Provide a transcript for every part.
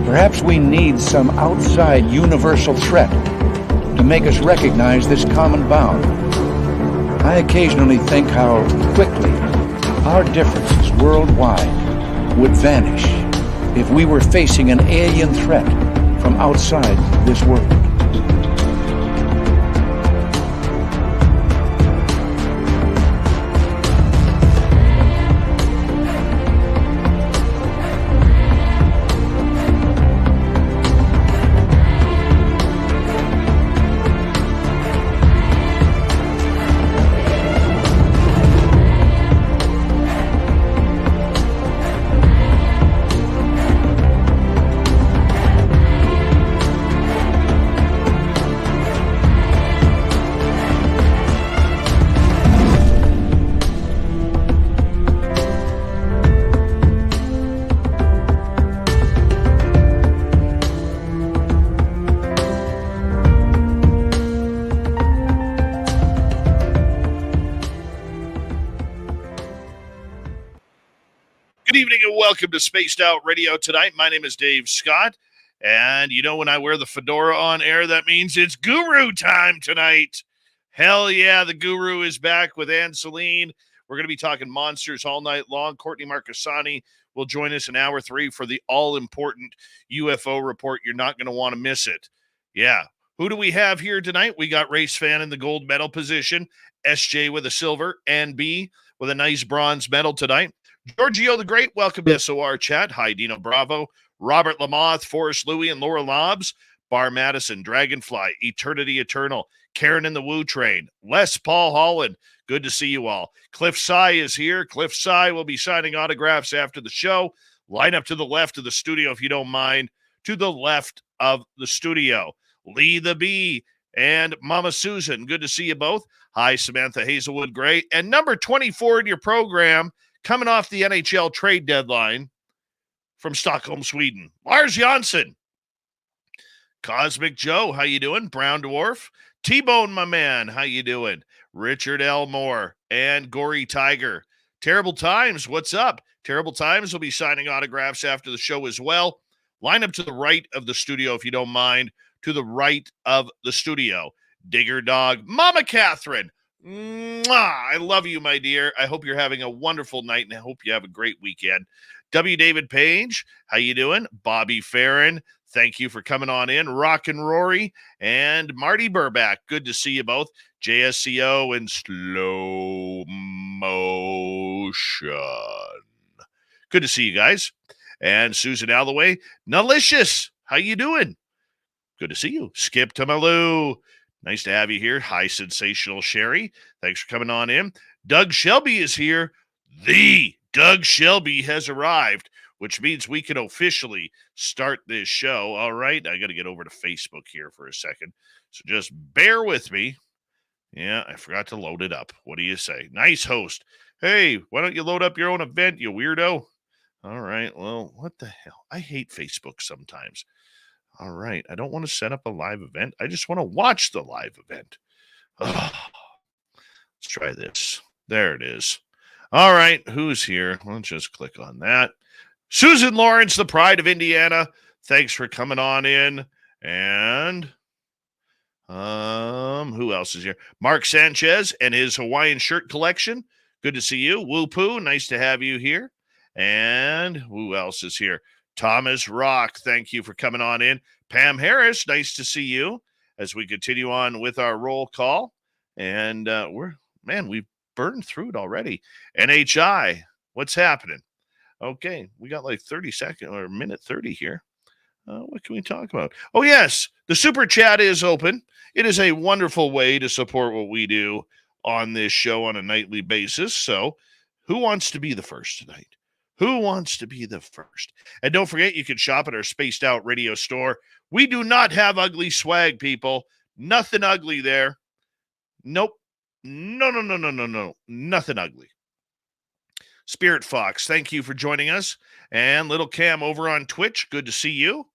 Perhaps we need some outside universal threat to make us recognize this common bound. I occasionally think how quickly our differences worldwide would vanish if we were facing an alien threat from outside this world. Welcome to Spaced Out Radio tonight. My name is Dave Scott, and you know when I wear the fedora on air, that means it's Guru time tonight. Hell yeah, the Guru is back with Ann Selene. We're going to be talking monsters all night long. Courtney Marcassani will join us in hour 3 for the all-important UFO report. You're not going to want to miss it. Yeah. Who do we have here tonight? We got Race Fan in the gold medal position, SJ with a silver, and B with a nice bronze medal tonight. Giorgio the Great, welcome to SOR Chat. Hi, Dino Bravo, Robert Lamoth, Forrest Louie, and Laura Lobbs, Bar Madison, Dragonfly, Eternity Eternal, Karen in the Woo Train, Les Paul Holland, good to see you all. Cliff Sy is here. Cliff Sy will be signing autographs after the show. Line up to the left of the studio if you don't mind. To the left of the studio. Lee the Bee and Mama Susan, good to see you both. Hi, Samantha Hazelwood Gray. And number 24 in your program, coming off the NHL trade deadline from Stockholm, Sweden, Lars Jansson. Cosmic Joe, how you doing? Brown Dwarf. T-Bone, my man, how you doing? Richard Elmore and Gory Tiger. Terrible Times, what's up? Terrible Times will be signing autographs after the show as well. Line up to the right of the studio if you don't mind. To the right of the studio. Digger Dog, Mama Catherine. Mwah! I love you, my dear. I hope you're having a wonderful night, and I hope you have a great weekend. W. David Page, how you doing? Bobby Farron, thank you for coming on in. Rock and Rory and Marty Burback, good to see you both. JSCO and Slow Motion, good to see you guys. And Susan Alloway, Nalicious, how you doing? Good to see you. Skip to Malou. Nice to have you here. Hi, Sensational Sherry. Thanks for coming on in. Doug Shelby is here. The Doug Shelby has arrived, which means we can officially start this show. All right. I got to get over to Facebook here for a second. So just bear with me. Yeah, I forgot to load it up. What do you say? Nice host. Hey, why don't you load up your own event, you weirdo? All right. Well, what the hell? I hate Facebook sometimes. All right. I don't want to set up a live event. I just want to watch the live event. Oh, let's try this. There it is. All right. Who's here? Let's just click on that. Susan Lawrence, the pride of Indiana. Thanks for coming on in. And who else is here? Mark Sanchez and his Hawaiian shirt collection. Good to see you. Woo Poo, nice to have you here. And who else is here? Thomas Rock, thank you for coming on in. Pam Harris, nice to see you as we continue on with our roll call. And we've burned through it already. NHI, what's happening? Okay, we got like 30 seconds or minute 30 here. What can we talk about? Oh, yes, the super chat is open. It is a wonderful way to support what we do on this show on a nightly basis. So who wants to be the first tonight? Who wants to be the first? And don't forget, you can shop at our Spaced Out Radio store. We do not have ugly swag, people. Nothing ugly there. Nope. No. Nothing ugly. Spirit Fox, thank you for joining us. And Little Cam over on Twitch, good to see you.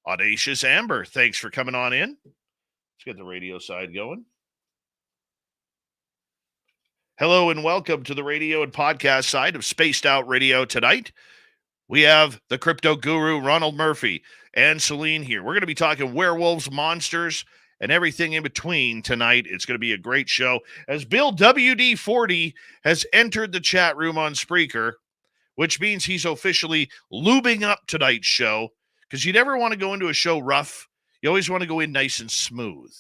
Audacious Amber, thanks for coming on in. Let's get the radio side going. Hello and welcome to the radio and podcast side of Spaced Out Radio tonight. We have the crypto guru, Ronald Murphy. Ann Selene here. We're going to be talking werewolves, monsters, and everything in between tonight. It's going to be a great show as Bill WD-40 has entered the chat room on Spreaker, which means he's officially lubing up tonight's show, because you never want to go into a show rough. You always want to go in nice and smooth,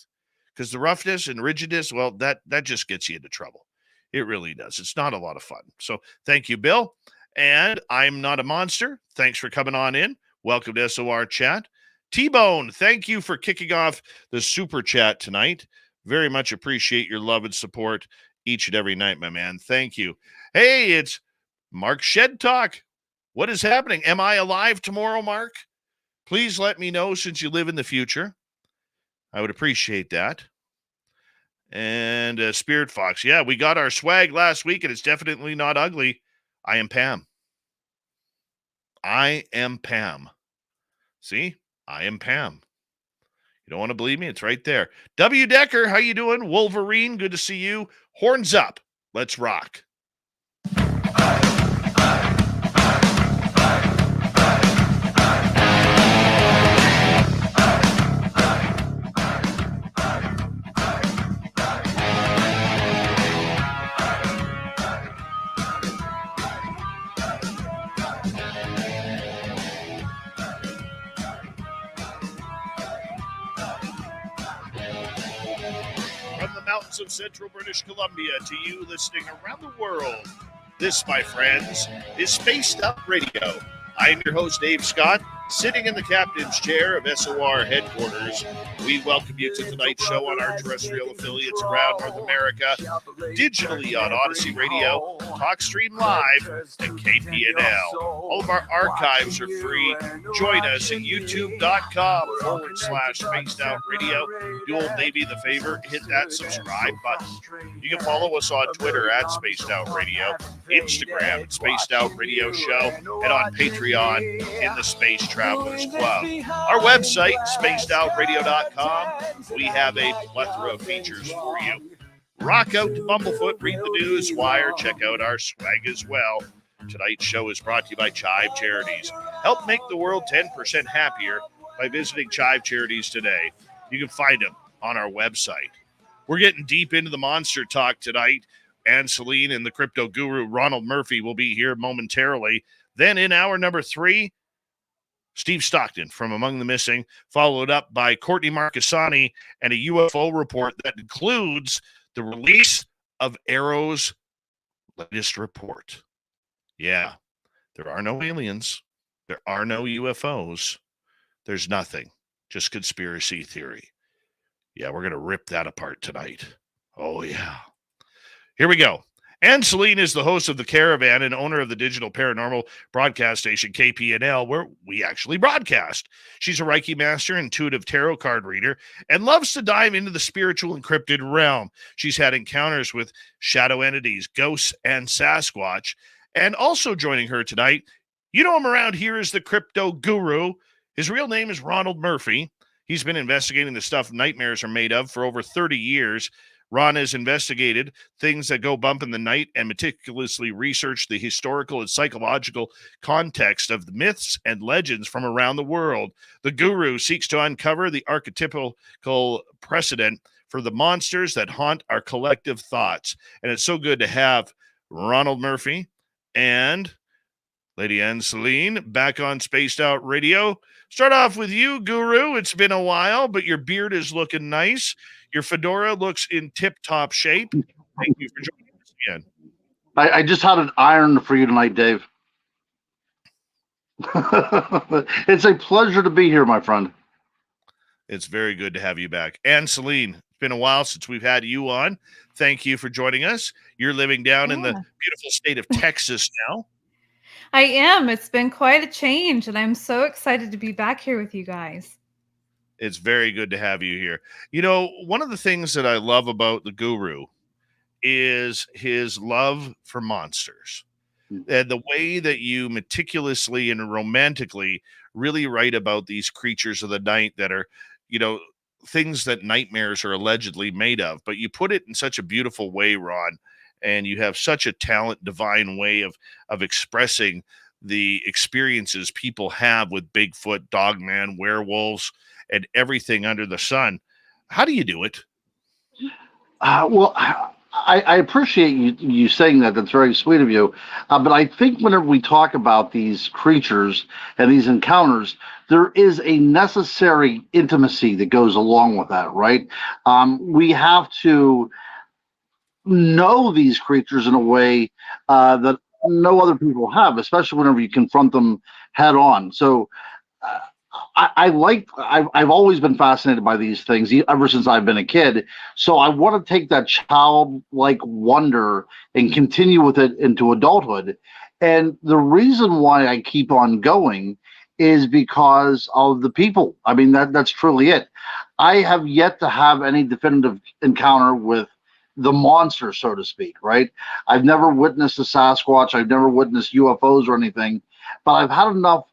because the roughness and rigidness, well, that just gets you into trouble. It really does. It's not a lot of fun. So thank you, Bill. And I'm Not a Monster. Thanks for coming on in. Welcome to SOR Chat. T-Bone, thank you for kicking off the super chat tonight. Very much appreciate your love and support each and every night, my man. Thank you. Hey, it's Mark Shed Talk. What is happening? Am I alive tomorrow, Mark? Please let me know, since you live in the future. I would appreciate that. And Spirit Fox. Yeah, we got our swag last week, and it's definitely not ugly. I am Pam. I am Pam. See? I am Pam. You don't want to believe me? It's right there. W. Decker, how you doing? Wolverine, good to see you. Horns up. Let's rock. Mountains of central British Columbia to you listening around the world. This, my friends, is Spaced Out Radio. I'm your host, Dave Scott, sitting in the captain's chair of SOR headquarters. We welcome you to tonight's show on our terrestrial affiliates around North America, digitally on Odyssey Radio, TalkStream Live, and KPNL. All of our archives are free. Join us at youtube.com/Spaced Out Radio. Do old Davey the favor, hit that subscribe button. You can follow us on Twitter at Spaced Out Radio, Instagram at Spaced Out Radio Show, and on Patreon in the Space Travelers Club. Our website, spacedoutradio.com. We have a plethora of features for you. Rock out to Bumblefoot, read the news wire, check out our swag as well. Tonight's show is brought to you by Chive Charities. Help make the world 10% happier by visiting Chive Charities today. You can find them on our website. We're getting deep into the monster talk tonight. Ann Selene and the crypto guru Ronald Murphy will be here momentarily. Then in hour number 3, Steve Stockton from Among the Missing, followed up by Courtney Marcassani and a UFO report that includes the release of Arrow's latest report. Yeah, there are no aliens. There are no UFOs. There's nothing. Just conspiracy theory. Yeah, we're going to rip that apart tonight. Oh, yeah. Here we go. Ann Selene is the host of the Caravan and owner of the digital paranormal broadcast station KPNL, where we actually broadcast. She's a Reiki master, intuitive tarot card reader, and loves to dive into the spiritual encrypted realm. She's had encounters with shadow entities, ghosts, and Sasquatch. And also joining her tonight, you know him around here as the crypto guru. His real name is Ronald Murphy. He's been investigating the stuff nightmares are made of for over 30 years. Ron has investigated things that go bump in the night and meticulously researched the historical and psychological context of the myths and legends from around the world. The guru seeks to uncover the archetypal precedent for the monsters that haunt our collective thoughts. And it's so good to have Ronald Murphy and Lady Ann Selene back on Spaced Out Radio. Start off with you, Guru. It's been a while, but your beard is looking nice. Your fedora looks in tip-top shape. Thank you for joining us again. I just had an iron for you tonight, Dave. It's a pleasure to be here, my friend. It's very good to have you back. Ann Selene, it's been a while since we've had you on. Thank you for joining us. You're living down in the beautiful state of Texas now. I am. It's been quite a change, and I'm so excited to be back here with you guys. It's very good to have you here. You know, one of the things that I love about the guru is his love for monsters. And the way that you meticulously and romantically really write about these creatures of the night that are, you know, things that nightmares are allegedly made of. But you put it in such a beautiful way, Ron, and you have such a divine way of expressing the experiences people have with Bigfoot, Dogman, werewolves, and everything under the sun. How do you do it? Well, I appreciate you saying that. That's very sweet of you. But I think whenever we talk about these creatures and these encounters, there is a necessary intimacy that goes along with that, right? We have to know these creatures in a way that no other people have, especially whenever you confront them head on. So I've always been fascinated by these things ever since I've been a kid. So I want to take that childlike wonder and continue with it into adulthood. And the reason why I keep on going is because of the people. I mean, that's truly it. I have yet to have any definitive encounter with the monster, so to speak, right? I've never witnessed a Sasquatch. I've never witnessed UFOs or anything, but I've had enough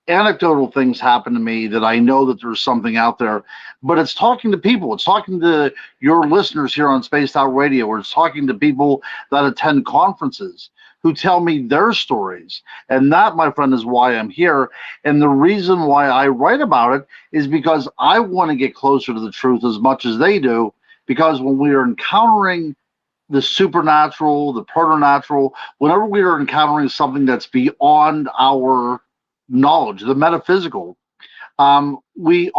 anecdotal things happen to me that I know that there's something out there. But it's talking to people. It's talking to your listeners here on Spaced Out Radio, or it's talking to people that attend conferences who tell me their stories. And that, my friend, is why I'm here. And the reason why I write about it is because I want to get closer to the truth as much as they do. Because when we are encountering the supernatural, the preternatural, whenever we are encountering something that's beyond our knowledge, the metaphysical, we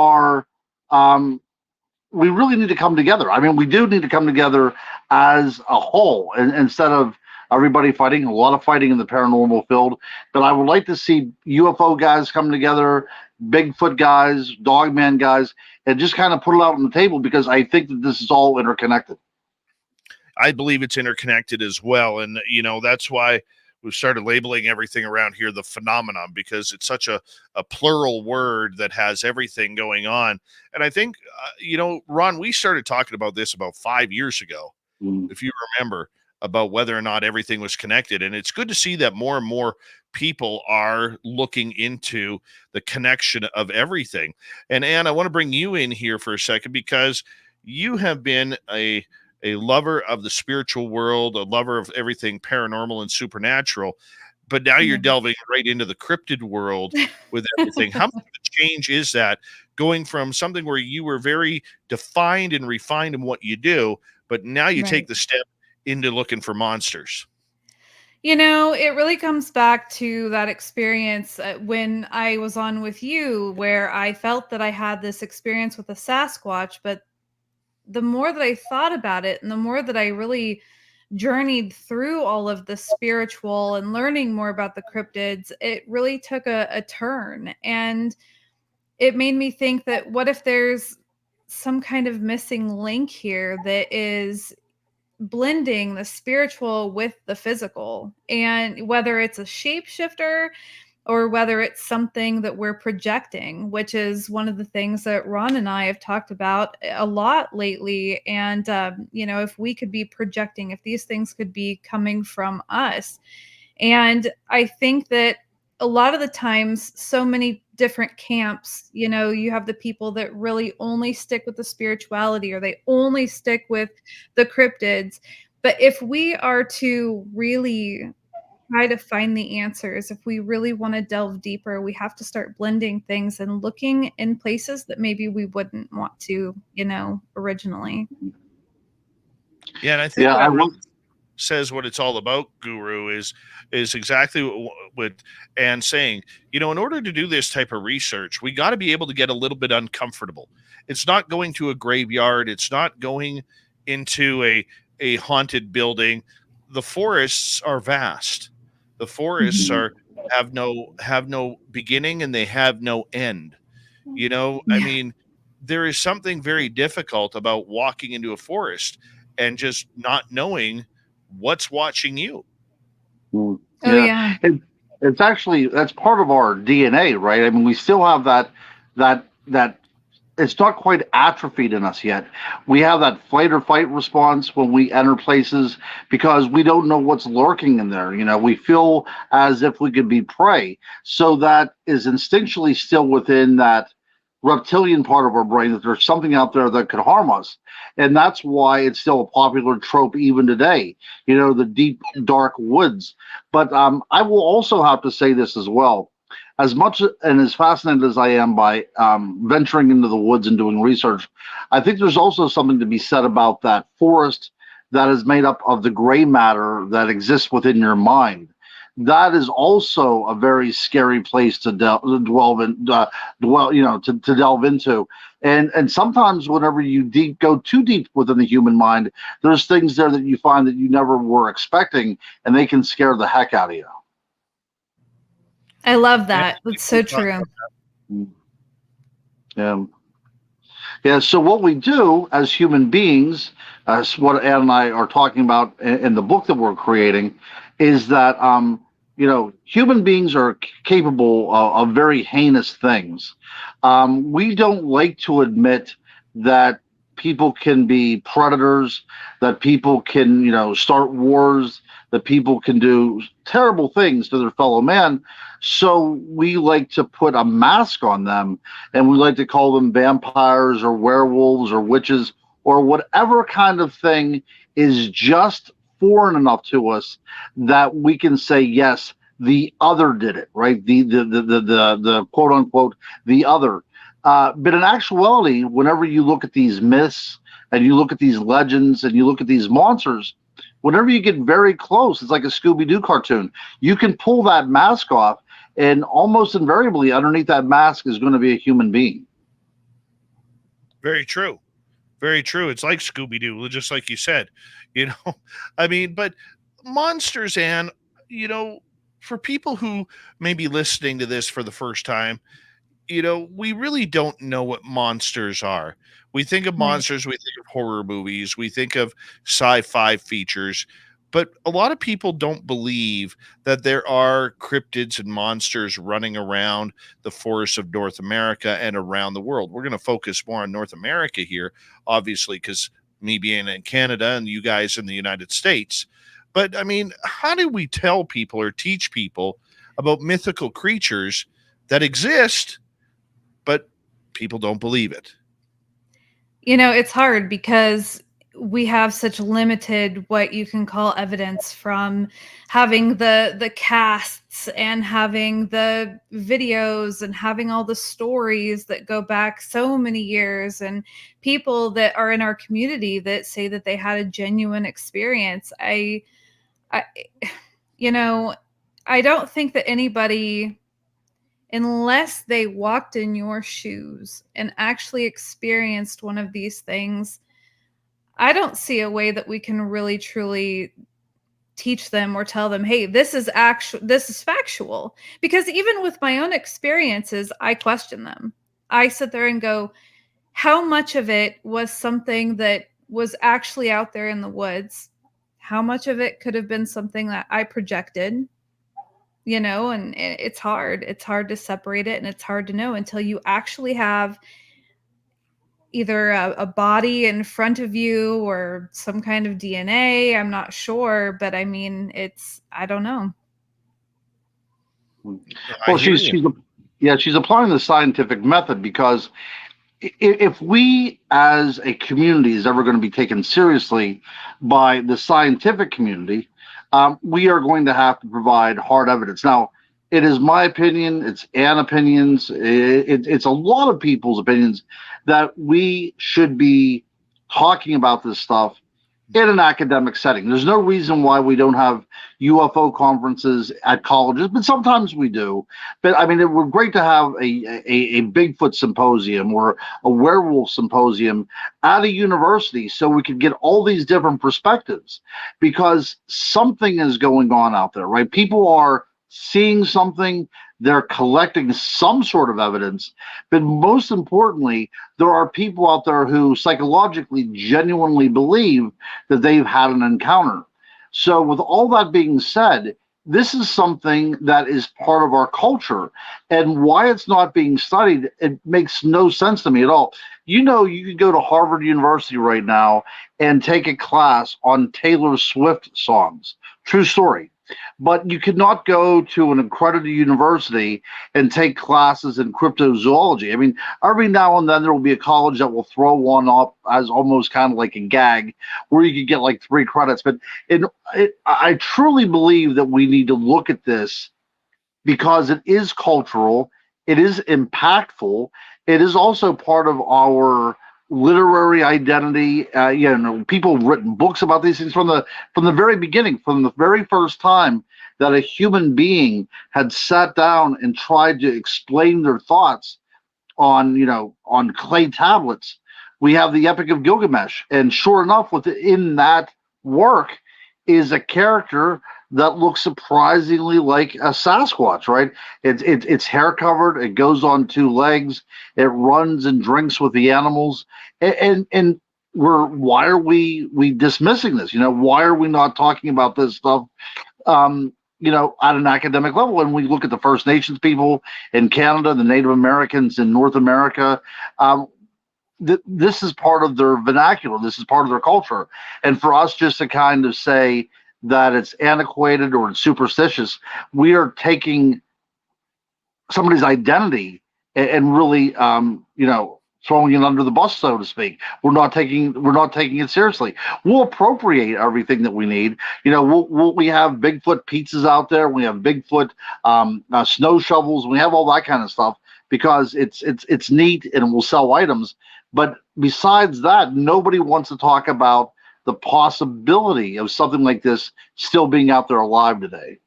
really need to come together. I mean, we do need to come together as a whole, and instead of everybody fighting. A lot of fighting in the paranormal field, but I would like to see UFO guys come together, Bigfoot guys, Dogman guys, and just kind of put it out on the table, because I think that this is all interconnected. I believe it's interconnected as well. And, that's why we've started labeling everything around here the phenomenon, because it's such a plural word that has everything going on. And I think, Ron, we started talking about this about 5 years ago, if you remember, about whether or not everything was connected. And it's good to see that more and more people are looking into the connection of everything. And Ann, I want to bring you in here for a second, because you have been a lover of the spiritual world, a lover of everything paranormal and supernatural, but now you're delving right into the cryptid world with everything. How much of a change is that, going from something where you were very defined and refined in what you do, but now you take the step into looking for monsters? It really comes back to that experience when I was on with you, where I felt that I had this experience with a Sasquatch, but the more that I thought about it and the more that I really journeyed through all of the spiritual and learning more about the cryptids, it really took a turn. And it made me think that what if there's some kind of missing link here that is blending the spiritual with the physical, and whether it's a shapeshifter or whether it's something that we're projecting, which is one of the things that Ron and I have talked about a lot lately. And, if we could be projecting, if these things could be coming from us. And I think that a lot of the times, so many different camps, you have the people that really only stick with the spirituality, or they only stick with the cryptids. But if we are to really try to find the answers, if we really want to delve deeper, we have to start blending things and looking in places that maybe we wouldn't want to, originally. Yeah, and I think says what it's all about, Guru, is exactly what Ann's saying. In order to do this type of research, we got to be able to get a little bit uncomfortable. It's not going to a graveyard. It's not going into a haunted building. The forests are vast. The forests have no beginning, and they have no end. I mean, there is something very difficult about walking into a forest and just not knowing what's watching you. It's actually, that's part of our DNA, right? I mean, we still have that it's not quite atrophied in us yet. We have that flight or fight response when we enter places, because we don't know what's lurking in there. We feel as if we could be prey. So that is instinctually still within that reptilian part of our brain, that there's something out there that could harm us. And that's why it's still a popular trope even today, the deep, dark woods. But I will also have to say this as well. As much and as fascinated as I am by venturing into the woods and doing research, I think there's also something to be said about that forest that is made up of the gray matter that exists within your mind. That is also a very scary place to delve into. And sometimes whenever you go too deep within the human mind, there's things there that you find that you never were expecting, and they can scare the heck out of you. I love that. That's so true. Yeah. So what we do as human beings, as what Ann and I are talking about in the book that we're creating, is that human beings are capable of very heinous things. We don't like to admit that people can be predators, that people can, start wars, that people can do terrible things to their fellow man. So we like to put a mask on them, and we like to call them vampires or werewolves or witches or whatever kind of thing is just foreign enough to us that we can say, yes, the other did it, right? The quote unquote, the other. But in actuality, whenever you look at these myths and you look at these legends and you look at these monsters, whenever you get very close, it's like a Scooby-Doo cartoon. You can pull that mask off, and almost invariably underneath that mask is going to be a human being. Very true. Very true. It's like Scooby-Doo, just like you said. But monsters, Ann, for people who may be listening to this for the first time, we really don't know what monsters are. We think of monsters, we think of horror movies, we think of sci-fi features, but a lot of people don't believe that there are cryptids and monsters running around the forests of North America and around the world. We're going to focus more on North America here, obviously, because me being in Canada and you guys in the United States. But how do we tell people or teach people about mythical creatures that exist, but people don't believe it? It's hard because we have such limited, what you can call, evidence from having the casts and having the videos and having all the stories that go back so many years, and people that are in our community that say that they had a genuine experience. I don't think that anybody, unless they walked in your shoes and actually experienced one of these things, I don't see a way that we can really truly teach them or tell them, hey, this is factual. Because even with my own experiences, I question them. I sit there and go, how much of it was something that was actually out there in the woods? How much of it could have been something that I projected? And it's hard. It's hard to separate it, and it's hard to know until you actually have either a body in front of you or some kind of DNA. I'm not sure, but I don't know. Well, she's applying the scientific method, because if we as a community is ever going to be taken seriously by the scientific community, we are going to have to provide hard evidence. Now, it is my opinion, it's Ann opinions, it's a lot of people's opinions that we should be talking about this stuff in an academic setting. There's no reason why we don't have UFO conferences at colleges, but sometimes we do. But it would be great to have a Bigfoot symposium or a werewolf symposium at a university, so we could get all these different perspectives, because something is going on out there, right? People are seeing something, they're collecting some sort of evidence, but most importantly, there are people out there who psychologically genuinely believe that they've had an encounter. So with all that being said, this is something that is part of our culture, and why it's not being studied, it makes no sense to me at all. You could go to Harvard University right now and take a class on Taylor Swift songs. True story. But you could not go to an accredited university and take classes in cryptozoology. I mean, every now and then there will be a college that will throw one up as almost kind of like a gag where you could get like 3 credits. But I truly believe that we need to look at this because it is cultural, it is impactful, it is also part of our literary identity. People have written books about these things from the very beginning, from the very first time that a human being had sat down and tried to explain their thoughts on clay tablets. We have the Epic of Gilgamesh, and sure enough, within that work is a character that looks surprisingly like a Sasquatch, right? It's hair covered, it goes on 2 legs, it runs and drinks with the animals, and why are we dismissing this? Why are we not talking about this stuff? At an academic level, when we look at the First Nations people in Canada, the Native Americans in North America, this is part of their vernacular. This is part of their culture. And for us just to kind of say that it's antiquated or it's superstitious, we are taking somebody's identity and really, throwing it under the bus, so to speak. We're not taking it seriously. We'll appropriate everything that we need. We have Bigfoot pizzas out there. We have Bigfoot snow shovels. We have all that kind of stuff because it's neat and it will sell items. But besides that, nobody wants to talk about the possibility of something like this still being out there alive today.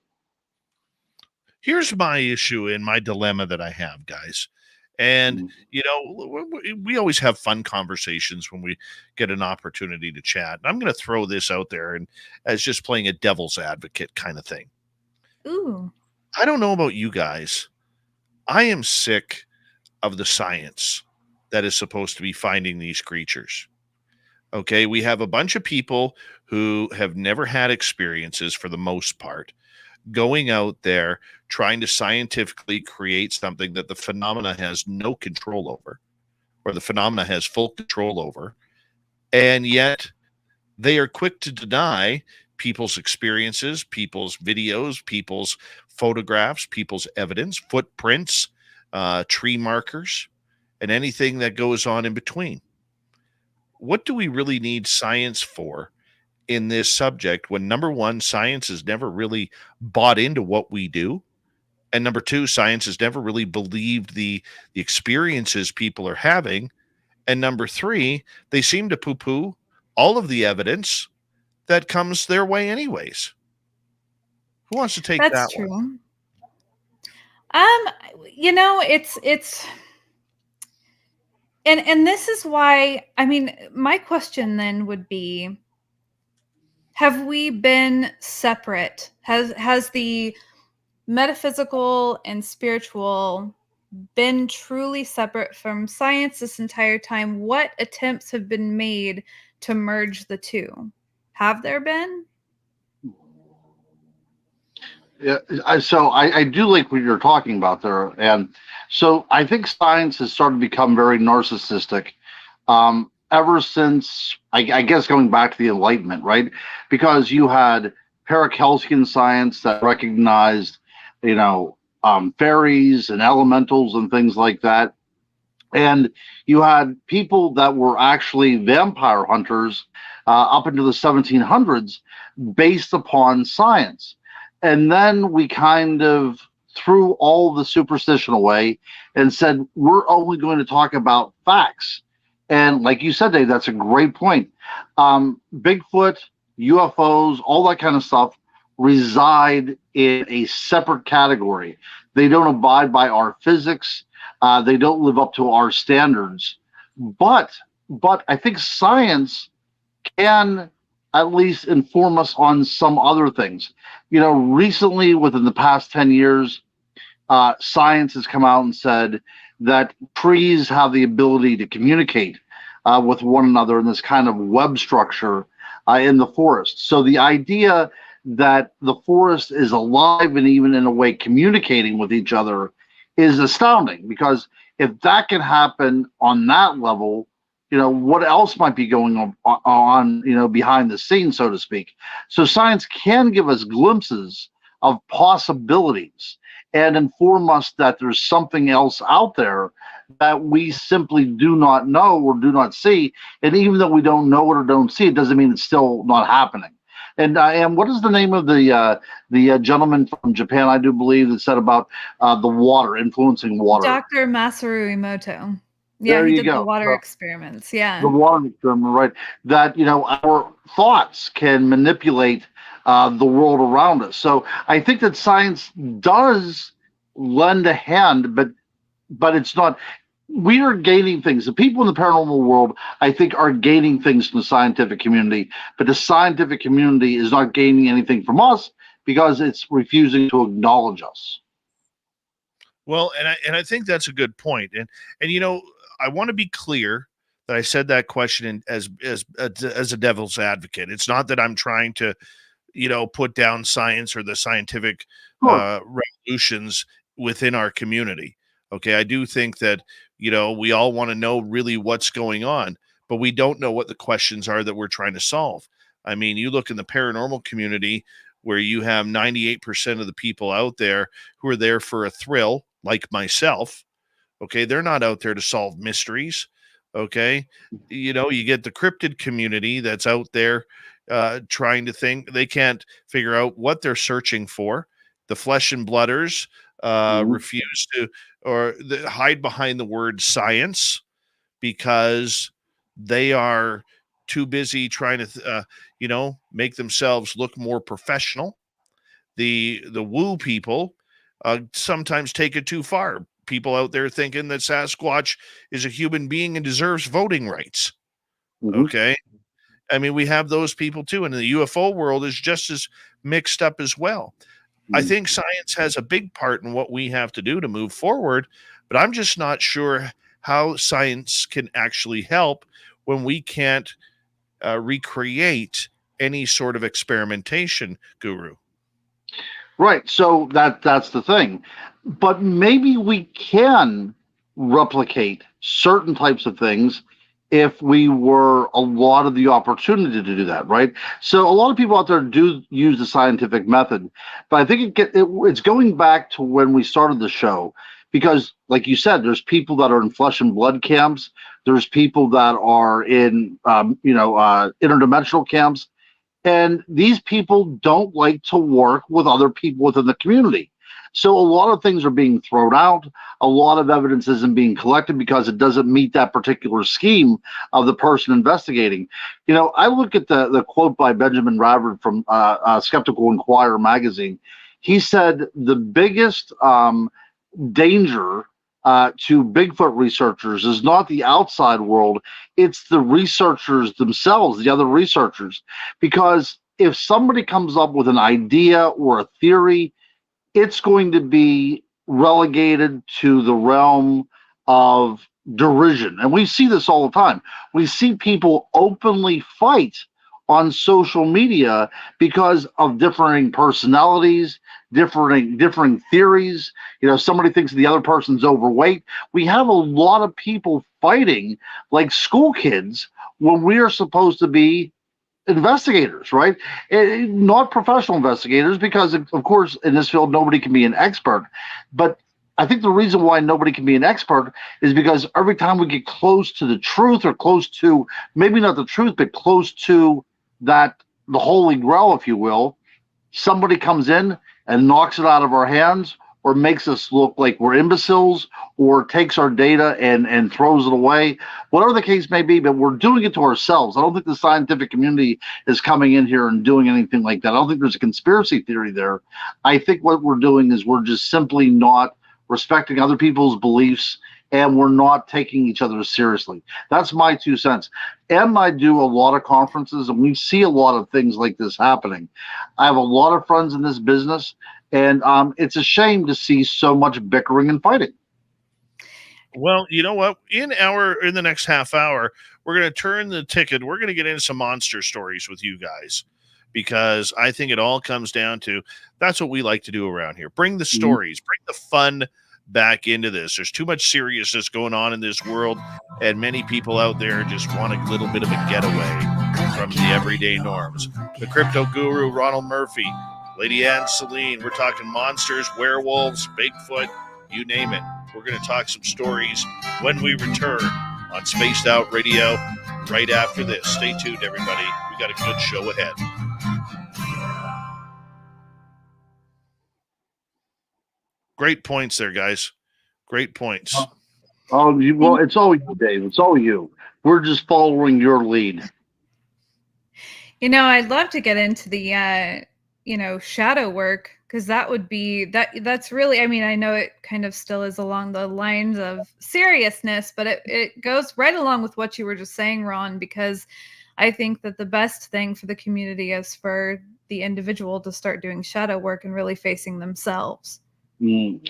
Here's my issue and my dilemma that I have, guys. And, we always have fun conversations when we get an opportunity to chat. And I'm going to throw this out there and as just playing a devil's advocate kind of thing. Ooh. I don't know about you guys. I am sick of the science that is supposed to be finding these creatures. Okay, we have a bunch of people who have never had experiences for the most part, going out there trying to scientifically create something that the phenomena has no control over, or the phenomena has full control over, and yet they are quick to deny people's experiences, people's videos, people's photographs, people's evidence, footprints, tree markers, and anything that goes on in between. What do we really need science for in this subject when, number one, science has never really bought into what we do, and number two, science has never really believed the experiences people are having, and number three, they seem to poo-poo all of the evidence that comes their way anyways? Who wants to take that one? That's true. It's and this is why, my question then would be, have we been separate? Has the metaphysical and spiritual been truly separate from science this entire time? What attempts have been made to merge the two? Have there been? Yeah, so I do like what you're talking about there, and so I think science has started to become very narcissistic ever since I guess going back to the Enlightenment, right? Because you had Paracelsian science that recognized, fairies and elementals and things like that, and you had people that were actually vampire hunters up into the 1700s based upon science. And then we kind of threw all the superstition away and said, we're only going to talk about facts. And like you said, Dave, that's a great point. Bigfoot, UFOs, all that kind of stuff reside in a separate category. They don't abide by our physics. They don't live up to our standards. But I think science can at least inform us on some other things. Recently, within the past 10 years, science has come out and said that trees have the ability to communicate with one another in this kind of web structure in the forest. So the idea that the forest is alive and even in a way communicating with each other is astounding, because if that can happen on that level, what else might be going on, behind the scenes, so to speak. So science can give us glimpses of possibilities and inform us that there's something else out there that we simply do not know or do not see. And even though we don't know it or don't see it, doesn't mean it's still not happening. And what is the name of the gentleman from Japan, I do believe, that said about the water influencing water? Dr. Masaru Emoto. Yeah, There he you did go. the water experiments. Yeah. The water experiment, right? That our thoughts can manipulate the world around us. So I think that science does lend a hand, but it's not. We are gaining things. The people in the paranormal world, I think, are gaining things from the scientific community, but the scientific community is not gaining anything from us because it's refusing to acknowledge us. Well, and I think that's a good point. And I want to be clear that I said that question as a devil's advocate. It's not that I'm trying to, put down science or the scientific revolutions within our community. Okay, I do think that we all want to know really what's going on, but we don't know what the questions are that we're trying to solve. I mean, you look in the paranormal community where you have 98% of the people out there who are there for a thrill, like myself. Okay, they're not out there to solve mysteries. Okay, you get the cryptid community that's out there trying to think. They can't figure out what they're searching for. The flesh and blooders refuse to hide behind the word science because they are too busy trying to make themselves look more professional. The woo people sometimes take it too far. People out there thinking that Sasquatch is a human being and deserves voting rights. Okay, I mean, we have those people too, and the UFO world is just as mixed up as well. I think science has a big part in what we have to do to move forward, but I'm just not sure how science can actually help when we can't recreate any sort of experimentation, Guru. Right. So that's the thing. But maybe we can replicate certain types of things if we were allotted the opportunity to do that, right? So a lot of people out there do use the scientific method, but I think it's going back to when we started the show, because like you said, there's people that are in flesh and blood camps. There's people that are in, interdimensional camps. And these people don't like to work with other people within the community. So a lot of things are being thrown out. A lot of evidence isn't being collected because it doesn't meet that particular scheme of the person investigating. I look at the quote by Benjamin Ravard from Skeptical Inquirer magazine. He said the biggest danger to Bigfoot researchers is not the outside world, it's the researchers themselves, the other researchers. Because if somebody comes up with an idea or a theory, it's going to be relegated to the realm of derision. And we see this all the time. We see people openly fight on social media because of differing personalities, differing theories. Somebody thinks the other person's overweight. We have a lot of people fighting like school kids when we are supposed to be investigators, right? Not professional investigators, because of course in this field nobody can be an expert. But I think the reason why nobody can be an expert is because every time we get close to the truth, or close to, maybe not the truth, but close to the holy grail, if you will, somebody comes in and knocks it out of our hands, or makes us look like we're imbeciles, or takes our data and throws it away, whatever the case may be. But we're doing it to ourselves. I don't think the scientific community is coming in here and doing anything like that. I don't think there's a conspiracy theory there. I think what we're doing is we're just simply not respecting other people's beliefs, and we're not taking each other seriously. That's my 2 cents. And I do a lot of conferences, and we see a lot of things like this happening. I have a lot of friends in this business, and it's a shame to see so much bickering and fighting. Well, you know what? In the next half hour, we're going to turn the ticket. We're going to get into some monster stories with you guys, because I think it all comes down to, that's what we like to do around here. Bring the stories, bring the fun back into this. There's too much seriousness going on in this world, and many people out there just want a little bit of a getaway from the everyday norms. The crypto guru, Ronald Murphy, Lady Ann Selene. We're talking monsters, werewolves, Bigfoot, you name it. We're going to talk some stories when we return on Spaced Out Radio right after this. Stay tuned, everybody. We got a good show ahead. Great points there, guys. Great points. Well, it's all you, Dave. It's all you. We're just following your lead. I'd love to get into the, shadow work, because that would be that's really, I know it kind of still is along the lines of seriousness, but it goes right along with what you were just saying, Ron, because I think that the best thing for the community is for the individual to start doing shadow work and really facing themselves.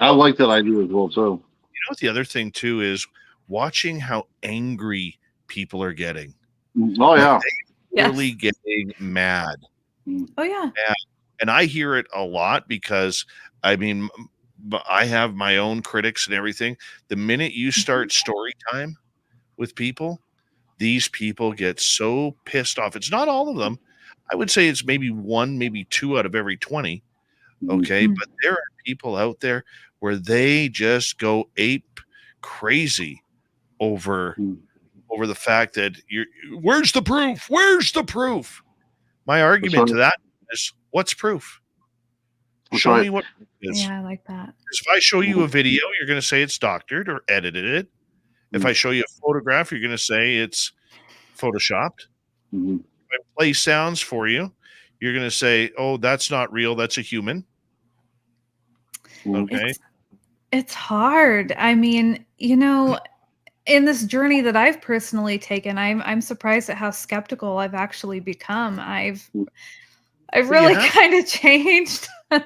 I like that idea as well, too. You know what the other thing, too, is watching how angry people are getting. Oh, yeah. They're really getting mad. Oh, yeah. And I hear it a lot because, I have my own critics and everything. The minute you start story time with people, these people get so pissed off. It's not all of them. I would say it's maybe 1, maybe 2 out of every 20. Okay. But there are people out there where they just go ape crazy over the fact that where's the proof? Where's the proof? My argument to that is, what's proof? Show me what proof is. Yeah, I like that. If I show you a video, you're going to say it's doctored or edited it. If I show you a photograph, you're going to say it's photoshopped. If I play sounds for you, you're going to say, oh, that's not real. That's a human. Okay. It's hard. In this journey that I've personally taken, I'm surprised at how skeptical I've actually become. I've really kind of changed. No,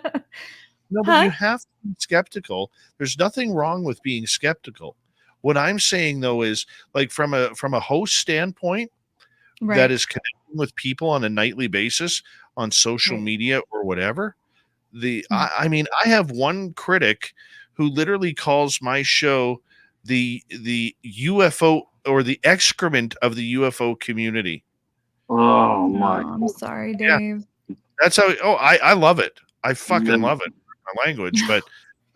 but you have to be skeptical. There's nothing wrong with being skeptical. What I'm saying, though, is like from a host standpoint, Right. that is connecting with people on a nightly basis on social media or whatever. I have one critic who literally calls my show the UFO, or the excrement of the UFO community. Oh my! I'm sorry, Dave. Yeah. That's how. Oh, I love it. I fucking love it. My language, but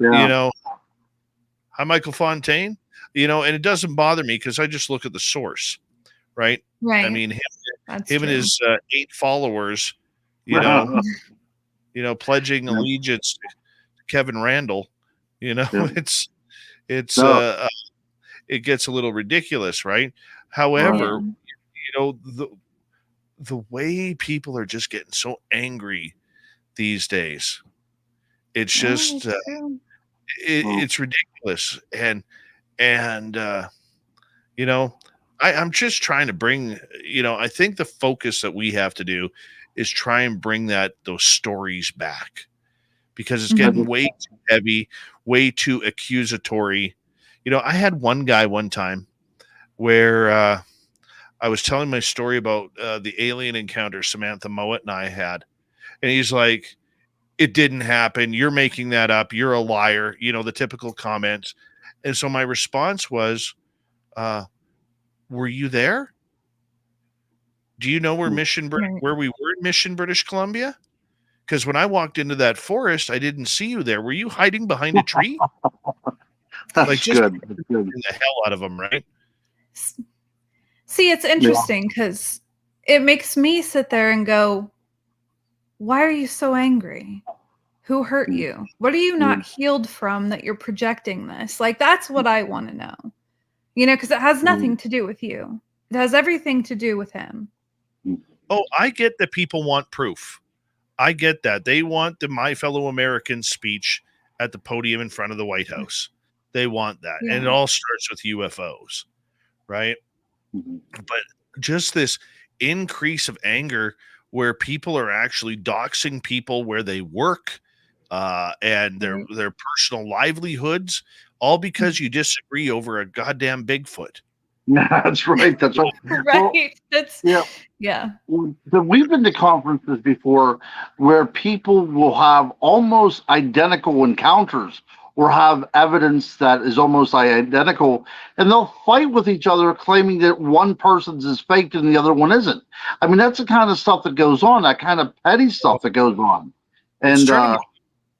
hi, Michael Fontaine. And it doesn't bother me because I just look at the source, right? Right. Him true. and his 8 followers, pledging allegiance to Kevin Randall. It's it gets a little ridiculous, right? However, the way people are just getting so angry these days, it's just it's ridiculous. And I'm just trying to bring, I think the focus that we have to do is try and bring those stories back, because it's getting way too heavy, way too accusatory. I had one guy one time where I was telling my story about the alien encounter Samantha Mowat and I had. And he's like, it didn't happen. You're making that up. You're a liar. The typical comments. And so my response was, were you there? Do you know where where we were in Mission, British Columbia? Because when I walked into that forest, I didn't see you there. Were you hiding behind a tree? That's just good. the hell out of them, right? See, it's interesting because it makes me sit there and go, why are you so angry? Who hurt you? What are you not healed from that you're projecting this? Like, that's what I want to know. Because it has nothing to do with you. It has everything to do with him. Oh, I get that people want proof. I get that. They want the My Fellow Americans speech at the podium in front of the White House. They want that. Yeah. And it all starts with UFOs, right? But just this increase of anger where people are actually doxing people where they work and their personal livelihoods, all because you disagree over a goddamn Bigfoot. That's right. That's right. Right. Yeah. We've been to conferences before where people will have almost identical encounters or have evidence that is almost identical, and they'll fight with each other, claiming that one person's is faked and the other one isn't. I mean, that's the kind of stuff that goes on, that kind of petty stuff that goes on. It's And turning.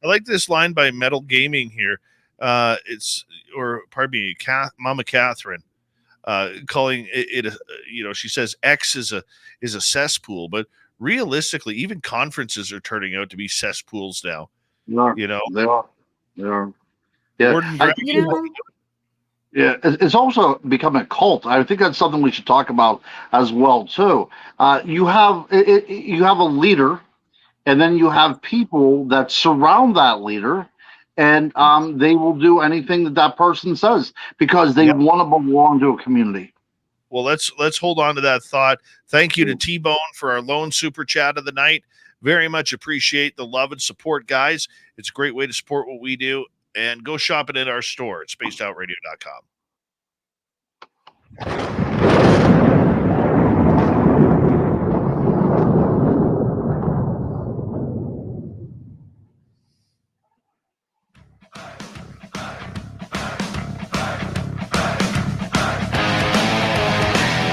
I like this line by Metal Gaming here. Pardon me, Mama Catherine, calling it she says X is a cesspool, but realistically, even conferences are turning out to be cesspools now. they are. Yeah. Gordon Brown, Yeah, it's also become a cult. I think that's something we should talk about as well too. You have a leader, and then you have people that surround that leader, and they will do anything that person says because they want to belong to a community. Well, let's hold on to that thought. Thank you to T-Bone for our lone super chat of the night. Very much appreciate the love and support, guys. It's a great way to support what we do. And go shopping at our store at spacedoutradio.com.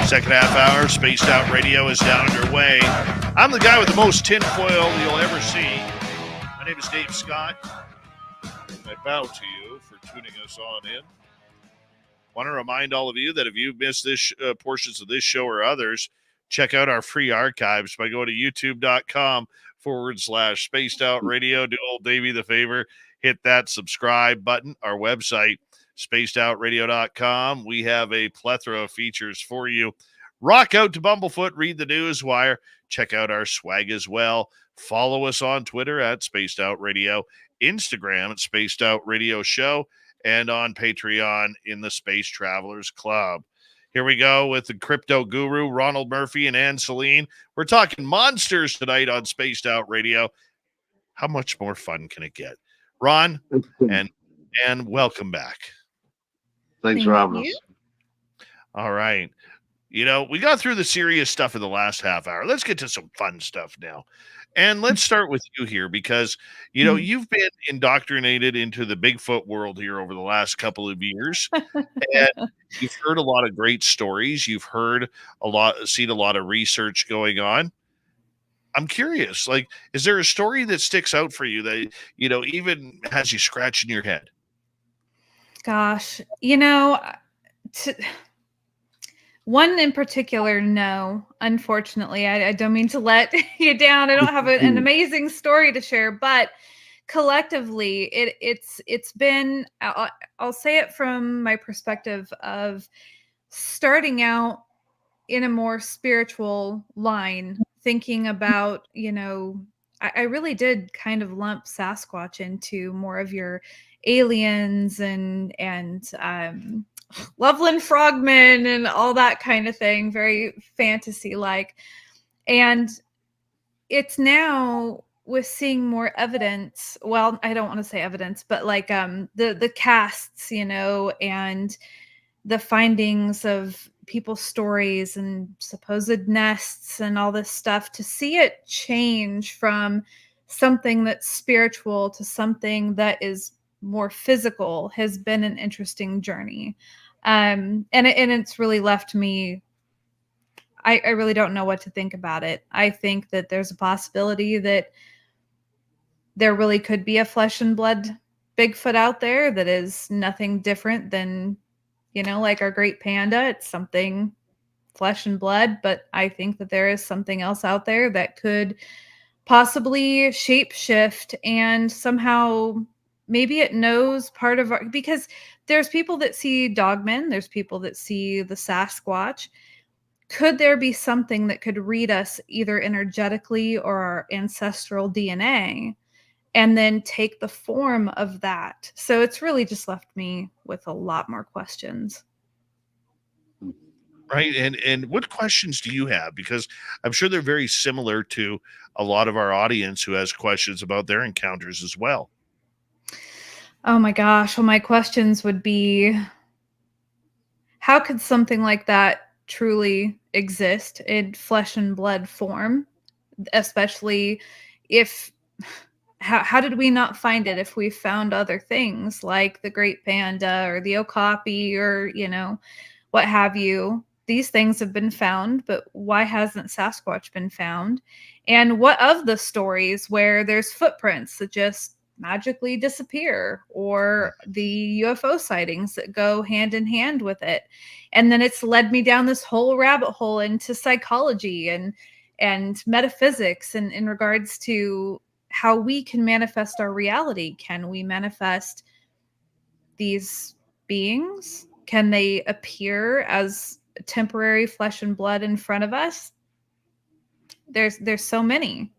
Second half hour, Spaced Out Radio is now underway. I'm the guy with the most tinfoil you'll ever see. My name is Dave Scott. I bow to you for tuning us on in. Want to remind all of you that if you've missed this portions of this show or others, check out our free archives by going to youtube.com/Spaced Out Radio. Do old Davey the favor, hit that subscribe button. Our website, spacedoutradio.com. We have a plethora of features for you. Rock out to Bumblefoot, read the news wire, check out our swag as well. Follow us on Twitter at Spaced Out Radio, Instagram at Spaced Out Radio Show, and on Patreon in the Space Travelers Club. Here we go with the crypto guru, Ronald Murphy and Ann Selene. We're talking monsters tonight on Spaced Out Radio. How much more fun can it get? Ron and welcome back. Thanks for having us. All right. We got through the serious stuff in the last half hour. Let's get to some fun stuff now. And let's start with you here because, you've been indoctrinated into the Bigfoot world here over the last couple of years. And you've heard a lot of great stories. You've seen a lot of research going on. I'm curious, is there a story that sticks out for you that, even has you scratching your head? Gosh, one in particular, no. Unfortunately, I don't mean to let you down. I don't have an amazing story to share, but collectively, it's been. I'll say it from my perspective of starting out in a more spiritual line, thinking about, I really did kind of lump Sasquatch into more of your aliens and Loveland Frogmen and all that kind of thing, very fantasy-like. And it's now with seeing more evidence. Well, I don't want to say evidence, but the casts, and the findings of people's stories and supposed nests and all this stuff, to see it change from something that's spiritual to something that is more physical has been an interesting journey. And it's really left me, I really don't know what to think about it. I think that there's a possibility that there really could be a flesh and blood Bigfoot out there that is nothing different than, like our great panda. It's something flesh and blood, but I think that there is something else out there that could possibly shapeshift and somehow maybe it knows part of our, because there's people that see Dogman, there's people that see the Sasquatch. Could there be something that could read us either energetically or our ancestral DNA and then take the form of that? So it's really just left me with a lot more questions. Right. And what questions do you have? Because I'm sure they're very similar to a lot of our audience who has questions about their encounters as well. Oh my gosh. Well, my questions would be, how could something like that truly exist in flesh and blood form? Especially if how did we not find it if we found other things like the great panda or the okapi or, what have you? These things have been found, but why hasn't Sasquatch been found? And what of the stories where there's footprints that just magically disappear, or the UFO sightings that go hand in hand with it? And then it's led me down this whole rabbit hole into psychology and metaphysics, and in regards to how we can manifest our reality. Can we manifest these beings? Can they appear as temporary flesh and blood in front of us? There's so many.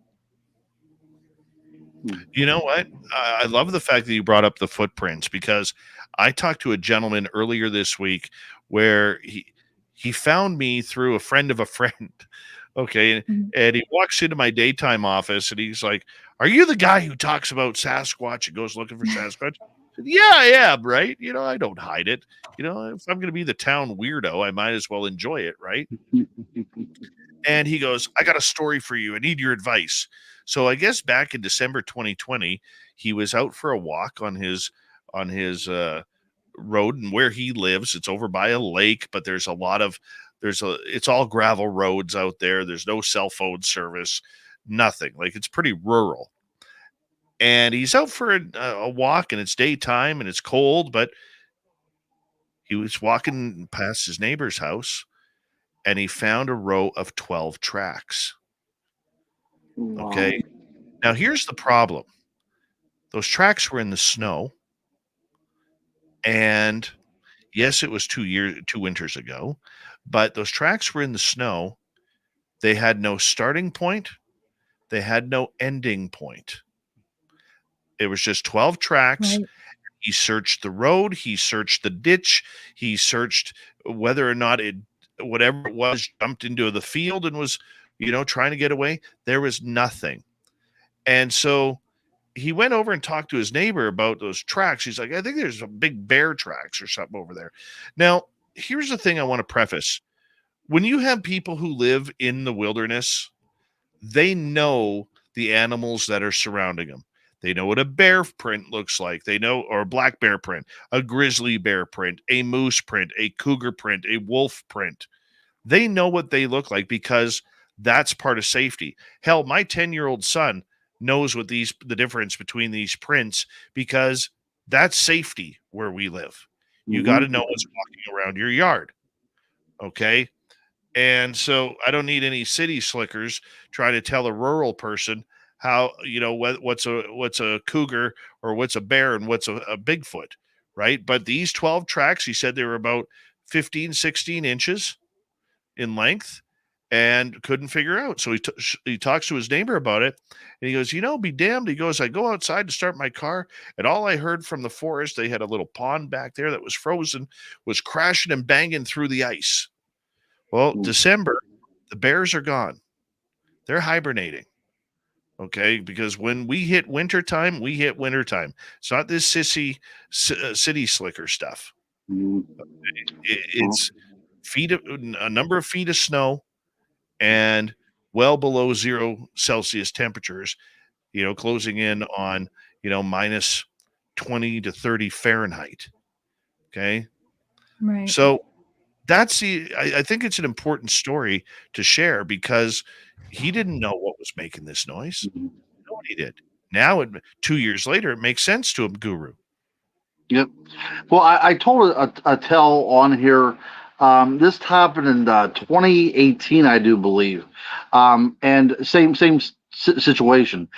You know what? I love the fact that you brought up the footprints, because I talked to a gentleman earlier this week where he found me through a friend of a friend. Okay. Mhm. And he walks into my daytime office and he's like, "Are you the guy who talks about Sasquatch and goes looking for Sasquatch?" I said, "Yeah, I am, right? I don't hide it. If I'm going to be the town weirdo, I might as well enjoy it, right?" And he goes, "I got a story for you. I need your advice." So I guess back in December 2020, he was out for a walk on his road, and where he lives, it's over by a lake, but it's all gravel roads out there. There's no cell phone service, nothing. Like, it's pretty rural. And he's out for a walk, and it's daytime and it's cold, but he was walking past his neighbor's house and he found a row of 12 tracks. Wow. Okay. Now here's the problem. Those tracks were in the snow, and yes, it was 2 winters ago, but those tracks were in the snow. They had no starting point. They had no ending point. It was just 12 tracks. Right. He searched the road. He searched the ditch. He searched whether or not whatever it was, jumped into the field and was, trying to get away. There was nothing. And so he went over and talked to his neighbor about those tracks. He's like, "I think there's a big bear tracks or something over there." Now, here's the thing I want to preface. When you have people who live in the wilderness, they know the animals that are surrounding them. They know what a bear print looks like. They know, or a black bear print, a grizzly bear print, a moose print, a cougar print, a wolf print. They know what they look like because that's part of safety. Hell, my 10-year-old son knows the difference between these prints, because that's safety where we live. You got to know what's walking around your yard. Okay. And so I don't need any city slickers trying to tell a rural person how, what's a cougar or what's a bear and what's a Bigfoot. Right. But these 12 tracks, he said they were about 15, 16 inches in length and couldn't figure out. So he talks to his neighbor about it, and he goes, "Be damned." He goes, "I go outside to start my car, and all I heard from the forest, they had a little pond back there that was frozen, was crashing and banging through the ice." Well, December, the bears are gone. They're hibernating. Okay, because when we hit wintertime, we hit wintertime. It's not this sissy city slicker stuff. It's a number of feet of snow and well below 0 Celsius temperatures, closing in on, minus 20 to 30 Fahrenheit. Okay. Right. So I think it's an important story to share, because he didn't know what was making this noise. Nobody did. Now, 2 years later, it makes sense to him, Guru. Yep. Well, I told a tell on here. This happened in 2018, I do believe, and same situation.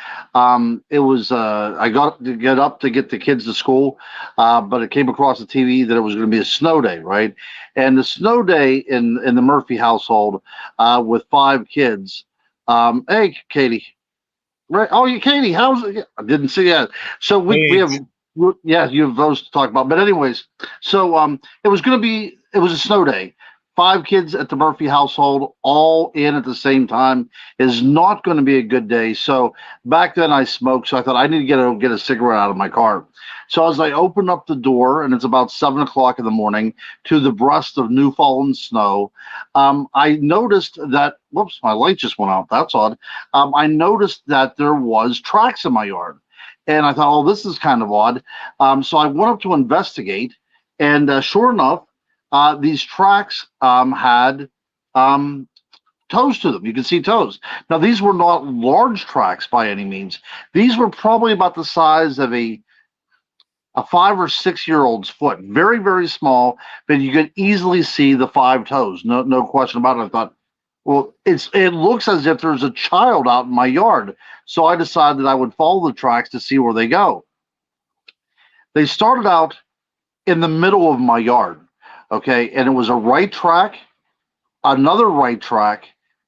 It was I got to get up to get the kids to school, but it came across the TV that it was going to be a snow day, right? And the snow day in the Murphy household with 5 kids. Hey, Katie. Right. Oh, you, Katie. How's it? I didn't see that. So we have. Yeah, you have those to talk about. But anyways, so it was a snow day. 5 kids at the Murphy household, all in at the same time, is not going to be a good day. So back then I smoked, so I thought I need to get a cigarette out of my car. So as I open up the door, and it's about 7:00 in the morning, to the breast of new fallen snow, I noticed that, whoops, my light just went out. That's odd. I noticed that there was tracks in my yard. And I thought, oh, this is kind of odd. So I went up to investigate, and sure enough, these tracks had toes to them. You can see toes. Now, these were not large tracks by any means. These were probably about the size of a 5 or 6 year old's foot. Very, very small, but you could easily see the 5 toes. No question about it. I thought, well, it looks as if there's a child out in my yard. So I decided I would follow the tracks to see where they go. They started out in the middle of my yard, okay, and it was a right track, another right track,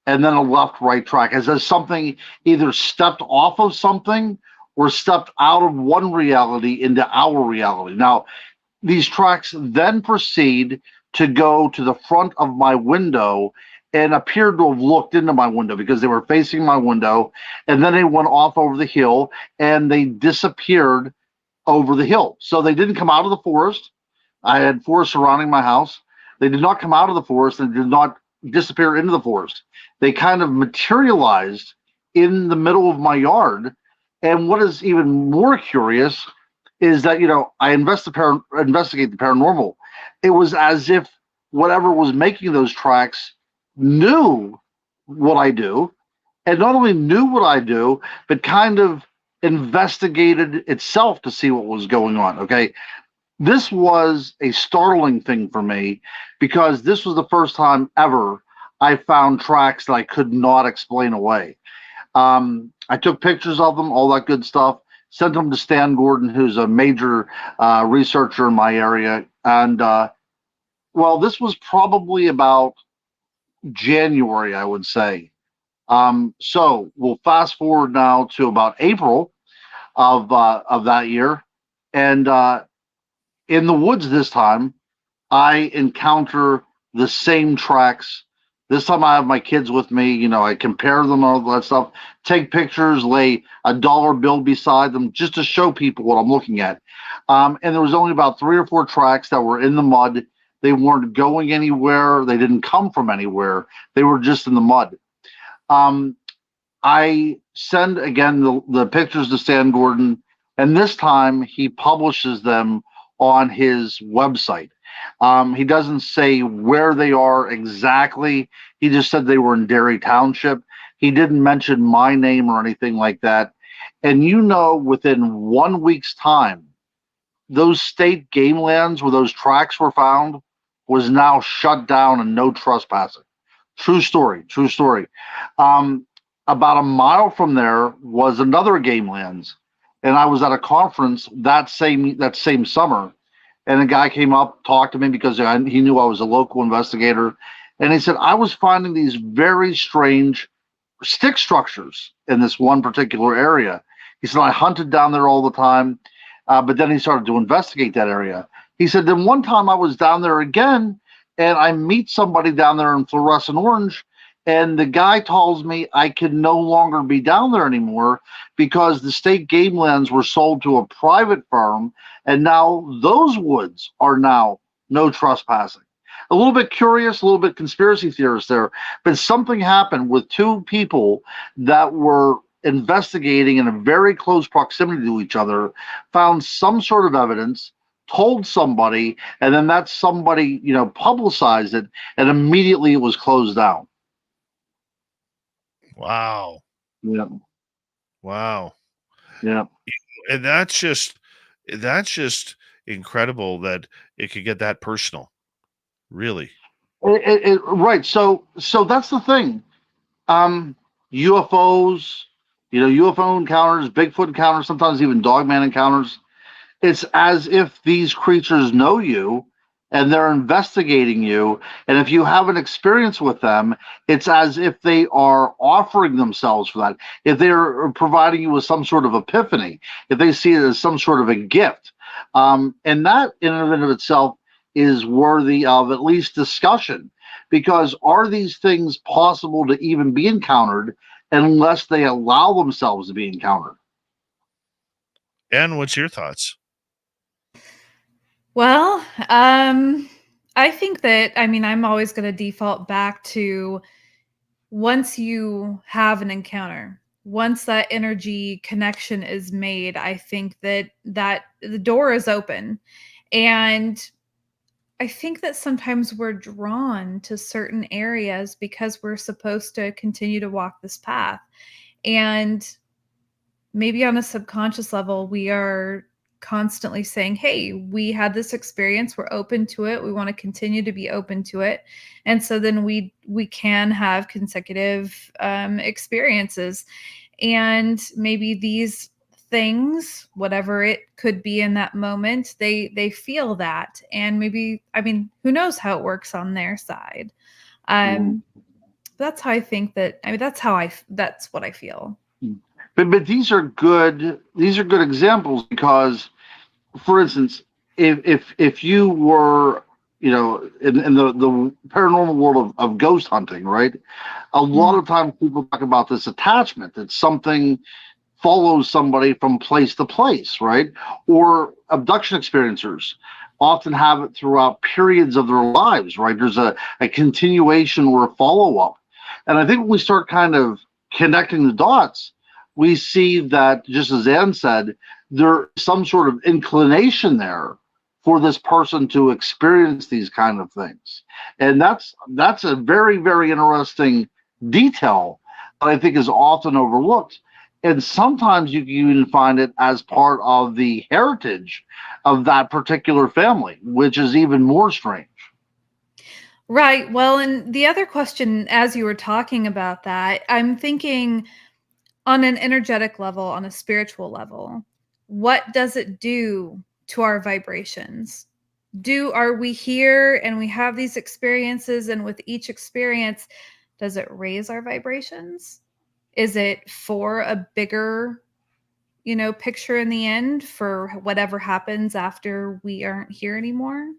and then a left right track, as if something either stepped off of something or stepped out of one reality into our reality. Now, these tracks then proceed to go to the front of my window and appeared to have looked into my window because they were facing my window, and then they went off over the hill and they disappeared over the hill. So they didn't come out of the forest. I had forest surrounding my house. They did not come out of the forest and did not disappear into the forest. They kind of materialized in the middle of my yard. And what is even more curious is that, I investigate the paranormal. It was as if whatever was making those tracks knew what I do, and not only knew what I do, but kind of investigated itself to see what was going on. Okay. This was a startling thing for me because this was the first time ever I found tracks that I could not explain away. I took pictures of them, all that good stuff, sent them to Stan Gordon, who's a major researcher in my area. And, this was probably about January, I would say. So we'll fast forward now to about April of that year. And in the woods this time, I encounter the same tracks. This time I have my kids with me. I compare them, all that stuff, take pictures, lay a dollar bill beside them just to show people what I'm looking at. And there was only about 3 or 4 tracks that were in the mud. They weren't going anywhere. They didn't come from anywhere. They were just in the mud. I send, again, the pictures to Stan Gordon, and this time he publishes them on his website. He doesn't say where they are exactly. He just said they were in Derry Township. He didn't mention my name or anything like that. And within 1 week's time, those state game lands where those tracks were found was now shut down and no trespassing. True story. About a mile from there was another game lands. And I was at a conference that same summer. And a guy came up, talked to me because he knew I was a local investigator. And he said, I was finding these very strange stick structures in this one particular area. He said, I hunted down there all the time, but then he started to investigate that area. He said, then one time I was down there again, and I meet somebody down there in fluorescent orange, and the guy tells me I can no longer be down there anymore because the state game lands were sold to a private firm, and now those woods are now no trespassing. A little bit curious, a little bit conspiracy theorist there, but something happened with 2 people that were investigating in a very close proximity to each other, found some sort of evidence, told somebody, and then that somebody, publicized it, and immediately it was closed down. Wow. Yeah. Wow. Yeah. And that's just incredible that it could get that personal. Really. Right. So that's the thing. UFOs, UFO encounters, Bigfoot encounters, sometimes even Dogman encounters. It's as if these creatures know you and they're investigating you. And if you have an experience with them, it's as if they are offering themselves for that. If they're providing you with some sort of epiphany, if they see it as some sort of a gift. And that in and of itself is worthy of at least discussion, because are these things possible to even be encountered unless they allow themselves to be encountered? Ann, what's your thoughts? Well, I think that, I'm always going to default back to once you have an encounter, once that energy connection is made, I think that the door is open. And I think that sometimes we're drawn to certain areas because we're supposed to continue to walk this path. And maybe on a subconscious level, we are constantly saying, hey, we had this experience, we're open to it, we want to continue to be open to it. And so then we can have consecutive experiences. And maybe these things, whatever it could be in that moment, they feel that. And maybe, I mean, who knows how it works on their side. That's how I think that, I mean, that's what I feel. But these are good examples because, for instance, if you were, you know, in the paranormal world of ghost hunting, right? A lot of times people talk about this attachment, that something follows somebody from place to place, right? Or abduction experiencers often have it throughout periods of their lives, right? There's a continuation or a follow-up. And I think when we start kind of connecting the dots, we see that, just as Ann said, there's some sort of inclination there for this person to experience these kind of things. And that's a very, very interesting detail that I think is often overlooked. And sometimes you can even find it as part of the heritage of that particular family, which is even more strange. Right. Well, and the other question, as you were talking about that, I'm thinking on an energetic level, on a spiritual level, what does it do to our vibrations? Are we here and we have these experiences, and with each experience, does it raise our vibrations? Is it for a bigger, picture in the end for whatever happens after we aren't here anymore?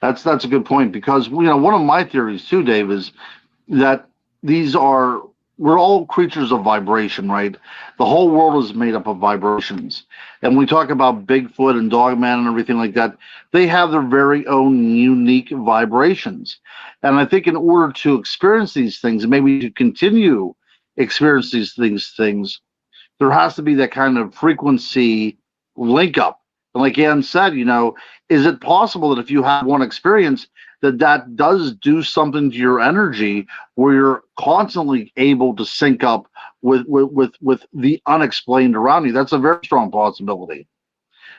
That's a good point, because one of my theories too, Dave, is that we're all creatures of vibration, right? The whole world is made up of vibrations. And when we talk about Bigfoot and Dogman and everything like that, they have their very own unique vibrations. And I think in order to experience these things, and maybe to continue experience these things, there has to be that kind of frequency link up. And like Ann said, is it possible that if you have one experience, that does do something to your energy where you're constantly able to sync up with the unexplained around you? That's a very strong possibility.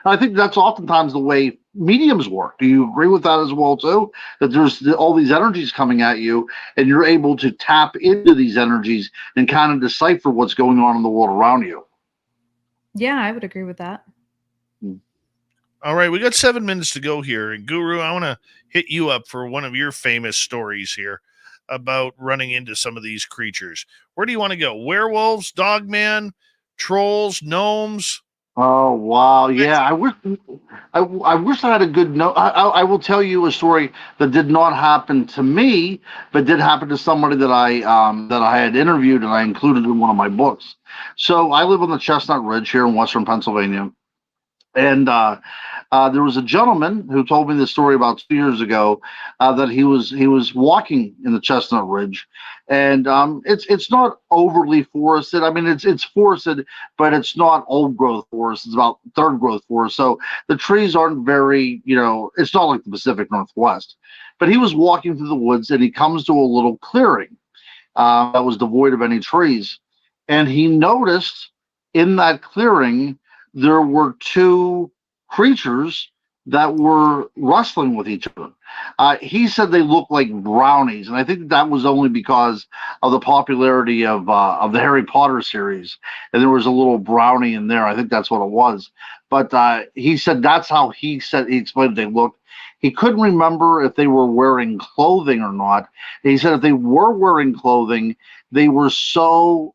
And I think that's oftentimes the way mediums work. Do you agree with that as well too? That there's all these energies coming at you, and you're able to tap into these energies and kind of decipher what's going on in the world around you. Yeah, I would agree with that. All right, we got 7 minutes to go here. And Guru, I want to hit you up for one of your famous stories here about running into some of these creatures. Where do you want to go? Werewolves, Dogman, trolls, gnomes? Oh, wow. Yeah, I wish I had a good note. I will tell you a story that did not happen to me, but did happen to somebody that I had interviewed and I included in one of my books. So I live on the Chestnut Ridge here in Western Pennsylvania. And there was a gentleman who told me this story about 2 years ago, that he was walking in the Chestnut Ridge, and it's not overly forested. I mean, it's forested, but it's not old growth forest. It's about third growth forest. So the trees aren't very, it's not like the Pacific Northwest. But he was walking through the woods, and he comes to a little clearing that was devoid of any trees, and he noticed in that clearing there were two creatures that were wrestling with each other. He said they looked like brownies, and I think that was only because of the popularity of the Harry Potter series, and there was a little brownie in there. I think that's what it was. But he said that's how he explained they looked. He couldn't remember if they were wearing clothing or not. He said if they were wearing clothing, they were so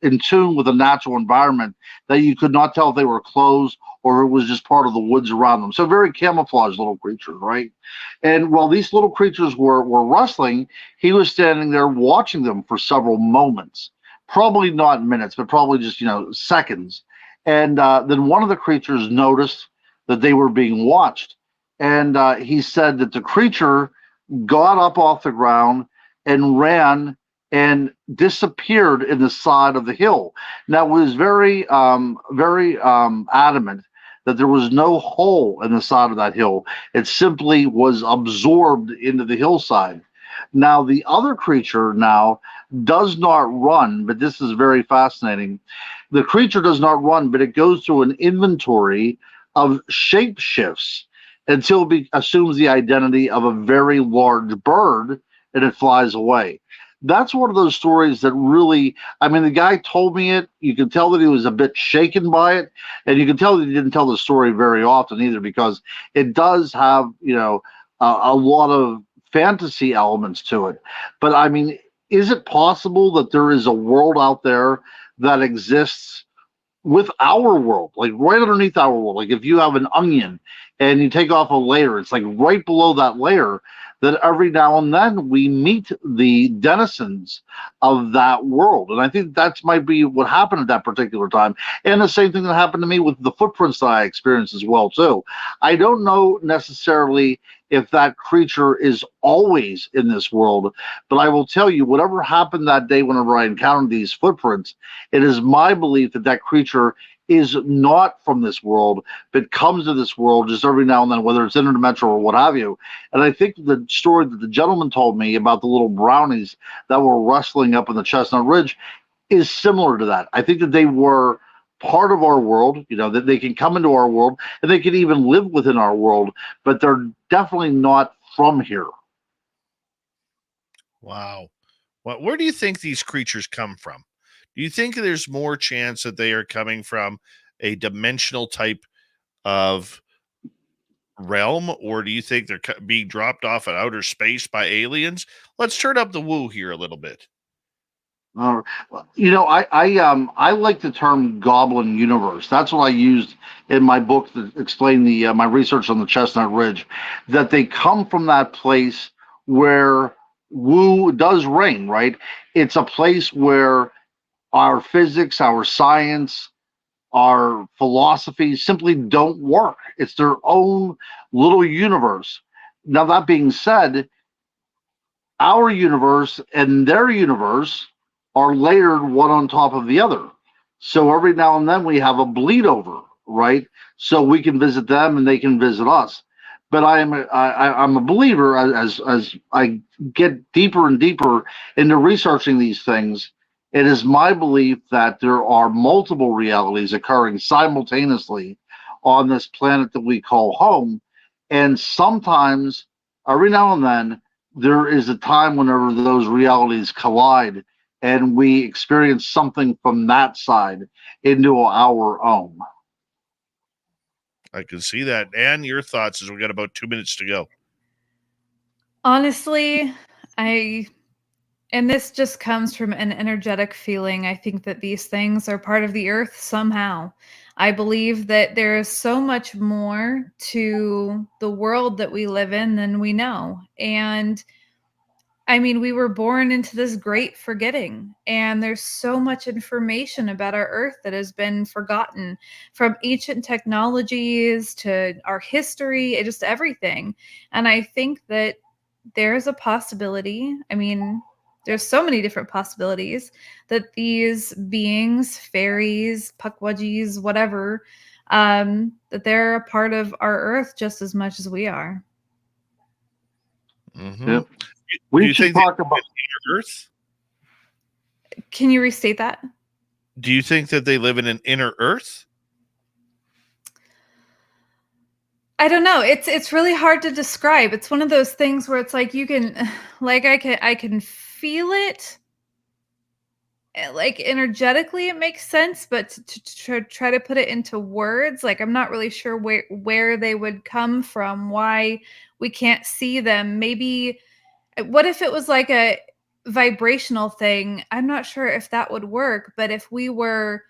in tune with the natural environment that you could not tell if they were clothes or it was just part of the woods around them. So very camouflaged little creatures, right? And while these little creatures were wrestling, he was standing there watching them for several moments, probably not minutes, but probably just seconds. And then one of the creatures noticed that they were being watched, and he said that the creature got up off the ground and ran and disappeared in the side of the hill. Now, it was very adamant that there was no hole in the side of that hill. It simply was absorbed into the hillside. Now, the other creature now does not run, but this is very fascinating. The creature does not run, but it goes through an inventory of shape shifts until it assumes the identity of a very large bird and it flies away. That's one of those stories that really, I mean, the guy told me it. You can tell that he was a bit shaken by it. And you can tell that he didn't tell the story very often either, because it does have, a lot of fantasy elements to it. But I mean, is it possible that there is a world out there that exists with our world, like right underneath our world? Like if you have an onion and you take off a layer, it's like right below that layer, that every now and then we meet the denizens of that world. And I think that might be what happened at that particular time. And the same thing that happened to me with the footprints that I experienced as well, too. I don't know necessarily if that creature is always in this world, but I will tell you, whatever happened that day whenever I encountered these footprints, it is my belief that that creature is not from this world, but comes to this world just every now and then, whether it's interdimensional or what have you. And I think the story that the gentleman told me about the little brownies that were rustling up in the Chestnut Ridge is similar to that. I think that they were part of our world, that they can come into our world and they can even live within our world, but they're definitely not from here. Wow. Well, where do you think these creatures come from? Do you think there's more chance that they are coming from a dimensional type of realm, or do you think they're being dropped off at outer space by aliens? Let's turn up the woo here a little bit. I like the term Goblin universe. That's what I used in my book to explain my research on the Chestnut Ridge, that they come from that place where woo does reign, right? It's a place where our physics, our science, our philosophy simply don't work. It's their own little universe. Now, that being said, our universe and their universe are layered one on top of the other. So every now and then we have a bleed over, right? So we can visit them and they can visit us. But I'm a believer, as I get deeper and deeper into researching these things. It is my belief that there are multiple realities occurring simultaneously on this planet that we call home. And sometimes, every now and then, there is a time whenever those realities collide and we experience something from that side into our own. I can see that. Ann, your thoughts, as we got about 2 minutes to go. Honestly, and this just comes from an energetic feeling. I think that these things are part of the earth somehow. I believe that there is so much more to the world that we live in than we know. And I mean, we were born into this great forgetting, and there's so much information about our earth that has been forgotten, from ancient technologies to our history, just everything. And I think that there's a possibility. I mean, there's so many different possibilities that these beings, fairies, puckwudgies, whatever, that they're a part of our earth just as much as we are. Mm-hmm. Yep. Do you think talk about inner Earth? Can you restate that? Do you think that they live in an inner Earth? I don't know. It's really hard to describe. It's one of those things where it's like you can, like I can feel it. Like energetically, it makes sense, but to try to put it into words, like I'm not really sure where they would come from. Why we can't see them? Maybe. What if it was like a vibrational thing? I'm not sure if that would work, but if we're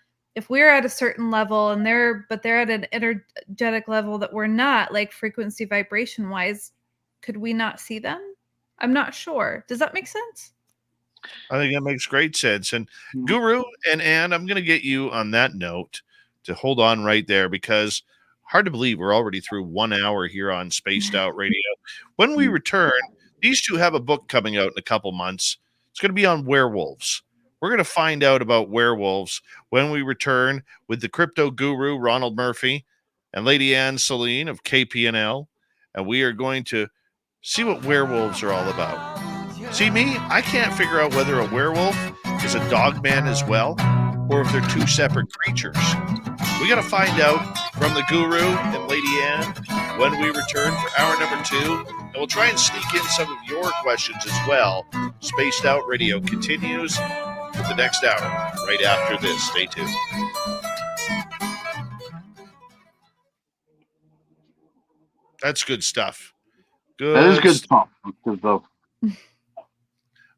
at a certain level and they're at an energetic level that we're not, like frequency vibration wise, could we not see them? I'm not sure. Does that make sense? I think that makes great sense. And Guru and Ann, I'm going to get you on that note to hold on right there, because hard to believe we're already through 1 hour here on Spaced Out Radio. When we return, these two have a book coming out in a couple months. It's going to be on werewolves. We're going to find out about werewolves when we return with the crypto guru, Ronald Murphy, and Lady Ann Selene of KPNL. And we are going to see what werewolves are all about. See, me, I can't figure out whether a werewolf is a dogman as well, or if they're two separate creatures. We got to find out from the guru and Lady Ann when we return for hour number 2. And we'll try and sneak in some of your questions as well. Spaced Out Radio continues for the next hour, right after this. Stay tuned. That's good stuff. That is good stuff. Good stuff.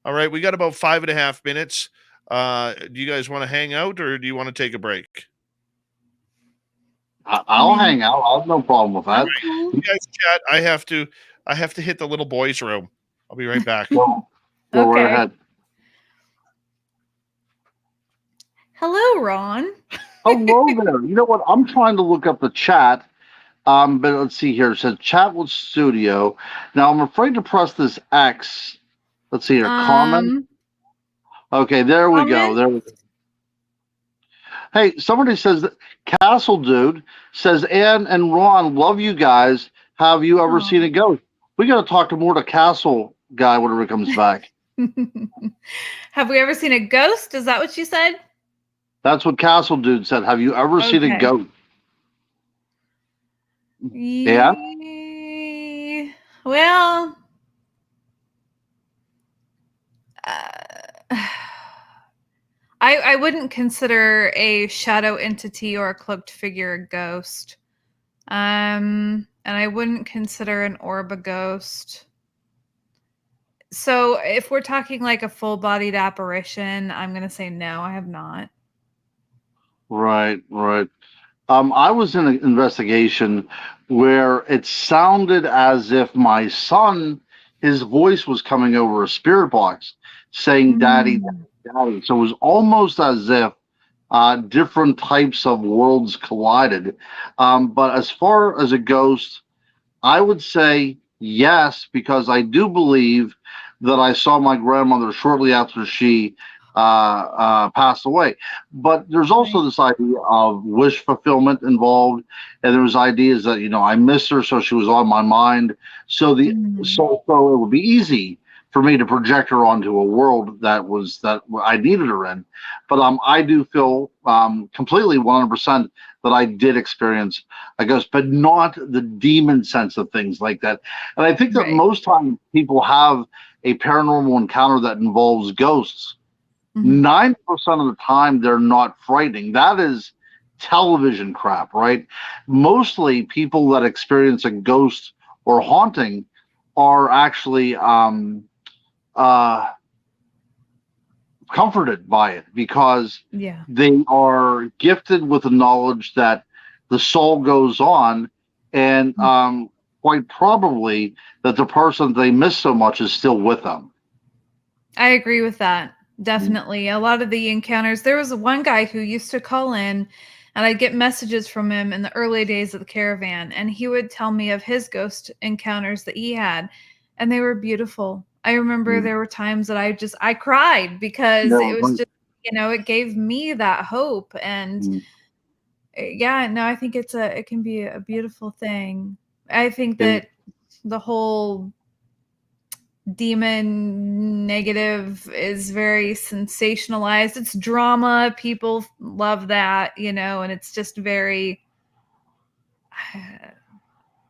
All right, we got about 5.5 minutes. Do you guys want to hang out, or do you want to take a break? I'll hang out. I have no problem with that. Right. You guys chat. I have to hit the little boys' room. I'll be right back. Go right ahead. Hello, Ron. Hello there. You know what? I'm trying to look up the chat. But let's see here. It says chat with studio. Now I'm afraid to press this X. Let's see here. Comment. Okay, there we go. There we go. Hey, somebody says that Castle Dude says Ann and Ron love you guys. Have you ever seen a ghost? We got to talk to more to Castle guy whenever he comes back. Have we ever seen a ghost? Is that what you said? That's what Castle Dude said. Have you ever seen a ghost? Yeah. Well, I wouldn't consider a shadow entity or a cloaked figure a ghost. And I wouldn't consider an orb a ghost. So if we're talking like a full-bodied apparition, I'm going to say no, I have not. Right. I was in an investigation where it sounded as if my son, his voice was coming over a spirit box saying, Daddy, Daddy. So it was almost as if different types of worlds collided. But as far as a ghost, I would say yes, because I do believe that I saw my grandmother shortly after she passed away. But there's also this idea of wish fulfillment involved, and there's ideas that I missed her, so she was on my mind. So so it would be easy for me to project her onto a world that I needed her in. But I do feel completely 100% that I did experience a ghost, but not the demon sense of things like that. And I think that most times people have a paranormal encounter that involves ghosts. 90% of the time, they're not frightening. That is television crap, right? Mostly people that experience a ghost or haunting are actually comforted by it, because they are gifted with the knowledge that the soul goes on, and quite probably that the person they miss so much is still with them. I agree with that. Definitely. A lot of the encounters, there was one guy who used to call in, and I'd get messages from him in the early days of the Caravan, and he would tell me of his ghost encounters that he had, and they were beautiful. I remember there were times that I cried because it was just, it gave me that hope. And I think it can be a beautiful thing. I think that the whole demon negative is very sensationalized. It's drama. People love that, and it's just very,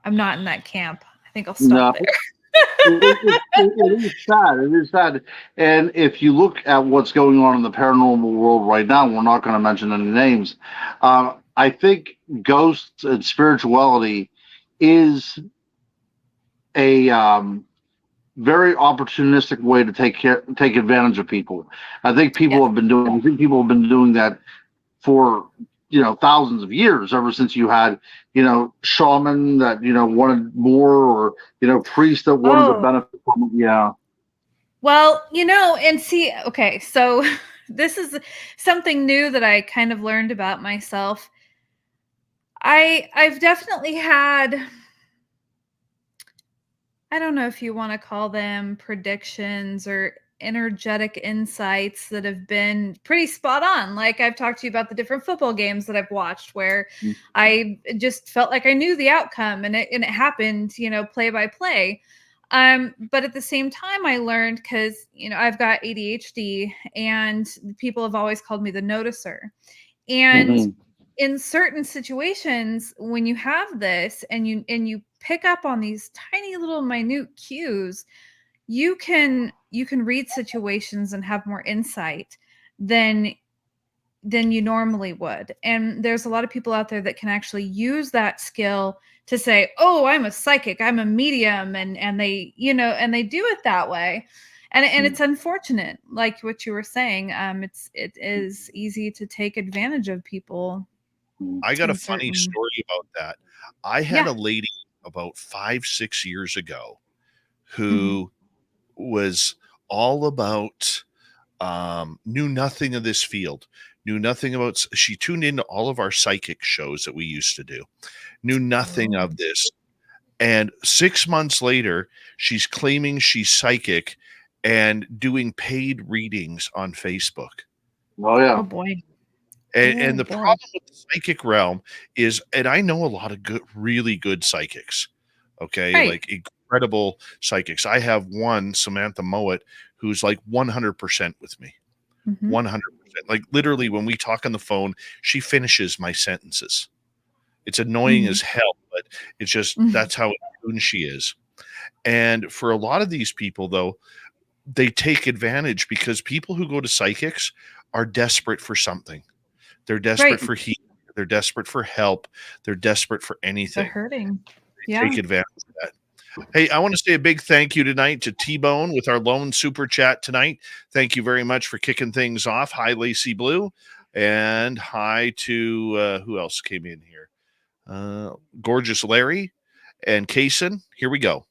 I'm not in that camp. I think I'll stop there. It is sad. It is sad. And if you look at what's going on in the paranormal world right now, we're not going to mention any names. I think ghosts and spirituality is a very opportunistic way to take advantage of people. I think people have been doing that for thousands of years, ever since you had shaman that wanted more, or priest that wanted to benefit from it. Well, and see, okay, so this is something new that I kind of learned about myself. I've definitely had, I don't know if you want to call them predictions or energetic insights that have been pretty spot on. Like I've talked to you about the different football games that I've watched where I just felt like I knew the outcome and it happened, play by play. But at the same time, I learned because, I've got ADHD and people have always called me the noticer. And in certain situations, when you have this and you pick up on these tiny little minute cues, you can read situations and have more insight than you normally would. And there's a lot of people out there that can actually use that skill to say, oh, I'm a psychic, I'm a medium, and they, and they do it that way. And it's unfortunate, like what you were saying. It is easy to take advantage of people. I got a funny story about that. I had a lady about 5-6 years ago who was all about knew nothing of this field, knew nothing about. She tuned into all of our psychic shows that we used to do, knew nothing of this. And 6 months later, she's claiming she's psychic and doing paid readings on Facebook. Oh, yeah. Oh, boy. And the problem with the psychic realm is, and I know a lot of really good psychics, okay? Right. Like incredible psychics. I have one, Samantha Mowat, who's like 100% with me. 100%. Like literally when we talk on the phone, she finishes my sentences. It's annoying as hell, but it's just, that's how in tune she is. And for a lot of these people, though, they take advantage because people who go to psychics are desperate for something. They're desperate for healing. They're desperate for help. They're desperate for anything. They're hurting. They take advantage of that. Hey, I want to say a big thank you tonight to T-Bone with our lone super chat tonight. Thank you very much for kicking things off. Hi, Lacey Blue. And hi to, who else came in here? Gorgeous Larry and Kaysen. Here we go.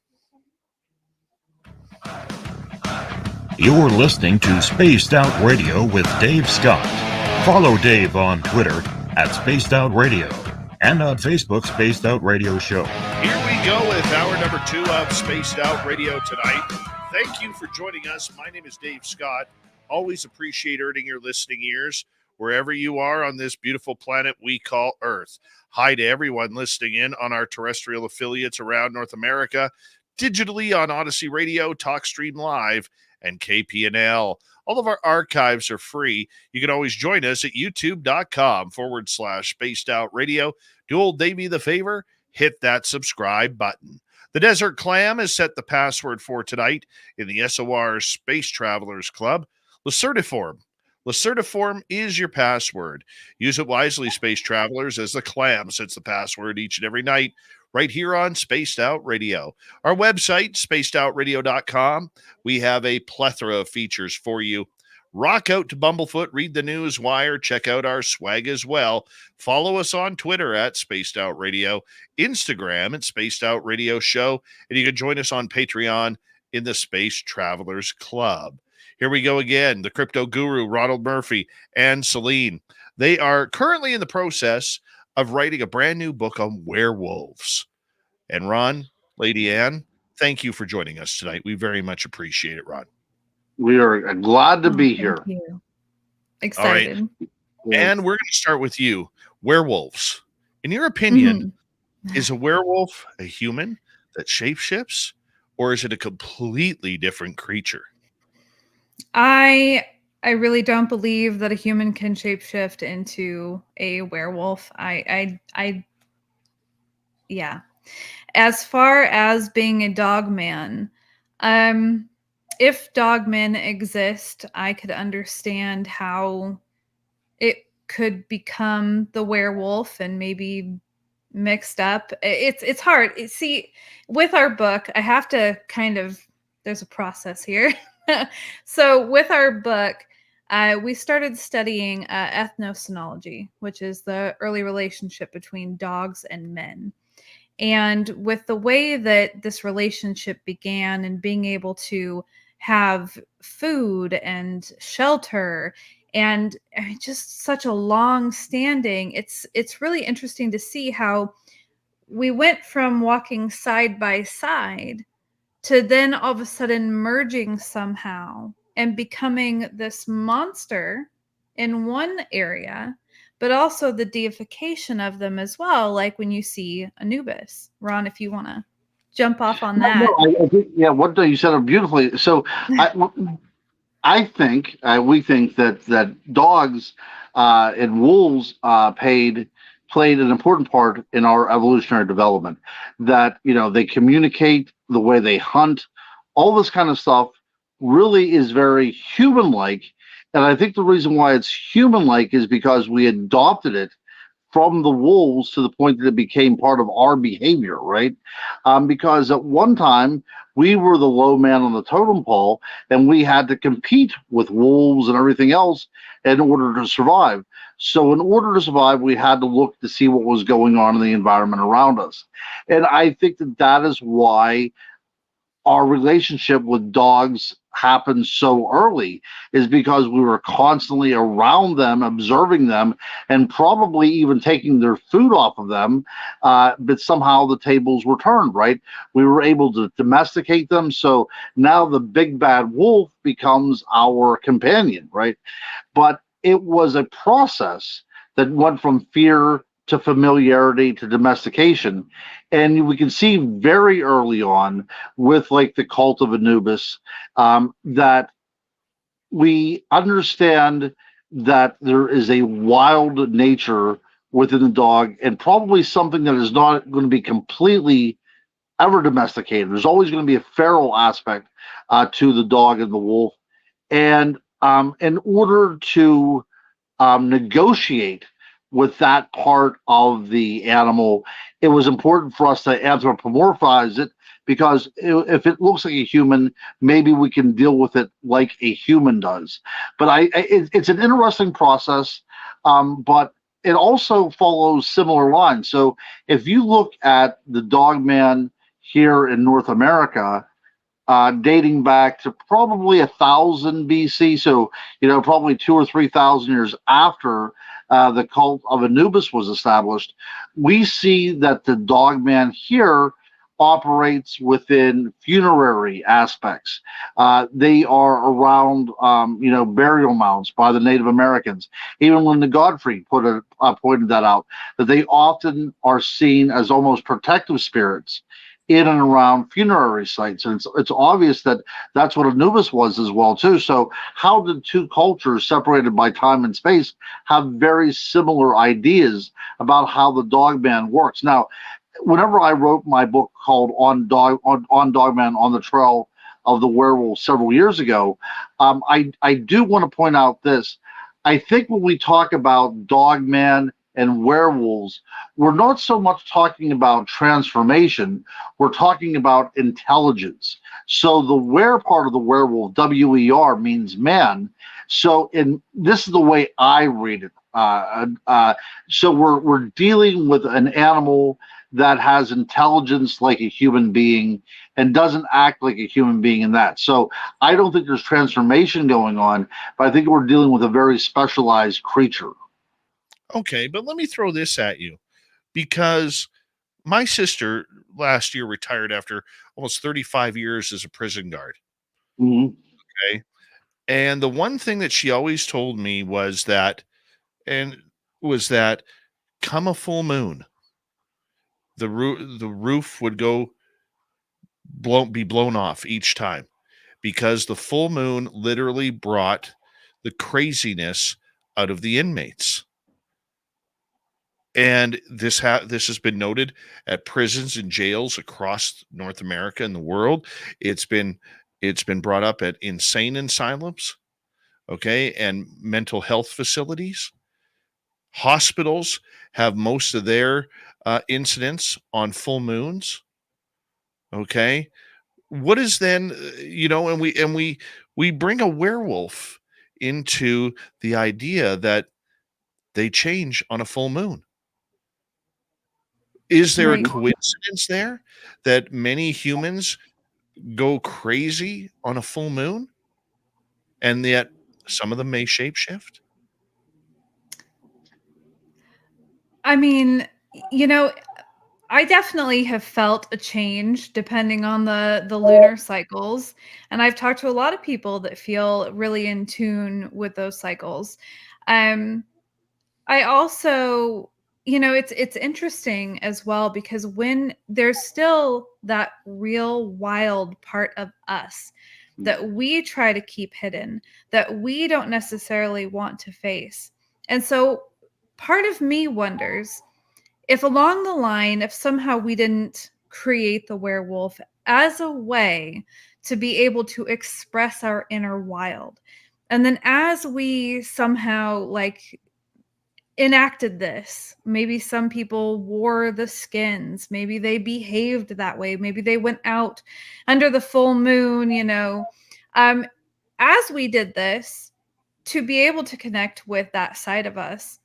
You're listening to Spaced Out Radio with Dave Scott. Follow Dave on Twitter at Spaced Out Radio and on Facebook, Spaced Out Radio Show. Here we go with hour number 2 of Spaced Out Radio tonight. Thank you for joining us. My name is Dave Scott. Always appreciate earning your listening ears wherever you are on this beautiful planet we call Earth. Hi to everyone listening in on our terrestrial affiliates around North America, digitally on Odyssey Radio, TalkStream Live, and KPNL. All of our archives are free. You can always join us at youtube.com/Spaced Out Radio. Do old Davey the favor, hit that subscribe button. The Desert Clam has set the password for tonight in the SOR Space Travelers Club. Lacertiform. Lacertiform is your password. Use it wisely, Space Travelers, as the Clam sets the password each and every night right here on Spaced Out Radio. Our website, spacedoutradio.com. We have a plethora of features for you. Rock out to Bumblefoot, read the news wire, check out our swag as well. Follow us on Twitter at Spaced Out Radio, Instagram at Spaced Out Radio Show, and you can join us on Patreon in the Space Travelers Club. Here we go again. The crypto guru, Ronald Murphy, Ann Selene. They are currently in the process of writing a brand new book on werewolves. And Ron, Lady Ann, thank you for joining us tonight. We very much appreciate it, Ron. We are glad to be here. Thank you. Excited. All right. And we're going to start with you. Werewolves. In your opinion, is a werewolf a human that shapeshifts, or is it a completely different creature? I really don't believe that a human can shapeshift into a werewolf. Yeah. As far as being a dogman, if dogmen exist, I could understand how it could become the werewolf and maybe mixed up. It's hard. See, with our book, I have to there's a process here. So with our book, we started studying ethnosynology, which is the early relationship between dogs and men. And with the way that this relationship began and being able to have food and shelter and just such a long standing, it's really interesting to see how we went from walking side by side to then all of a sudden merging somehow and becoming this monster in one area, but also the deification of them as well, like when you see Anubis. Ron, if you want to jump off on that. I think, yeah, what you said it beautifully. So I think we think that dogs and wolves played an important part in our evolutionary development. That they communicate, the way they hunt, all this kind of stuff really is very human-like. And I think the reason why it's human-like is because we adopted it from the wolves to the point that it became part of our behavior, right? Because at one time we were the low man on the totem pole, and we had to compete with wolves and everything else in order to survive. So in order to survive, we had to look to see what was going on in the environment around us. And I think that is why our relationship with dogs happened so early, is because we were constantly around them, observing them, and probably even taking their food off of them. But somehow the tables were turned, right? We were able to domesticate them. So now the big bad wolf becomes our companion, right? But it was a process that went from fear to familiarity to domestication. And we can see very early on with like the cult of Anubis that we understand that there is a wild nature within the dog, and probably something that is not going to be completely ever domesticated. There's always going to be a feral aspect to the dog and the wolf. And in order to negotiate with that part of the animal, it was important for us to anthropomorphize it, because if it looks like a human, maybe we can deal with it like a human does. But it's an interesting process, but it also follows similar lines. So if you look at the Dogman here in North America, dating back to probably 1,000 BC, so probably 2,000 or 3,000 years after the cult of Anubis was established, we see that the Dogman here operates within funerary aspects. They are around, burial mounds by the Native Americans. Even Linda Godfrey pointed that out, that they often are seen as almost protective spirits in and around funerary sites. And it's obvious that that's what Anubis was as well too. So how did two cultures separated by time and space have very similar ideas about how the Dogman works? Now, whenever I wrote my book called on Dogman, on the Trail of the Werewolf several years ago, I do want to point out this. I think when we talk about Dogman and werewolves, we're not so much talking about transformation, we're talking about intelligence. So the were part of the werewolf, WER, means man. So this is the way I read it. So we're dealing with an animal that has intelligence like a human being and doesn't act like a human being in that. So I don't think there's transformation going on, but I think we're dealing with a very specialized creature. Okay, but let me throw this at you, because my sister last year retired after almost 35 years as a prison guard. Mm-hmm. Okay. And the one thing that she always told me was that come a full moon, the roof would be blown off each time, because the full moon literally brought the craziness out of the inmates. And this has been noted at prisons and jails across North America and the world. It's been brought up at insane asylums, okay, and mental health facilities. Hospitals have most of their incidents on full moons. Okay, what is then, and we bring a werewolf into the idea that they change on a full moon. Is there a Right. coincidence there that many humans go crazy on a full moon, and yet some of them may shapeshift? I mean, you know, I definitely have felt a change depending on the lunar cycles, and I've talked to a lot of people that feel really in tune with those cycles. Um, I also, it's interesting as well because when there's still that real wild part of us that we try to keep hidden, that we don't necessarily want to face. And so part of me wonders if along the line, if somehow we didn't create the werewolf as a way to be able to express our inner wild. And then as we somehow like enacted this, maybe some people wore the skins, maybe they behaved that way, maybe they went out under the full moon, as we did this to be able to connect with that side of us,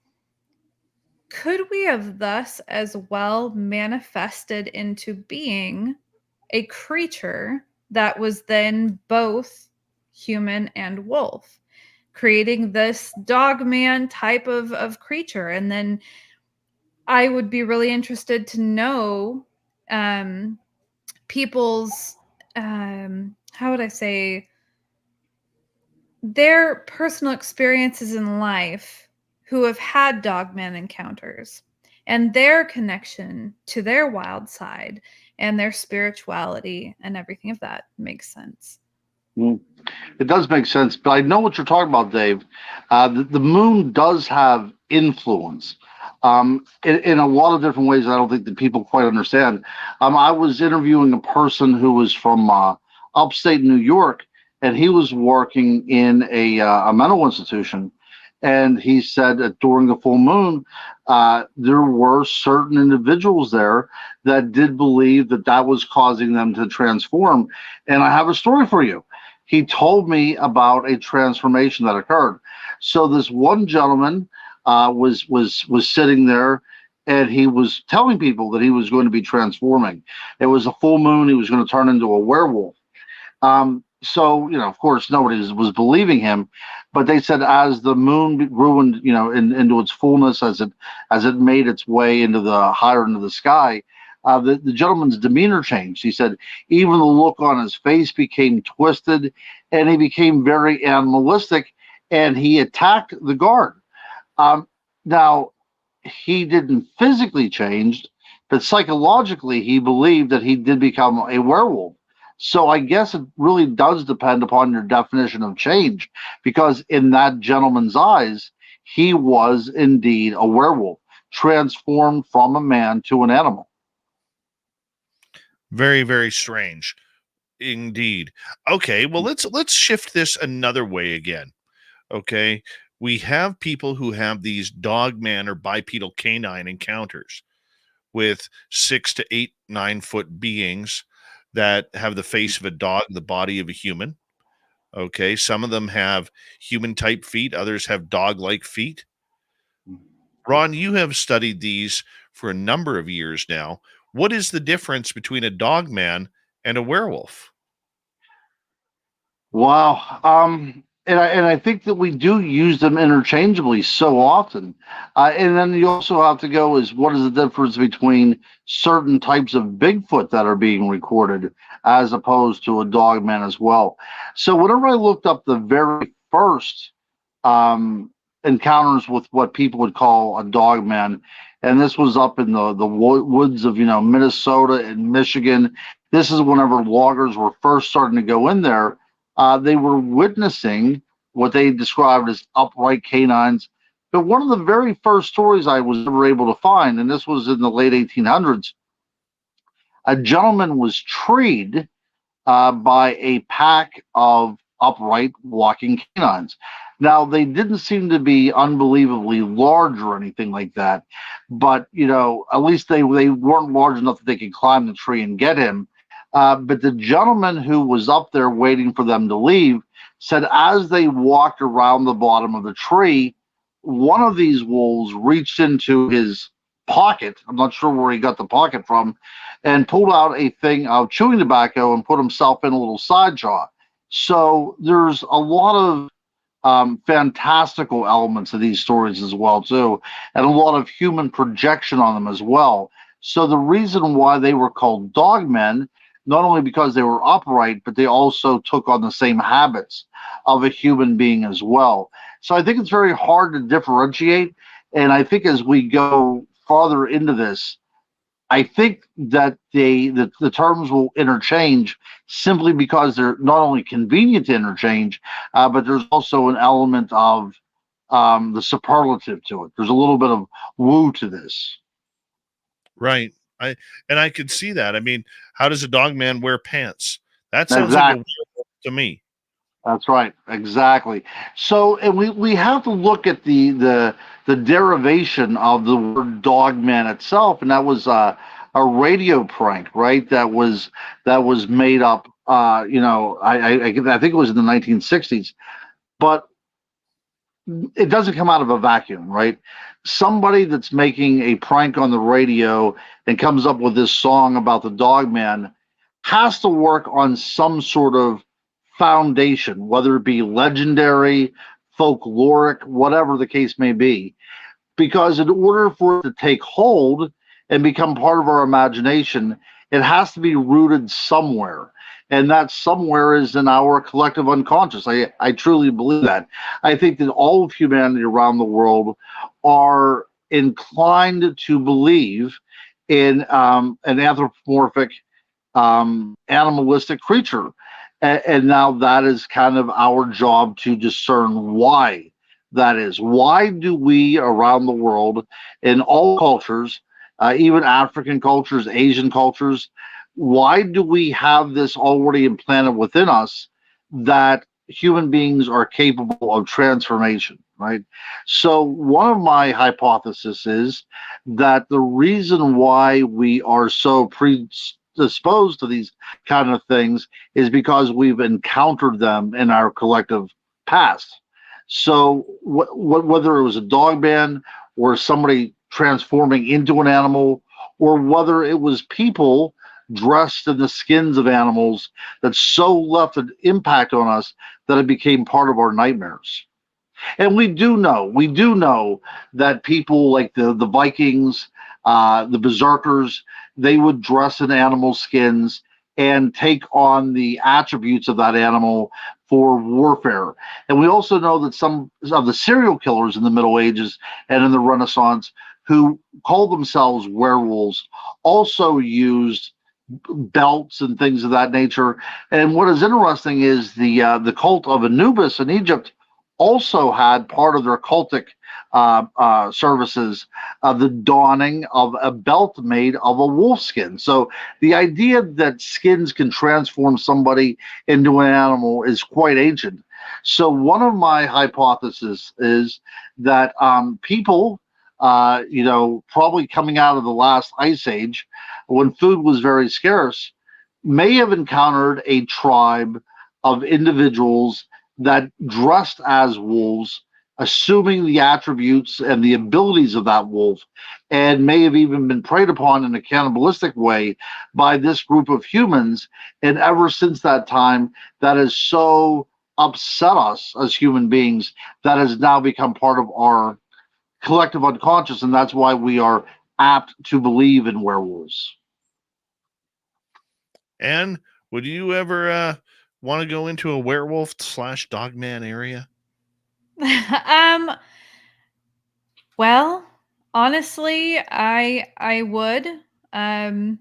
could we have thus as well manifested into being a creature that was then both human and wolf, creating this dogman type of creature? And then I would be really interested to know people's, how would I say, their personal experiences in life who have had dogman encounters and their connection to their wild side and their spirituality and everything, if that makes sense. It does make sense, but I know what you're talking about, Dave. The moon does have influence in a lot of different ways. I don't think that people quite understand. I was interviewing a person who was from upstate New York, and he was working in a mental institution. And he said that during the full moon, there were certain individuals there that did believe that that was causing them to transform. And I have a story for you. He told me about a transformation that occurred. So this one gentleman was sitting there, and he was telling people that he was going to be transforming. It was a full moon. He was going to turn into a werewolf. So, of course, nobody was believing him, but they said as the moon grew into its fullness, as it made its way into the higher into the sky, the gentleman's demeanor changed. He said even the look on his face became twisted, and he became very animalistic, and he attacked the guard. Now, he didn't physically change, but psychologically, he believed that he did become a werewolf. So I guess it really does depend upon your definition of change, because in that gentleman's eyes, he was indeed a werewolf, transformed from a man to an animal. Very, very strange indeed. Okay, well, let's shift this another way again. Okay, we have people who have these dogman or bipedal canine encounters with 6 to 8, 9 foot beings that have the face of a dog, the body of a human. Okay, some of them have human type feet, others have dog like feet. Ron, you have studied these for a number of years now. What is the difference between a dogman and a werewolf? Wow. And I think that we do use them interchangeably so often. And then you also have to go is what is the difference between certain types of Bigfoot that are being recorded as opposed to a dogman as well. So whenever I looked up the very first encounters with what people would call a dogman, and this was up in the woods of Minnesota and Michigan. This is whenever loggers were first starting to go in there. They were witnessing what they described as upright canines. But one of the very first stories I was ever able to find, and this was in the late 1800s, a gentleman was treed by a pack of upright walking canines. Now, they didn't seem to be unbelievably large or anything like that, but, at least they weren't large enough that they could climb the tree and get him. But the gentleman who was up there waiting for them to leave said as they walked around the bottom of the tree, one of these wolves reached into his pocket. I'm not sure where he got the pocket from, and pulled out a thing of chewing tobacco and put himself in a little side jaw. So there's a lot of fantastical elements of these stories as well, too, and a lot of human projection on them as well. So the reason why they were called dogmen, not only because they were upright, but they also took on the same habits of a human being as well. So I think it's very hard to differentiate. And I think as we go farther into this, I think that the terms will interchange simply because they're not only convenient to interchange, but there's also an element of the superlative to it. There's a little bit of woo to this. Right. I could see that. I mean, how does a dog man wear pants? That sounds like a Exactly. werewolf to me. That's right. Exactly. So, and we have to look at the derivation of the word dogman itself, and that was a radio prank, right? That was made up. I think it was in the 1960s, but it doesn't come out of a vacuum, right? Somebody that's making a prank on the radio and comes up with this song about the dog man has to work on some sort of foundation, whether it be legendary, folkloric, whatever the case may be. Because in order for it to take hold and become part of our imagination, it has to be rooted somewhere. And that somewhere is in our collective unconscious. I truly believe that. I think that all of humanity around the world are inclined to believe in an anthropomorphic, animalistic creature. And now that is kind of our job to discern why that is. Why do we around the world, in all cultures, even African cultures, Asian cultures, why do we have this already implanted within us that human beings are capable of transformation, right? So one of my hypotheses is that the reason why we are so predisposed to these kind of things is because we've encountered them in our collective past. So whether it was a dog man or somebody transforming into an animal, or whether it was people dressed in the skins of animals that so left an impact on us that it became part of our nightmares. And we do know that people like the Vikings, the berserkers, they would dress in animal skins and take on the attributes of that animal for warfare. And we also know that some of the serial killers in the Middle Ages and in the Renaissance who called themselves werewolves also used belts and things of that nature. And what is interesting is the cult of Anubis in Egypt also had part of their cultic services of the donning of a belt made of a wolf skin. So the idea that skins can transform somebody into an animal is quite ancient. So one of my hypotheses is that people, probably coming out of the last ice age, when food was very scarce, may have encountered a tribe of individuals that dressed as wolves, assuming the attributes and the abilities of that wolf, and may have even been preyed upon in a cannibalistic way by this group of humans. And ever since that time, that has so upset us as human beings that has now become part of our collective unconscious, and that's why we are apt to believe in werewolves. And would you ever want to go into a werewolf / dogman area? Well, honestly, I would. I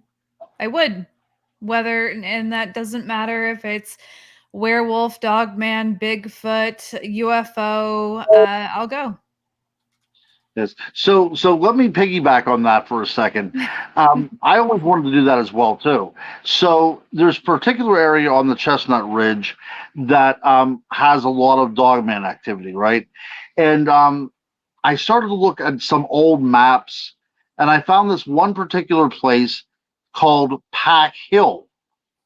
would. Whether, and that doesn't matter if it's werewolf, dogman, Bigfoot, UFO, I'll go. Yes. So let me piggyback on that for a second. I always wanted to do that as well too. So there's a particular area on the Chestnut Ridge that has a lot of dogman activity, right? And I started to look at some old maps, and I found this one particular place called Pack Hill.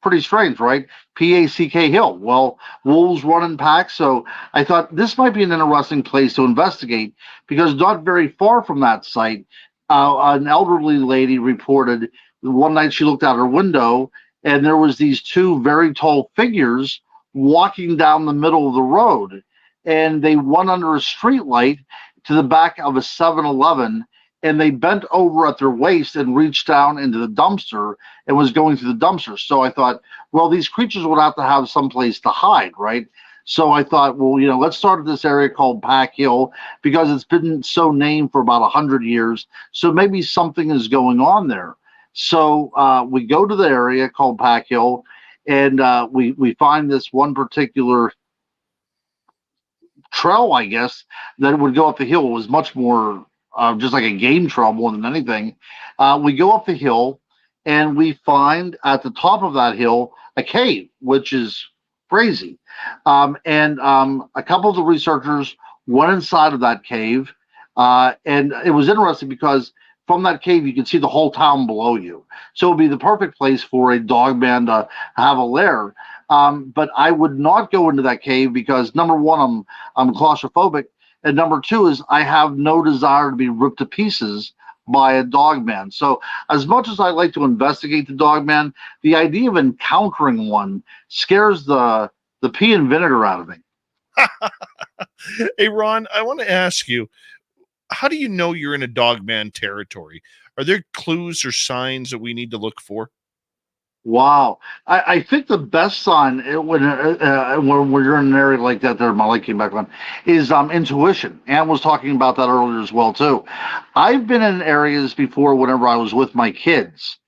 Pretty strange, right? Pack Hill. Well, wolves run in packs, so I thought this might be an interesting place to investigate because not very far from that site, an elderly lady reported one night she looked out her window and there was these two very tall figures walking down the middle of the road, and they went under a street light to the back of a 7-Eleven, and they bent over at their waist and reached down into the dumpster and was going through the dumpster. So I thought, well, these creatures would have to have some place to hide, right? So I thought, well, let's start at this area called Pack Hill because it's been so named for about 100 years. So maybe something is going on there. So we go to the area called Pack Hill, and we find this one particular trail, I guess, that would go up the hill. It was much more just like a game trail more than anything. We go up the hill, and we find at the top of that hill a cave, which is crazy. And a couple of the researchers went inside of that cave, and it was interesting because from that cave you could see the whole town below you. So it would be the perfect place for a dogman to have a lair. But I would not go into that cave because number one, I'm claustrophobic, and number two is I have no desire to be ripped to pieces by a dogman. So as much as I like to investigate the dogman, the idea of encountering one scares the pea and vinegar out of me. Hey, Ron, I want to ask you, how do you know you're in a dogman territory? Are there clues or signs that we need to look for? Wow. I think the best sign when you're in an area like that, my light came back on, is intuition. Ann was talking about that earlier as well, too. I've been in areas before whenever I was with my kids,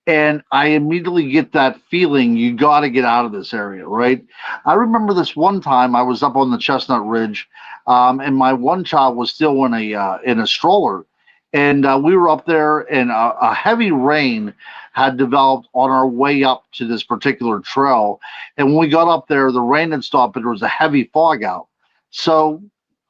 and I immediately get that feeling you got to get out of this area, right? I remember this one time I was up on the Chestnut Ridge, and my one child was still in a stroller, and we were up there, and a heavy rain had developed on our way up to this particular trail. And when we got up there, the rain had stopped, but there was a heavy fog out. So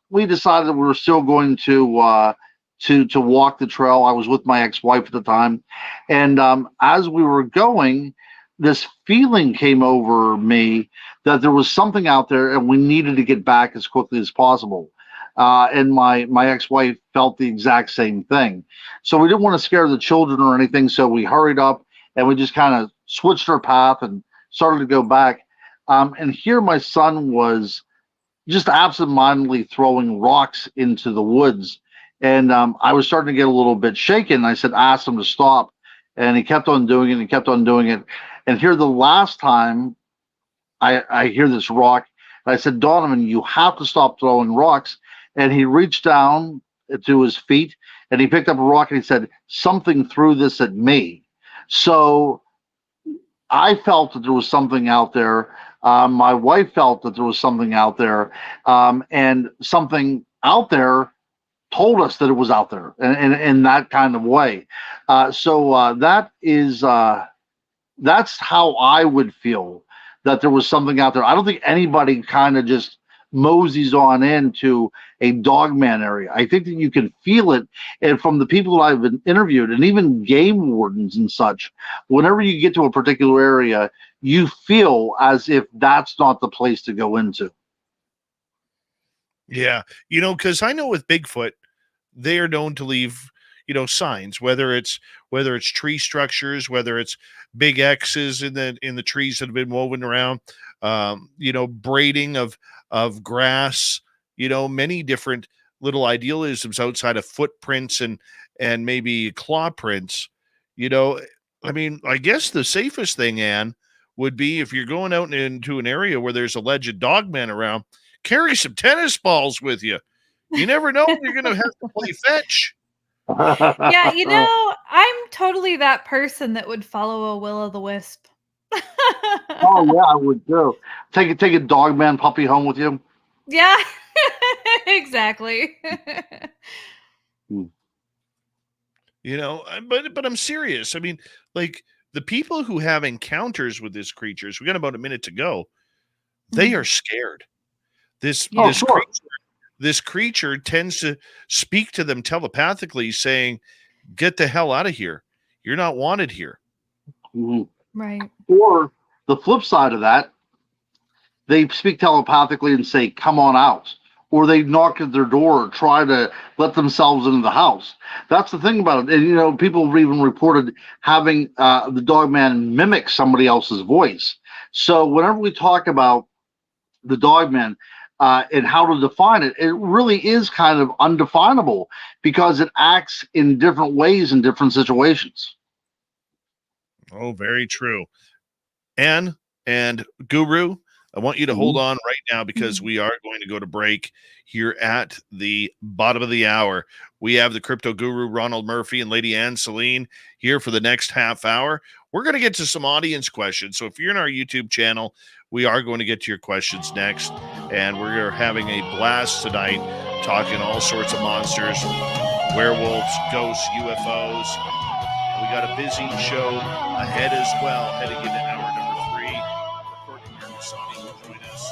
we decided that we were still going to walk the trail. I was with my ex-wife at the time. And as we were going, this feeling came over me that there was something out there and we needed to get back as quickly as possible. And my ex-wife felt the exact same thing. So we didn't want to scare the children or anything. So we hurried up and we just kind of switched our path and started to go back. And here my son was just absentmindedly throwing rocks into the woods. And I was starting to get a little bit shaken. I asked him to stop. And he kept on doing it. And he kept on doing it. And here the last time I hear this rock, and I said, Donovan, you have to stop throwing rocks. And he reached down to his feet and he picked up a rock and he said, something threw this at me. So I felt that there was something out there. My wife felt that there was something out there. And something out there told us that it was out there in that kind of way. So that's how I would feel, that there was something out there. I don't think anybody kind of just moseys on into a dogman area. I think that you can feel it, and from the people that I've been interviewed, and even game wardens and such, whenever you get to a particular area, you feel as if that's not the place to go into. Yeah, because I know with Bigfoot, they are known to leave, signs, whether it's tree structures, whether it's big X's in the trees that have been woven around, braiding of grass, many different little idealisms outside of footprints and maybe claw prints. I guess the safest thing, Ann, would be if you're going out into an area where there's alleged dogman around, carry some tennis balls with you. You never know when you're going to have to play fetch. Yeah, I'm totally that person that would follow a will-o'-the-wisp. Oh yeah, I would too. Take a dogman puppy home with you. Yeah, exactly. But I'm serious. I mean, like the people who have encounters with these creatures, we got about a minute to go. They are scared. This creature tends to speak to them telepathically, saying, "Get the hell out of here. You're not wanted here." Mm-hmm. Right. Or the flip side of that, they speak telepathically and say, "Come on out." Or they knock at their door or try to let themselves into the house. That's the thing about it. And, people have even reported having the dogman mimic somebody else's voice. So whenever we talk about the dogman, and how to define it, it really is kind of undefinable because it acts in different ways in different situations. Oh, very true. Ann and Guru, I want you to hold on right now because we are going to go to break here at the bottom of the hour. We have the crypto guru, Ronald Murphy, and Lady Ann Selene here for the next half hour. We're going to get to some audience questions. So if you're in our YouTube channel, we are going to get to your questions next. And we're having a blast tonight talking all sorts of monsters, werewolves, ghosts, UFOs. We got a busy show ahead as well, heading into hour number 3. Recording here with Sonny will join us.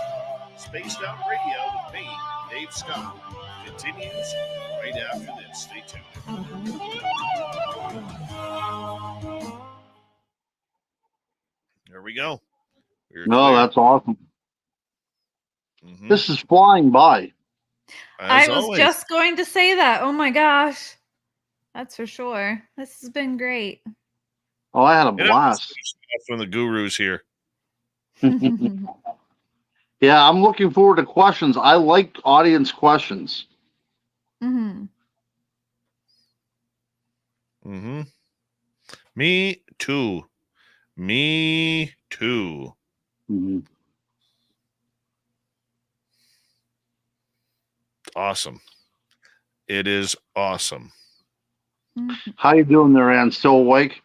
Spaced Out Radio with me, Dave Scott, continues right after this. Stay tuned. There we go. That's awesome. This is flying by. As I was always. just going to say that. Oh my gosh. That's for sure. This has been great. Oh, I had a blast. From the gurus here. Yeah, I'm looking forward to questions. I like audience questions. Me too. Me too. Awesome. It is awesome. How you doing there, Ann? Still awake?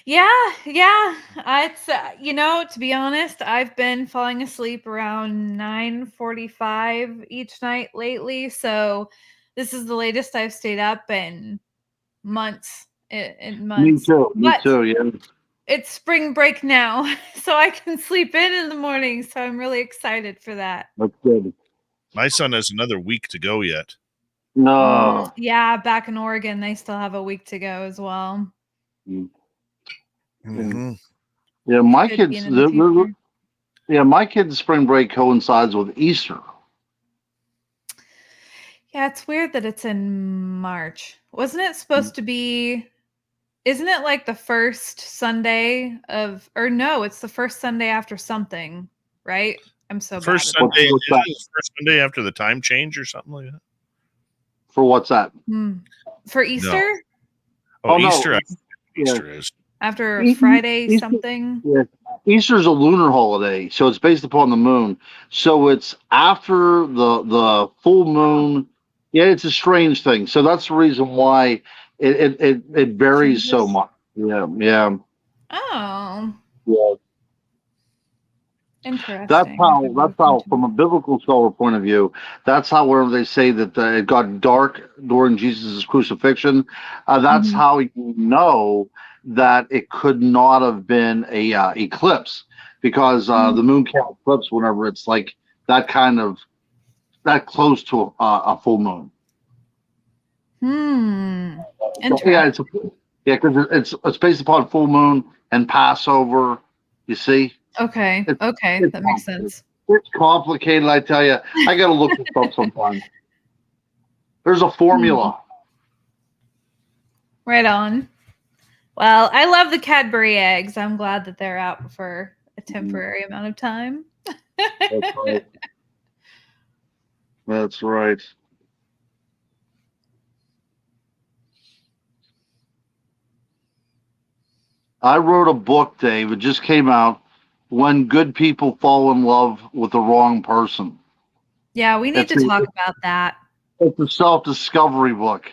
Yeah. It's to be honest, I've been falling asleep around 9:45 each night lately. So this is the latest I've stayed up in months. Me too. Yeah. It's spring break now, so I can sleep in the morning. So I'm really excited for that. That's good. My son has another week to go yet. No. Yeah, back in Oregon, they still have a week to go as well. Yeah, my kids. My kids' spring break coincides with Easter. Yeah, it's weird that it's in March. Wasn't it supposed to be? Isn't it like the first Sunday of? Or no, it's the first Sunday after something, right? I'm so first bad. Sunday. Is it the first Sunday after the time change or something like that? For what's that? For Easter? No. Oh, Easter. No. Easter is after Friday Easter, something. Yeah. Easter's a lunar holiday, so it's based upon the moon. So it's after the full moon. Yeah, it's a strange thing. So that's the reason why it varies so much. Yeah. Oh. Yeah. Interesting. That's how, from a biblical scholar point of view, that's how whenever they say that it got dark during Jesus' crucifixion, that's how you know that it could not have been a eclipse, because the moon can't eclipse whenever it's like that close to a full moon. Interesting. Because it's based upon full moon and Passover. You see. Okay. That makes sense. It's complicated, I tell you. I got to look this up sometime. There's a formula. Right on. Well, I love the Cadbury eggs. I'm glad that they're out for a temporary amount of time. That's right. That's right. I wrote a book, Dave. It just came out. When Good People Fall in Love with the Wrong Person. Yeah, we need to talk about that. It's a self-discovery book.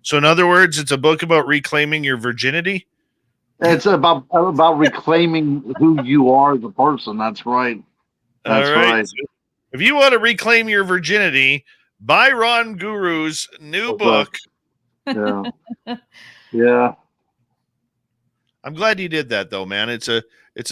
So in other words, it's a book about reclaiming your virginity? It's about reclaiming who you are as a person. That's right. That's right. So if you want to reclaim your virginity, buy Ron Guru's new book. Yeah. Yeah. I'm glad you did that, though, man. It's a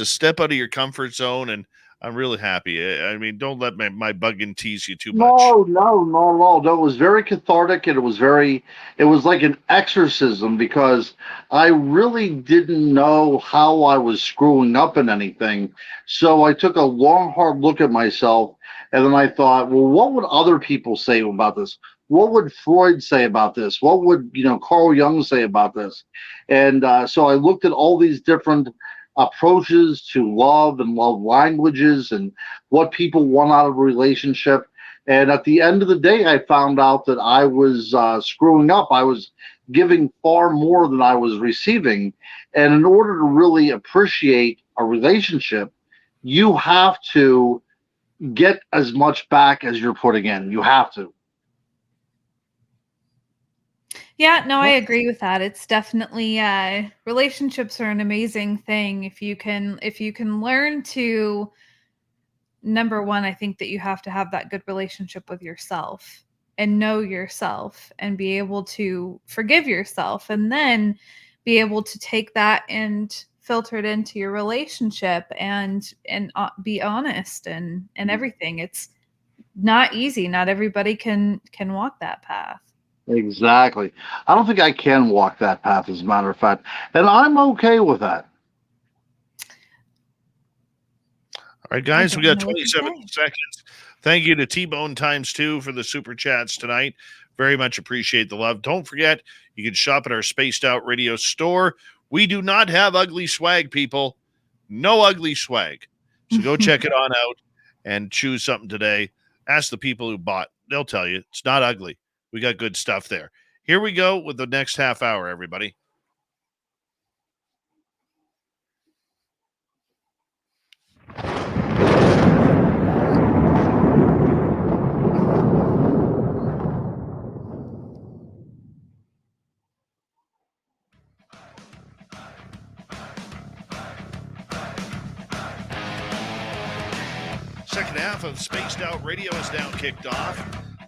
step out of your comfort zone, and I'm really happy. I mean, don't let my bug and tease you too much. No, not at all. No, it was very cathartic, and it was like an exorcism, because I really didn't know how I was screwing up in anything. So I took a long, hard look at myself, and then I thought, well, what would other people say about this? What would Freud say about this? What would Carl Jung say about this? And so I looked at all these different approaches to love and love languages and what people want out of a relationship. And at the end of the day, I found out that I was screwing up. I was giving far more than I was receiving. And in order to really appreciate a relationship, you have to get as much back as you're putting in. You have to. Yeah, no, I agree with that. It's definitely relationships are an amazing thing if you can learn to, number one, I think that you have to have that good relationship with yourself and know yourself and be able to forgive yourself, and then be able to take that and filter it into your relationship and be honest and everything. It's not easy. Not everybody can walk that path. Exactly. I don't think I can walk that path, as a matter of fact. And I'm okay with that. All right, guys, we got know what to 27 say. seconds. Thank you to T-Bone ×2 for the super chats tonight. Very much appreciate the love. Don't forget, you can shop at our Spaced Out Radio store. We do not have ugly swag, people. No ugly swag. So go check it on out and choose something today. Ask the people who bought. They'll tell you it's not ugly. We got good stuff there. Here we go with the next half hour, everybody. Second half of Spaced Out Radio is now kicked off.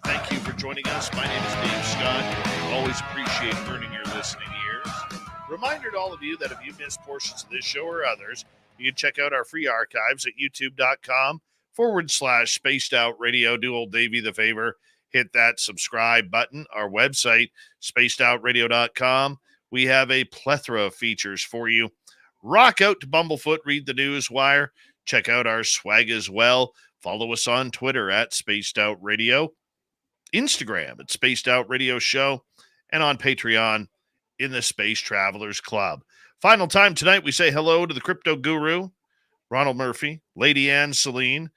Thank you for joining us. My name is Dave Scott. Always appreciate earning your listening ears. Reminder to all of you that if you missed portions of this show or others, you can check out our free archives at youtube.com/Spaced Out Radio. Do old Davey the favor. Hit that subscribe button. Our website, spacedoutradio.com. We have a plethora of features for you. Rock out to Bumblefoot. Read the news wire. Check out our swag as well. Follow us on Twitter at Spaced Out Radio, Instagram at Spaced Out Radio Show, and on Patreon in the Space Travelers Club. Final time tonight, we say hello to the crypto guru, Ronald Murphy, Lady Ann Selene.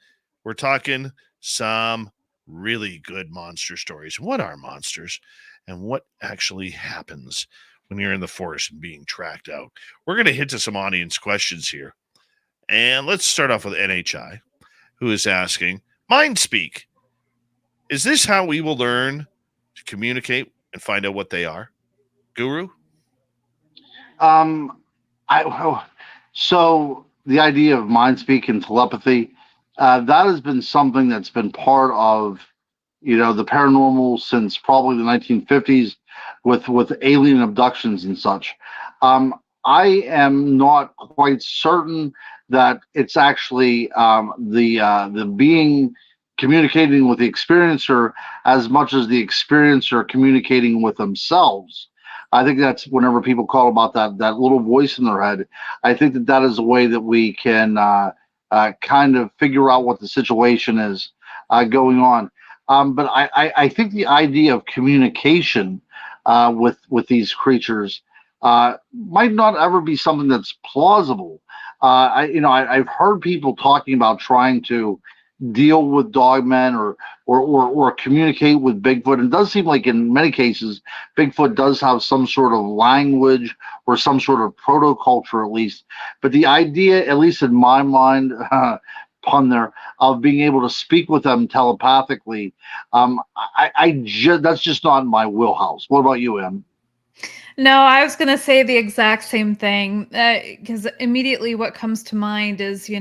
We're talking some really good monster stories. What are monsters and what actually happens when you're in the forest and being tracked out? We're going to hit to some audience questions here. And let's start off with NHI, who is asking, Mind Speak, is this how we will learn to communicate and find out what they are? Guru? So the idea of mind speak and telepathy, that has been something that's been part of, the paranormal since probably the 1950s with alien abductions and such. I am not quite certain that it's actually the being communicating with the experiencer as much as the experiencer communicating with themselves. I think that's whenever people call about that little voice in their head. I think that is a way that we can kind of figure out what the situation is going on. But I think the idea of communication with these creatures might not ever be something that's plausible. I've heard people talking about trying to deal with Dogman or communicate with Bigfoot. And it does seem like in many cases, Bigfoot does have some sort of language or some sort of proto-culture at least. But the idea, at least in my mind, pun there, of being able to speak with them telepathically, that's just not in my wheelhouse. What about you, Em? No, I was going to say the exact same thing because immediately what comes to mind is,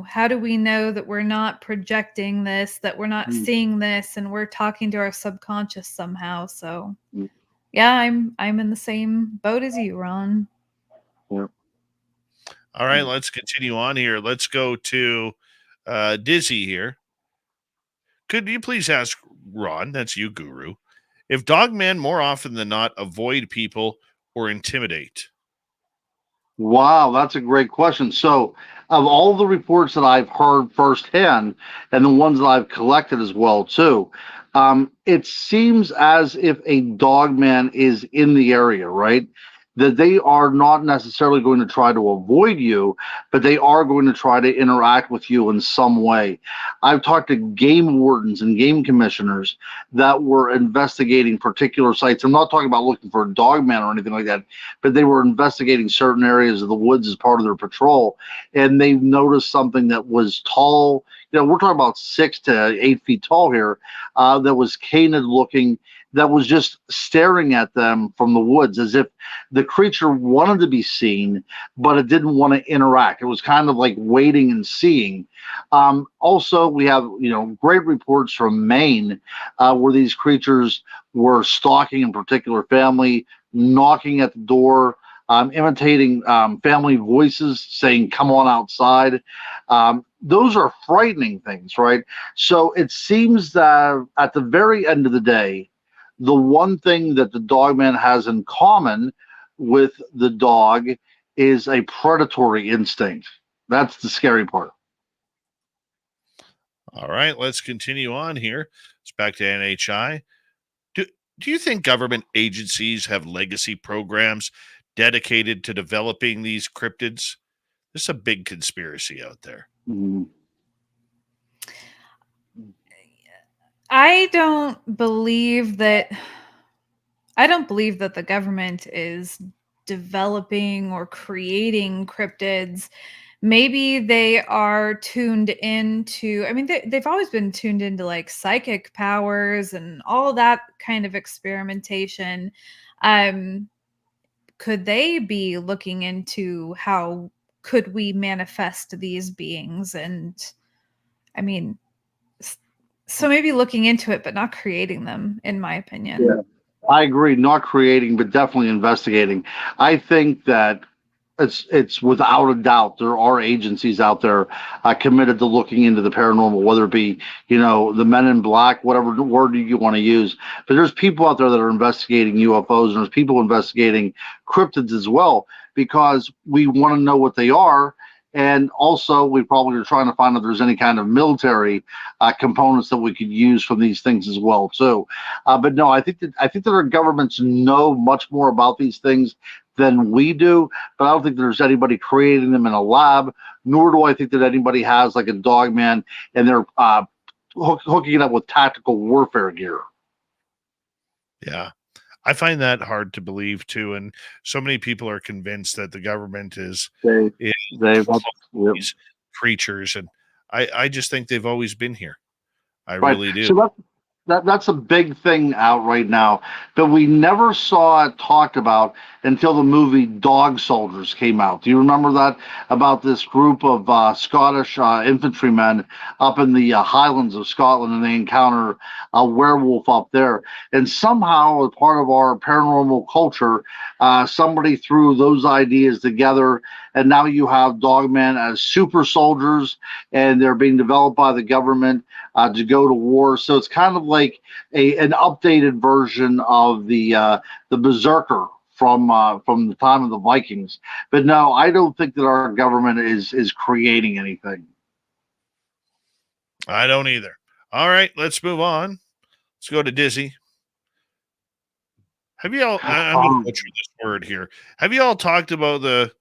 how do we know that we're not projecting this, that we're not seeing this, and we're talking to our subconscious somehow? So, yeah, I'm in the same boat as you, Ron. Yeah. All right, let's continue on here. Let's go to Dizzy here. Could you please ask Ron, that's you, Guru, if Dogman more often than not avoid people or intimidate? Wow, that's a great question. So, of all the reports that I've heard firsthand, and the ones that I've collected as well too, it seems as if a Dogman is in the area, right? that they are not necessarily going to try to avoid you, but they are going to try to interact with you in some way. I've talked to game wardens and game commissioners that were investigating particular sites. I'm not talking about looking for a dogman or anything like that, but they were investigating certain areas of the woods as part of their patrol, and they noticed something that was tall. We're talking about 6 to 8 feet tall here, that was canid looking, that was just staring at them from the woods as if the creature wanted to be seen, but it didn't want to interact. It was kind of like waiting and seeing. Also, we have great reports from Maine, where these creatures were stalking a particular family, knocking at the door, imitating family voices, saying, "Come on outside." Those are frightening things, right? So it seems that at the very end of the day, the one thing that the dogman has in common with the dog is a predatory instinct. That's the scary part. All right, let's continue on here. It's back to NHI. Do you think government agencies have legacy programs dedicated to developing these cryptids? There's a big conspiracy out there. Mm. I don't believe that the government is developing or creating cryptids. Maybe they are tuned into, they've always been tuned into like psychic powers and all that kind of experimentation. Could they be looking into how could we manifest these beings? And so maybe looking into it, but not creating them, in my opinion. Yeah, I agree. Not creating, but definitely investigating. I think that it's without a doubt there are agencies out there committed to looking into the paranormal, whether it be the Men in Black, whatever word you want to use. But there's people out there that are investigating UFOs, and there's people investigating cryptids as well, because we want to know what they are. And also, we probably are trying to find out if there's any kind of military components that we could use from these things as well, too. But no, I think that our governments know much more about these things than we do. But I don't think there's anybody creating them in a lab. Nor do I think that anybody has like a dogman and they're hooking it up with tactical warfare gear. Yeah. I find that hard to believe too, and so many people are convinced that the government is these creatures, and I just think they've always been here. I really do. So that's a big thing out right now, but we never saw it talked about until the movie Dog Soldiers came out. Do you remember that? About this group of Scottish infantrymen up in the Highlands of Scotland, and they encounter a werewolf up there. And somehow, as part of our paranormal culture, somebody threw those ideas together, and now you have Dogman as super soldiers, and they're being developed by the government to go to war. So it's kind of like an updated version of the Berserker from the time of the Vikings. But no, I don't think that our government is creating anything. I don't either. All right, let's move on. Let's go to Dizzy. Have you all? I'm going to butcher this word here. Have you all talked about the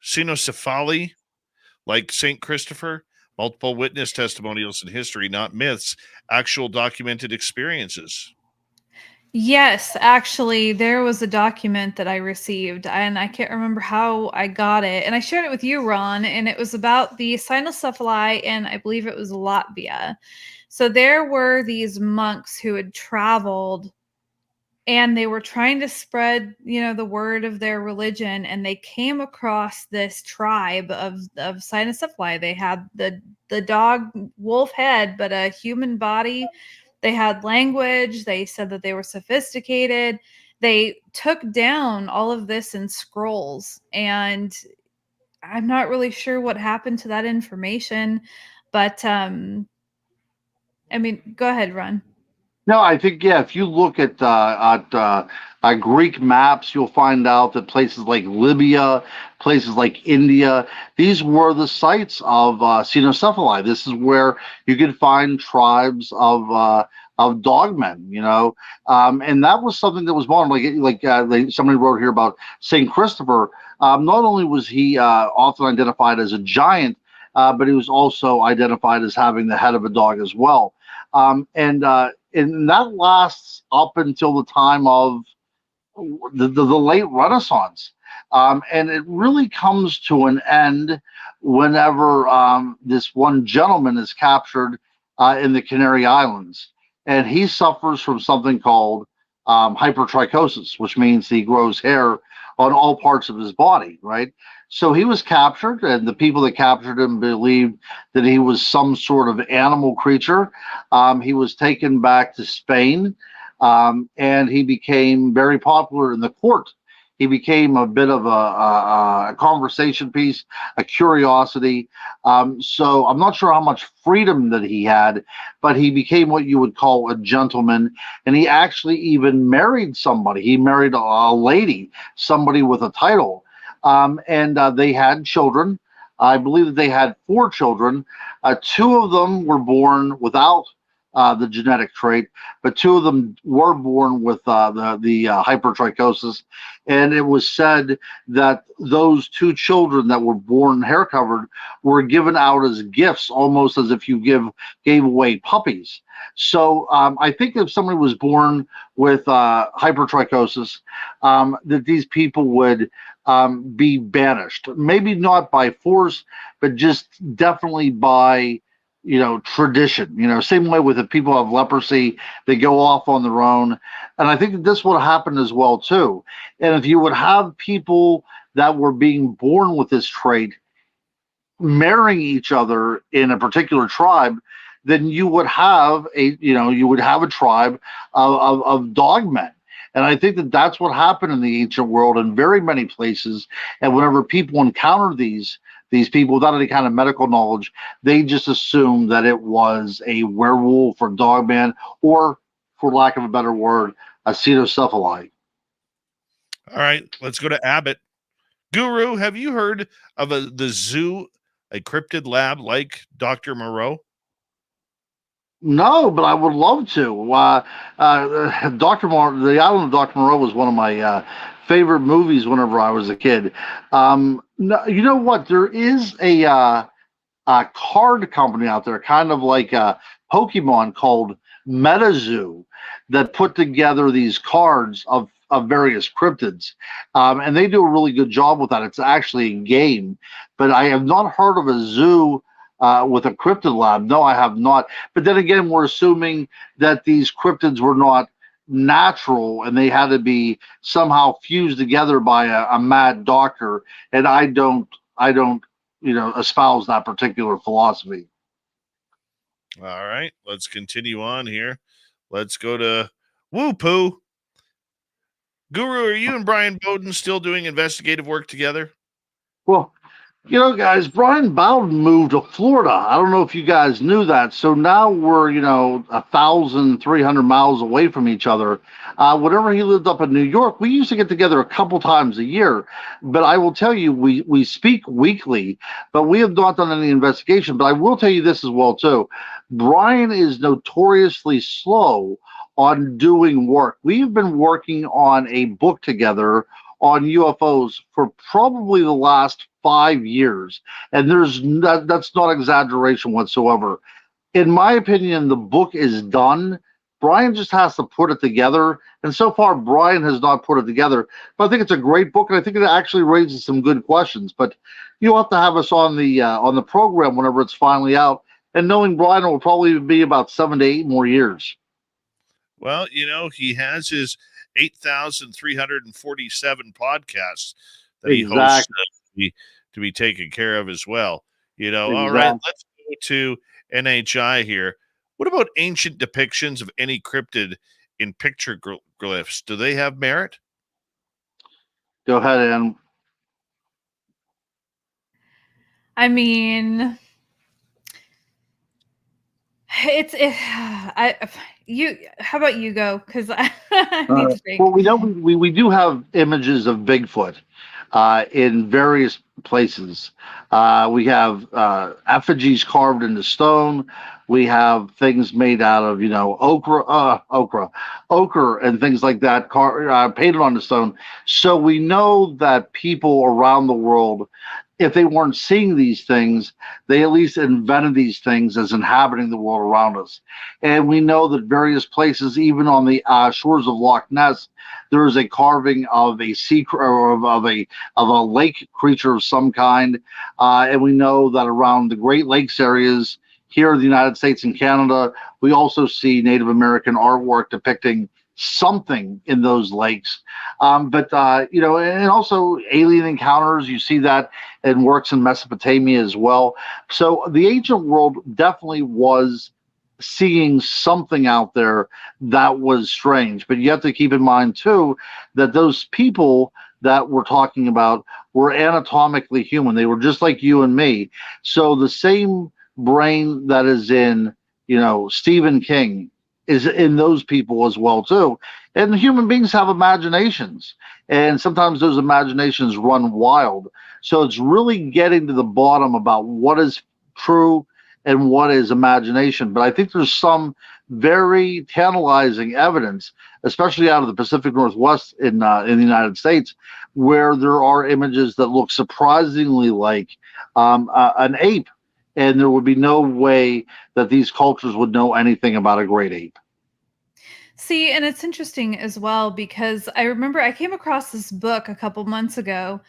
cynocephaly, like Saint Christopher? Multiple witness testimonials in history, not myths, actual documented experiences. Yes, actually, there was a document that I received, and I can't remember how I got it. And I shared it with you, Ron, and it was about the cynocephaly, and I believe it was Latvia. So there were these monks who had traveled, and they were trying to spread, the word of their religion, and they came across this tribe of cynocephaly. They had the dog wolf head, but a human body. They had language. They said that they were sophisticated. They took down all of this in scrolls, and I'm not really sure what happened to that information, but go ahead, Ron. No, I think, if you look at Greek maps, you'll find out that places like Libya, places like India, these were the sites of cynocephaly. This is where you could find tribes of Dogman, and that was something that was born somebody wrote here about Saint Christopher. Not only was he often identified as a giant, but he was also identified as having the head of a dog as well, and that lasts up until the time of the late Renaissance. And it really comes to an end whenever this one gentleman is captured in the Canary Islands. And he suffers from something called hypertrichosis, which means he grows hair on all parts of his body, right? So he was captured, and the people that captured him believed that he was some sort of animal creature. He was taken back to Spain, and he became very popular in the court. He became a bit of a conversation piece, a curiosity. So I'm not sure how much freedom that he had, but he became what you would call a gentleman. And he actually even married somebody. He married a lady, somebody with a title. And they had children. I believe that they had 4 children. 2 of them were born without the genetic trait, but 2 of them were born with the hypertrichosis. And it was said that those 2 children that were born hair covered were given out as gifts, almost as if you gave away puppies. So I think if somebody was born with hypertrichosis, that these people would be banished, maybe not by force, but just definitely by tradition. Same way with if people have leprosy, they go off on their own. And I think that this would happen as well too. And if you would have people that were being born with this trait marrying each other in a particular tribe, then you would have a tribe of dogmen. And I think that that's what happened in the ancient world in very many places. And whenever people encounter these people without any kind of medical knowledge, they just assumed that it was a werewolf or dogman, or, for lack of a better word, a cetocephaly. All right, let's go to Abbott. Guru, have you heard of the zoo, a cryptid lab like Dr. Moreau? No, but I would love to. The Island of Dr. Moreau was one of my favorite movies whenever I was a kid. No, you know what? There is a card company out there, kind of like Pokemon, called MetaZoo, that put together these cards of various cryptids, and they do a really good job with that. It's actually a game, but I have not heard of a zoo with a cryptid lab. No, I have not. But then again, we're assuming that these cryptids were not natural and they had to be somehow fused together by a mad doctor. And I don't espouse that particular philosophy. All right, let's continue on here. Let's go to Woo Poo. Guru, are you and Brian Bowden still doing investigative work together? Well, guys, Brian Bowden moved to Florida. I don't know if you guys knew that. So now we're, 1,300 miles away from each other. Whenever he lived up in New York, we used to get together a couple times a year. But I will tell you, we speak weekly, but we have not done any investigation. But I will tell you this as well, too. Brian is notoriously slow on doing work. We've been working on a book together on UFOs for probably the last 5 years, and that's not exaggeration whatsoever. In my opinion, the book is done. Brian just has to put it together, and so far Brian has not put it together. But I think it's a great book, and I think it actually raises some good questions. But you'll have to have us on the program whenever it's finally out. And knowing Brian, it will probably be about 7 to 8 more years. Well, he has his 8,347 podcasts that he hosts to be taken care of as well. All right, let's go to NHI here. What about ancient depictions of any cryptid in picture glyphs? Do they have merit? Go ahead, Ann. I mean, how about you go? Because I need to think. Well, we know we do have images of Bigfoot. in various places. We have effigies carved into stone. We have things made out of, ochre, and things like that, painted on the stone. So we know that people around the world, if they weren't seeing these things, they at least invented these things as inhabiting the world around us. And we know that various places, even on the shores of Loch Ness, there is a carving of a sea or of a lake creature of some kind. And we know that around the Great Lakes areas here in the United States and Canada, we also see Native American artwork depicting something in those lakes. And also alien encounters, you see that in works in Mesopotamia as well. So the ancient world definitely was seeing something out there that was strange. But you have to keep in mind, too, that those people that we're talking about were anatomically human. They were just like you and me. So the same brain that is in, Stephen King is in those people as well, too. And human beings have imaginations, and sometimes those imaginations run wild. So it's really getting to the bottom about what is true and what is imagination. But I think there's some very tantalizing evidence, especially out of the Pacific Northwest in the United States, where there are images that look surprisingly like an ape. And there would be no way that these cultures would know anything about a great ape. See, and it's interesting as well because I remember I came across this book a couple months ago,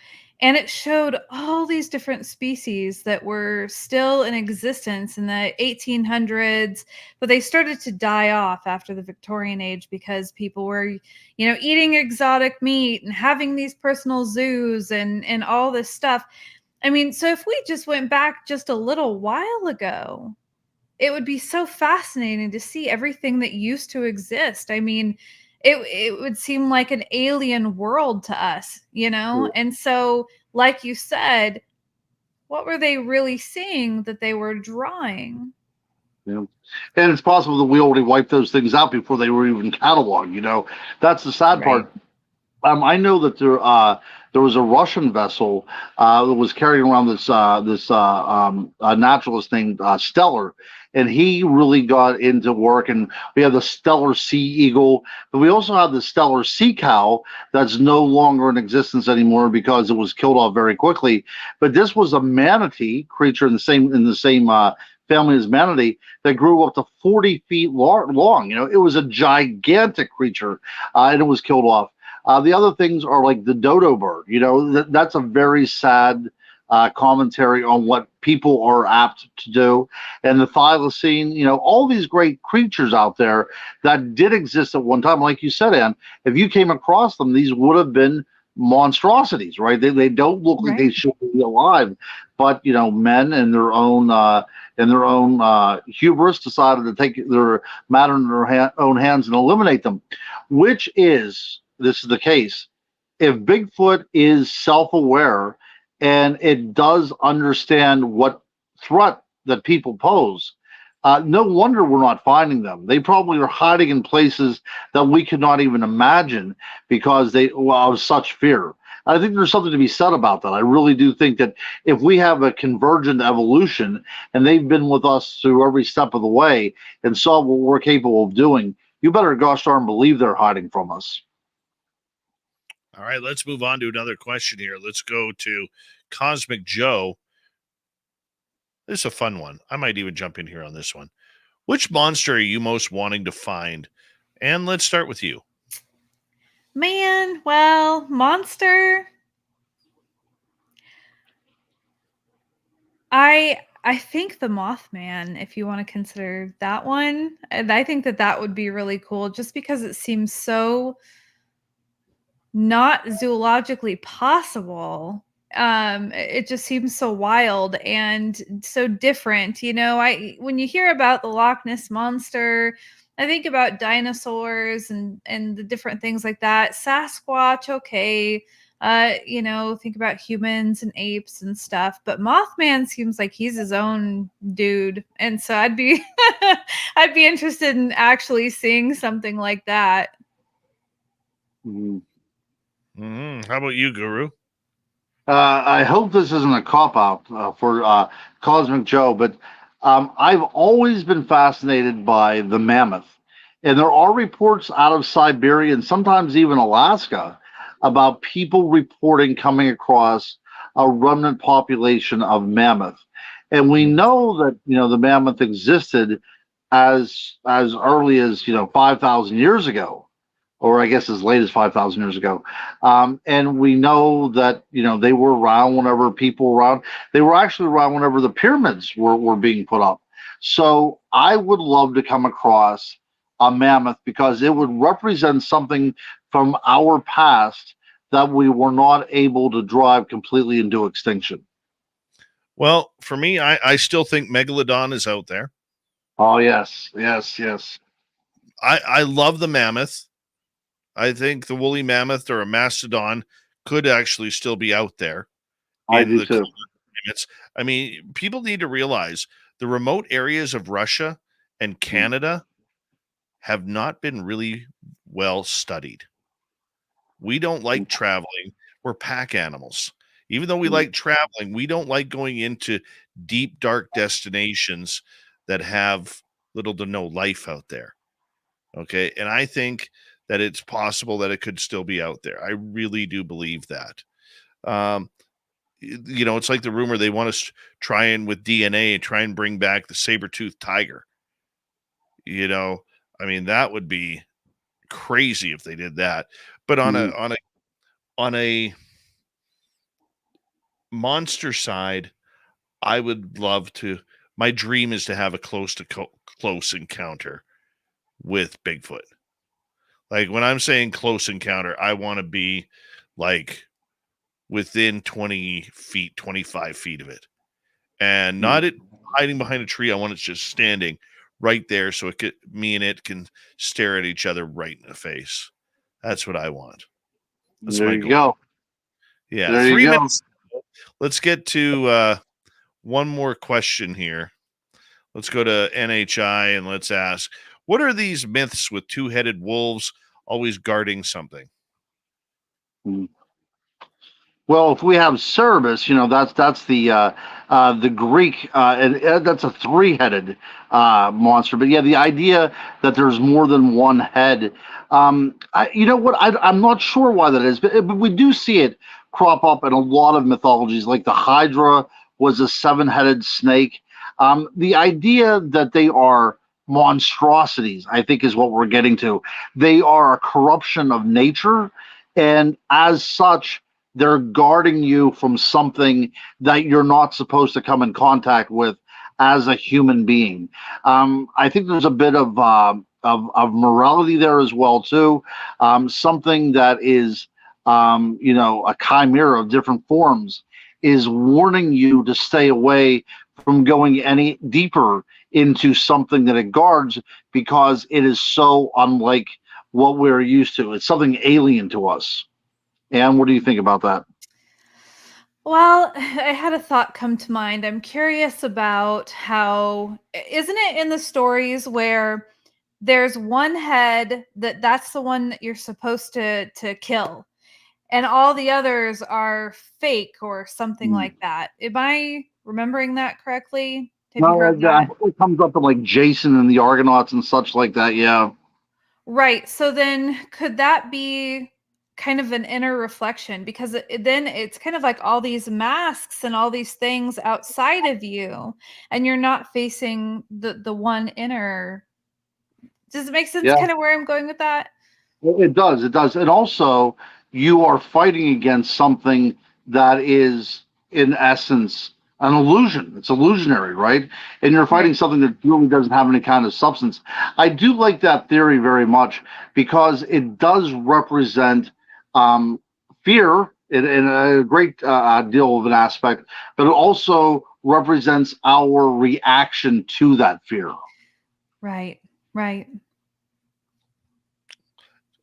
and it showed all these different species that were still in existence in the 1800s, but they started to die off after the Victorian age because people were, eating exotic meat and having these personal zoos and all this stuff. I mean, so if we just went back just a little while ago, it would be so fascinating to see everything that used to exist. I mean, it would seem like an alien world to us, And so, like you said, what were they really seeing that they were drawing? Yeah. And it's possible that we already wiped those things out before they were even cataloged. That's the sad part. I know that there was a Russian vessel that was carrying around this naturalist named Stellar, and he really got into work. And we have the Stellar Sea Eagle, but we also have the Stellar Sea Cow that's no longer in existence anymore because it was killed off very quickly. But this was a manatee creature in the same family as manatee that grew up to 40 feet long. It was a gigantic creature, and it was killed off. The other things are like the dodo bird. That's a very sad commentary on what people are apt to do. And the thylacine, all these great creatures out there that did exist at one time. Like you said, Ann, if you came across them, these would have been monstrosities, right? They don't look like they should be alive. But, men in their own hubris decided to take their matter in their own hands and eliminate them, this is the case. If Bigfoot is self-aware and it does understand what threat that people pose, no wonder we're not finding them. They probably are hiding in places that we could not even imagine because of such fear. I think there's something to be said about that. I really do think that if we have a convergent evolution and they've been with us through every step of the way and saw what we're capable of doing, you better gosh darn believe they're hiding from us. All right, let's move on to another question here. Let's go to Cosmic Joe. This is a fun one. I might even jump in here on this one. Which monster are you most wanting to find? And let's start with you. Man, well, monster. I think the Mothman, if you want to consider that one. And I think that would be really cool just because it seems so not zoologically possible. It just seems so wild and so different. When you hear about the Loch Ness monster, I think about dinosaurs and the different things like that. Sasquatch, okay. Think about humans and apes and stuff. But Mothman seems like he's his own dude. And so I'd be I'd be interested in actually seeing something like that. How about you, Guru? I hope this isn't a cop out for Cosmic Joe, but I've always been fascinated by the mammoth. And there are reports out of Siberia and sometimes even Alaska about people reporting coming across a remnant population of mammoth. And we know that the mammoth existed as early as 5,000 years ago, or I guess as late as 5,000 years ago. And we know that, they were around whenever people were around. They were actually around whenever the pyramids were being put up. So I would love to come across a mammoth because it would represent something from our past that we were not able to drive completely into extinction. Well, for me, I still think Megalodon is out there. Oh, yes, yes, yes. I love the mammoth. I think the woolly mammoth or a mastodon could actually still be out there I in do the too. climates. I mean, people need to realize the remote areas of Russia and Canada have not been really well studied. We don't like traveling. We're pack animals. Even though we like traveling, we don't like going into deep, dark destinations that have little to no life out there. Okay. And I think that it's possible that it could still be out there. I really do believe that. It's like the rumor they want us try and with DNA and try and bring back the saber-toothed tiger. I mean, that would be crazy if they did that. But on a monster side, I would love to. My dream is to have a close encounter with Bigfoot. Like when I'm saying close encounter, I want to be like within 20 feet, 25 feet of it, and not it hiding behind a tree. I want it just standing right there, so me and it can stare at each other right in the face. That's what I want. That's There my you goal. go. Yeah, There 3 you go. minutes. Let's get to one more question here. Let's go to NHI and let's ask, what are these myths with two-headed wolves always guarding something? Well, if we have Cerberus, that's the Greek, and that's a three-headed monster. But yeah, the idea that there's more than one head, you know what? I'm not sure why that is, but we do see it crop up in a lot of mythologies. Like the Hydra was a seven-headed snake. The idea that they are monstrosities, I think, is what we're getting to. They are a corruption of nature, and as such, they're guarding you from something that you're not supposed to come in contact with as a human being. I think there's a bit of morality there as well too. Something that is, a chimera of different forms is warning you to stay away from going any deeper into something that it guards because it is so unlike what we're used to. It's something alien to us. Anne, what do you think about that? Well, I had a thought come to mind. I'm curious about how, isn't it in the stories where there's one head that's the one that you're supposed to kill, and all the others are fake or something like that? Am I remembering that correctly? Have you No, heard that? it comes up in like Jason and the Argonauts and such like that. Yeah. Right. So then could that be kind of an inner reflection? Because then it's kind of like all these masks and all these things outside of you, and you're not facing the one inner. Does it make sense Yeah, kind of where I'm going with that? it does. It does. And also, you are fighting against something that is, in essence, an illusion. It's illusionary, right? And you're fighting Right. something that really doesn't have any kind of substance. I do like that theory very much because it does represent fear in a great deal of an aspect, but it also represents our reaction to that fear. Right. Right.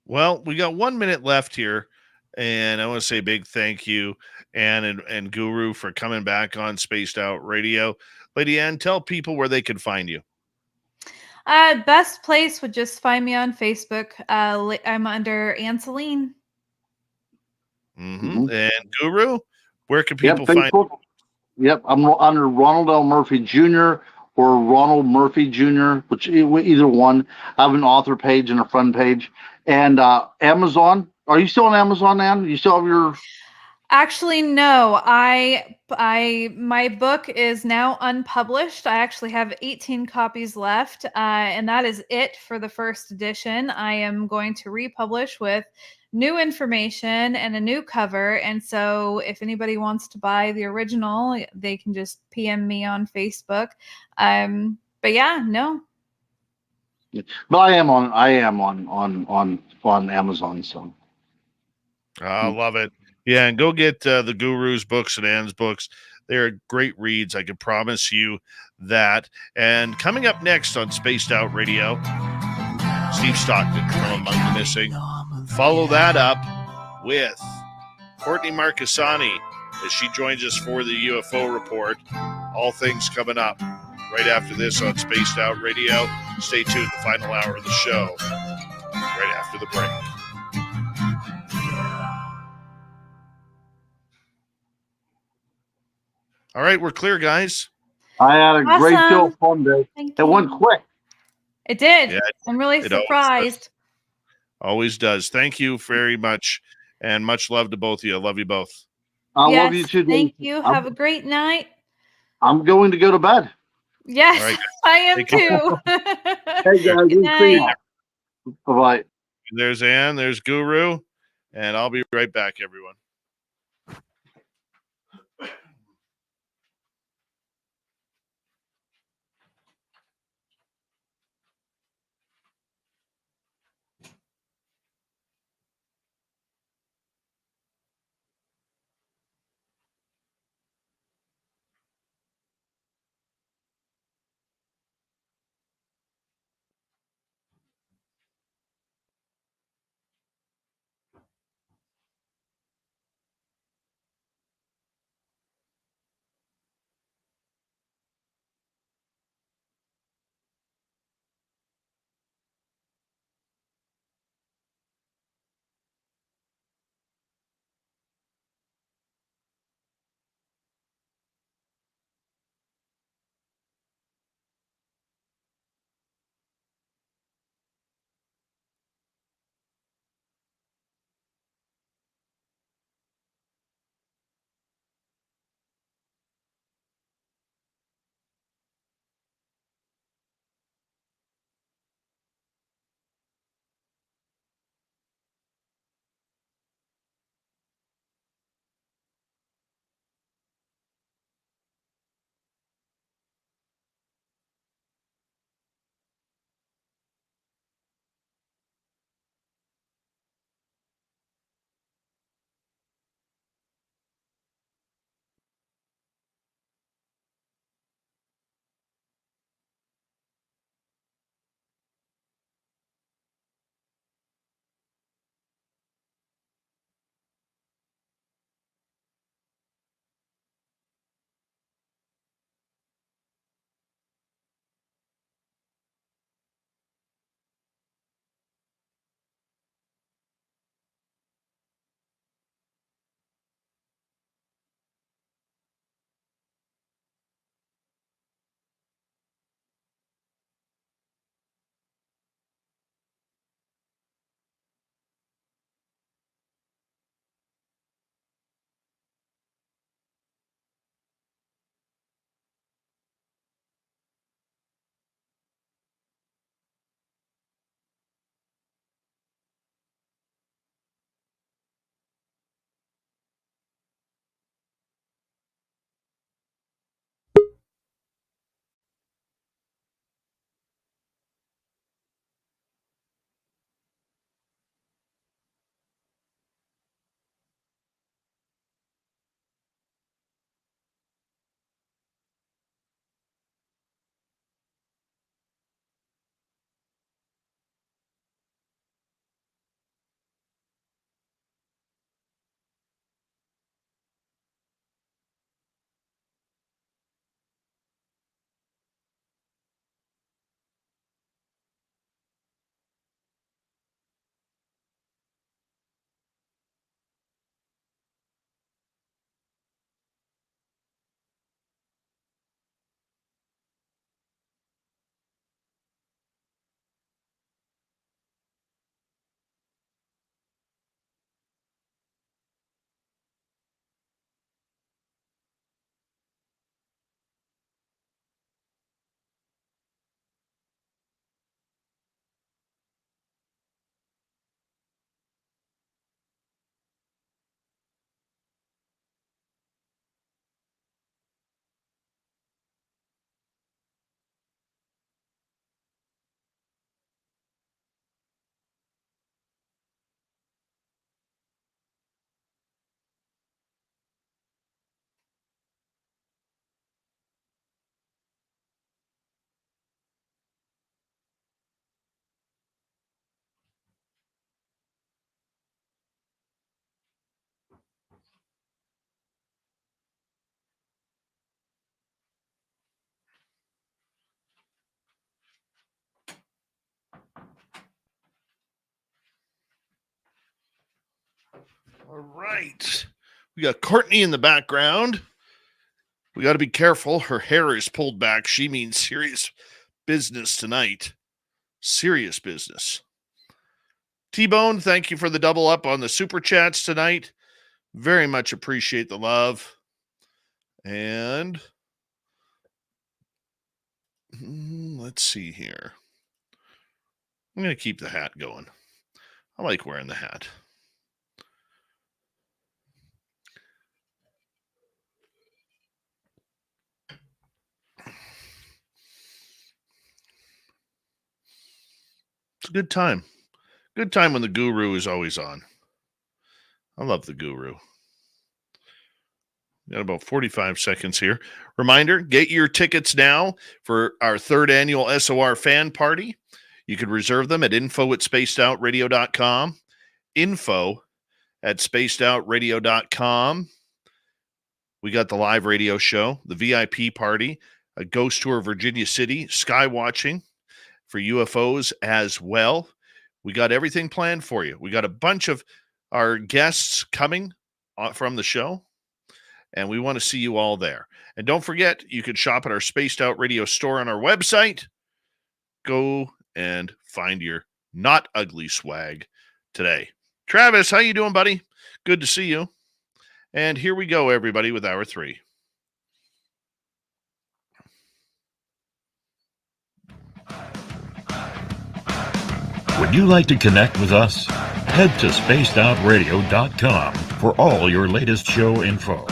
Well, we got 1 minute left here, and I want to say a big thank you, Ann and Guru, for coming back on Spaced Out Radio. Lady Ann, tell people where they can find you. Best place would just find me on Facebook. I'm under Ann Selene. And Guru? Where can Yep, people find? Facebook. Yep, I'm under Ronald L. Murphy Jr. or Ronald Murphy Jr., which either one. I have an author page and a friend page, and Amazon. Are you still on Amazon, Ann? You still have your? Actually, no. My book is now unpublished. I actually have 18 copies left, and that is it for the first edition. I am going to republish with new information and a new cover. And so, if anybody wants to buy the original, they can just PM me on Facebook. But yeah, no. But I am on Amazon. So I love it. Yeah, and go get the Guru's books and Ann's books. They're great reads. I can promise you that. And coming up next on Spaced Out Radio, Steve Stockton from Among the Missing. Follow that up with Courtney Marcassani as she joins us for the UFO report. All things coming up right after this on Spaced Out Radio. Stay tuned, the final hour of the show, right after the break. All right, we're clear, guys. I had a great deal Awesome. of fun day. Thank It went you. quick. It did. Yeah, I'm really it always surprised. Always does. Thank you very much, and much love to both of you. I love you both. I love Yes, you too, Dave. thank you. Have a great night. I'm going to go to bed. Yes, All right, I am take care. too. Hey guys, Good night. Bye bye. There's Ann, there's Guru, and I'll be right back, everyone. All right. We got Courtney in the background. We got to be careful. Her hair is pulled back. She means serious business tonight. Serious business. T-Bone, thank you for the double up on the super chats tonight. Very much appreciate the love. And let's see here. I'm going to keep the hat going. I like wearing the hat. It's a good time. Good time when the guru is always on. I love the guru. Got about 45 seconds here. Reminder, get your tickets now for our third annual SOR fan party. You can reserve them at info@spacedoutradio.com. info@spacedoutradio.com. We got the live radio show, the VIP party, a ghost tour of Virginia City, sky watching for UFOs as well. We got everything planned for you. We got a bunch of our guests coming from the show, and we want to see you all there. And don't forget, you can shop at our Spaced Out Radio store on our website. Go and find your not ugly swag today. Travis, how you doing, buddy? Good to see you. And here we go, everybody, with hour 3. Would you like to connect with us? Head to spacedoutradio.com for all your latest show info.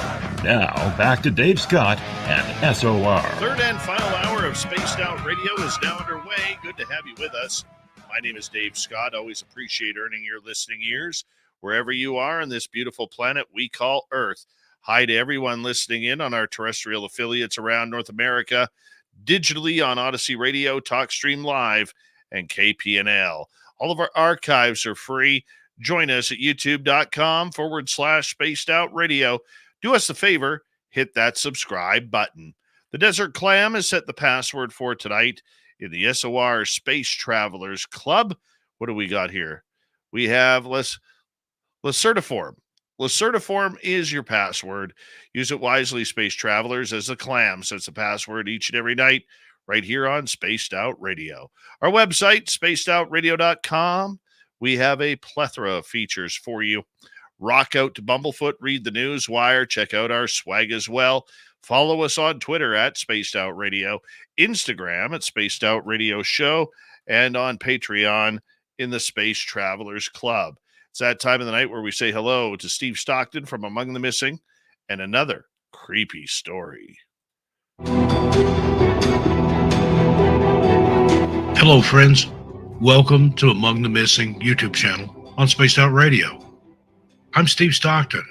Now, back to Dave Scott and SOR. Third and final hour of Spaced Out Radio is now underway. Good to have you with us. My name is Dave Scott. Always appreciate earning your listening ears wherever you are on this beautiful planet we call Earth. Hi to everyone listening in on our terrestrial affiliates around North America, digitally on Odyssey Radio, TalkStream Live, and KPNL. All of our archives are free. Join us at youtube.com/Spaced Out Radio. Do us a favor, hit that subscribe button. The Desert Clam has set the password for tonight in the SOR Space Travelers Club. What do we got here? We have Lacertiform. Lacertiform is your password. Use it wisely, Space Travelers, as the Clam sets the password each and every night right here on Spaced Out Radio. Our website, spacedoutradio.com. We have a plethora of features for you. Rock out to Bumblefoot, read the news wire, check out our swag as well. Follow us on Twitter at Spaced Out Radio, Instagram at Spaced Out Radio Show, and on Patreon in the Space Travelers Club. It's that time of the night where we say hello to Steve Stockton from Among the Missing and another creepy story. Hello, friends. Welcome to Among the Missing YouTube channel on Spaced Out Radio. I'm Steve Stockton,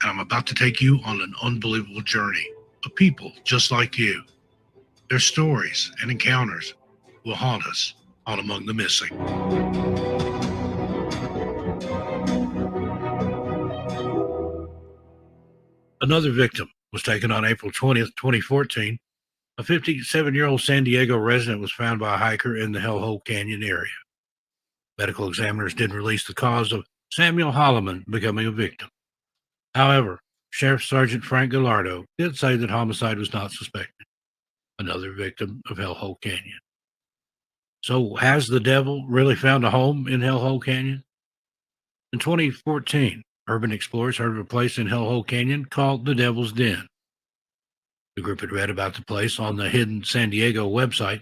and I'm about to take you on an unbelievable journey of people just like you. Their stories and encounters will haunt us on Among the Missing. Another victim was taken on April 20th, 2014. A 57-year-old San Diego resident was found by a hiker in the Hellhole Canyon area. Medical examiners didn't release the cause of Samuel Holloman becoming a victim. However, Sheriff Sergeant Frank Gallardo did say that homicide was not suspected. Another victim of Hellhole Canyon. So, has the devil really found a home in Hellhole Canyon? In 2014, urban explorers heard of a place in Hellhole Canyon called the Devil's Den. The group had read about the place on the Hidden San Diego website.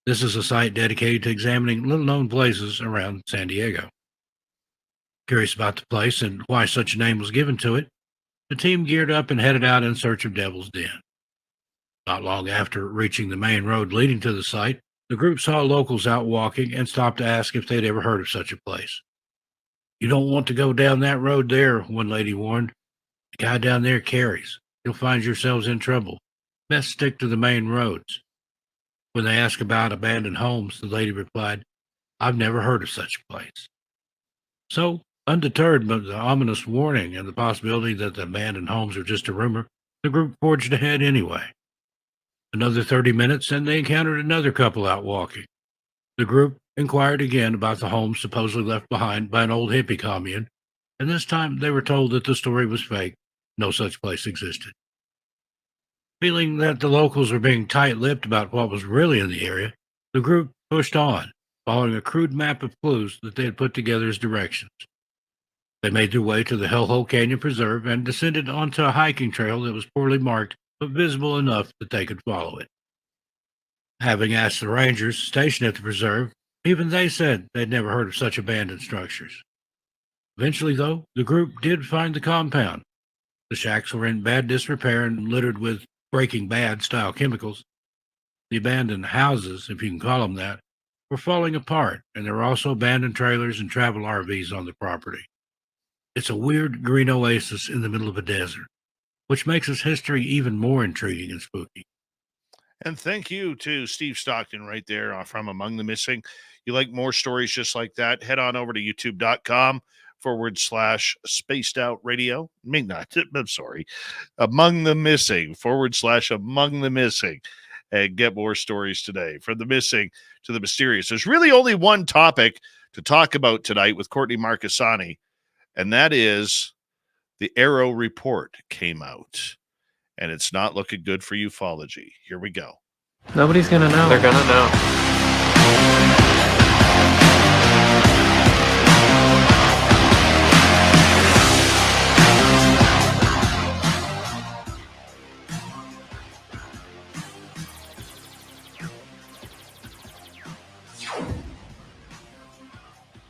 This is a site dedicated to examining little-known places around San Diego. Curious about the place and why such a name was given to it, the team geared up and headed out in search of Devil's Den. Not long after reaching the main road leading to the site, the group saw locals out walking and stopped to ask if they'd ever heard of such a place. "You don't want to go down that road there," one lady warned. "The guy down there carries. You'll find yourselves in trouble. Best stick to the main roads." When they asked about abandoned homes, the lady replied, "I've never heard of such a place." So, undeterred by the ominous warning and the possibility that the abandoned homes are just a rumor, the group forged ahead anyway. Another 30 minutes, and they encountered another couple out walking. The group inquired again about the homes supposedly left behind by an old hippie commune, and this time they were told that the story was fake. No such place existed. Feeling that the locals were being tight-lipped about what was really in the area, the group pushed on, following a crude map of clues that they had put together as directions. They made their way to the Hellhole Canyon Preserve and descended onto a hiking trail that was poorly marked but visible enough that they could follow it. Having asked the rangers stationed at the preserve, even they said they'd never heard of such abandoned structures. Eventually, though, the group did find the compound. The shacks were in bad disrepair and littered with Breaking Bad style chemicals. The abandoned houses, if you can call them that, were falling apart, and there were also abandoned trailers and travel RVs on the property. It's a weird green oasis in the middle of a desert, which makes its history even more intriguing and spooky. And thank you to Steve Stockton right there from Among the Missing. You like more stories just like that? Head on over to youtube.com/spaced out radio. I'm sorry. Among the Missing /Among the Missing. And get more stories today. From the missing to the mysterious. There's really only one topic to talk about tonight with Courtney Marcassani, and that is the Arrow report came out. And it's not looking good for ufology. Here we go. Nobody's gonna know. They're gonna know.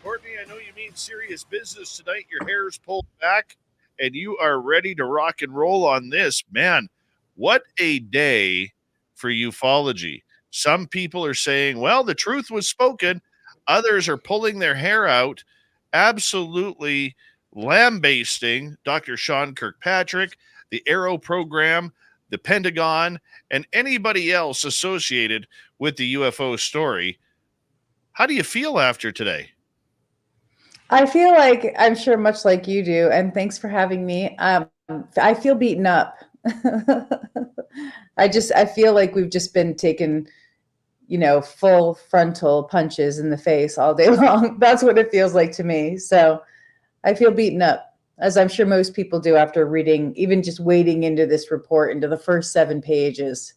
Courtney, I know you mean serious business tonight. Your hair's pulled back, and you are ready to rock and roll on this. Man, what a day for ufology. Some people are saying, well, the truth was spoken. Others are pulling their hair out, absolutely lambasting Dr. Sean Kirkpatrick, the Arrow program, the Pentagon, and anybody else associated with the UFO story. How do you feel after today? I feel like, I'm sure much like you do, and thanks for having me. I feel beaten up. I feel like we've just been taking, full frontal punches in the face all day long. That's what it feels like to me. So I feel beaten up, as I'm sure most people do after reading, even just wading into this report, into the first 7 pages.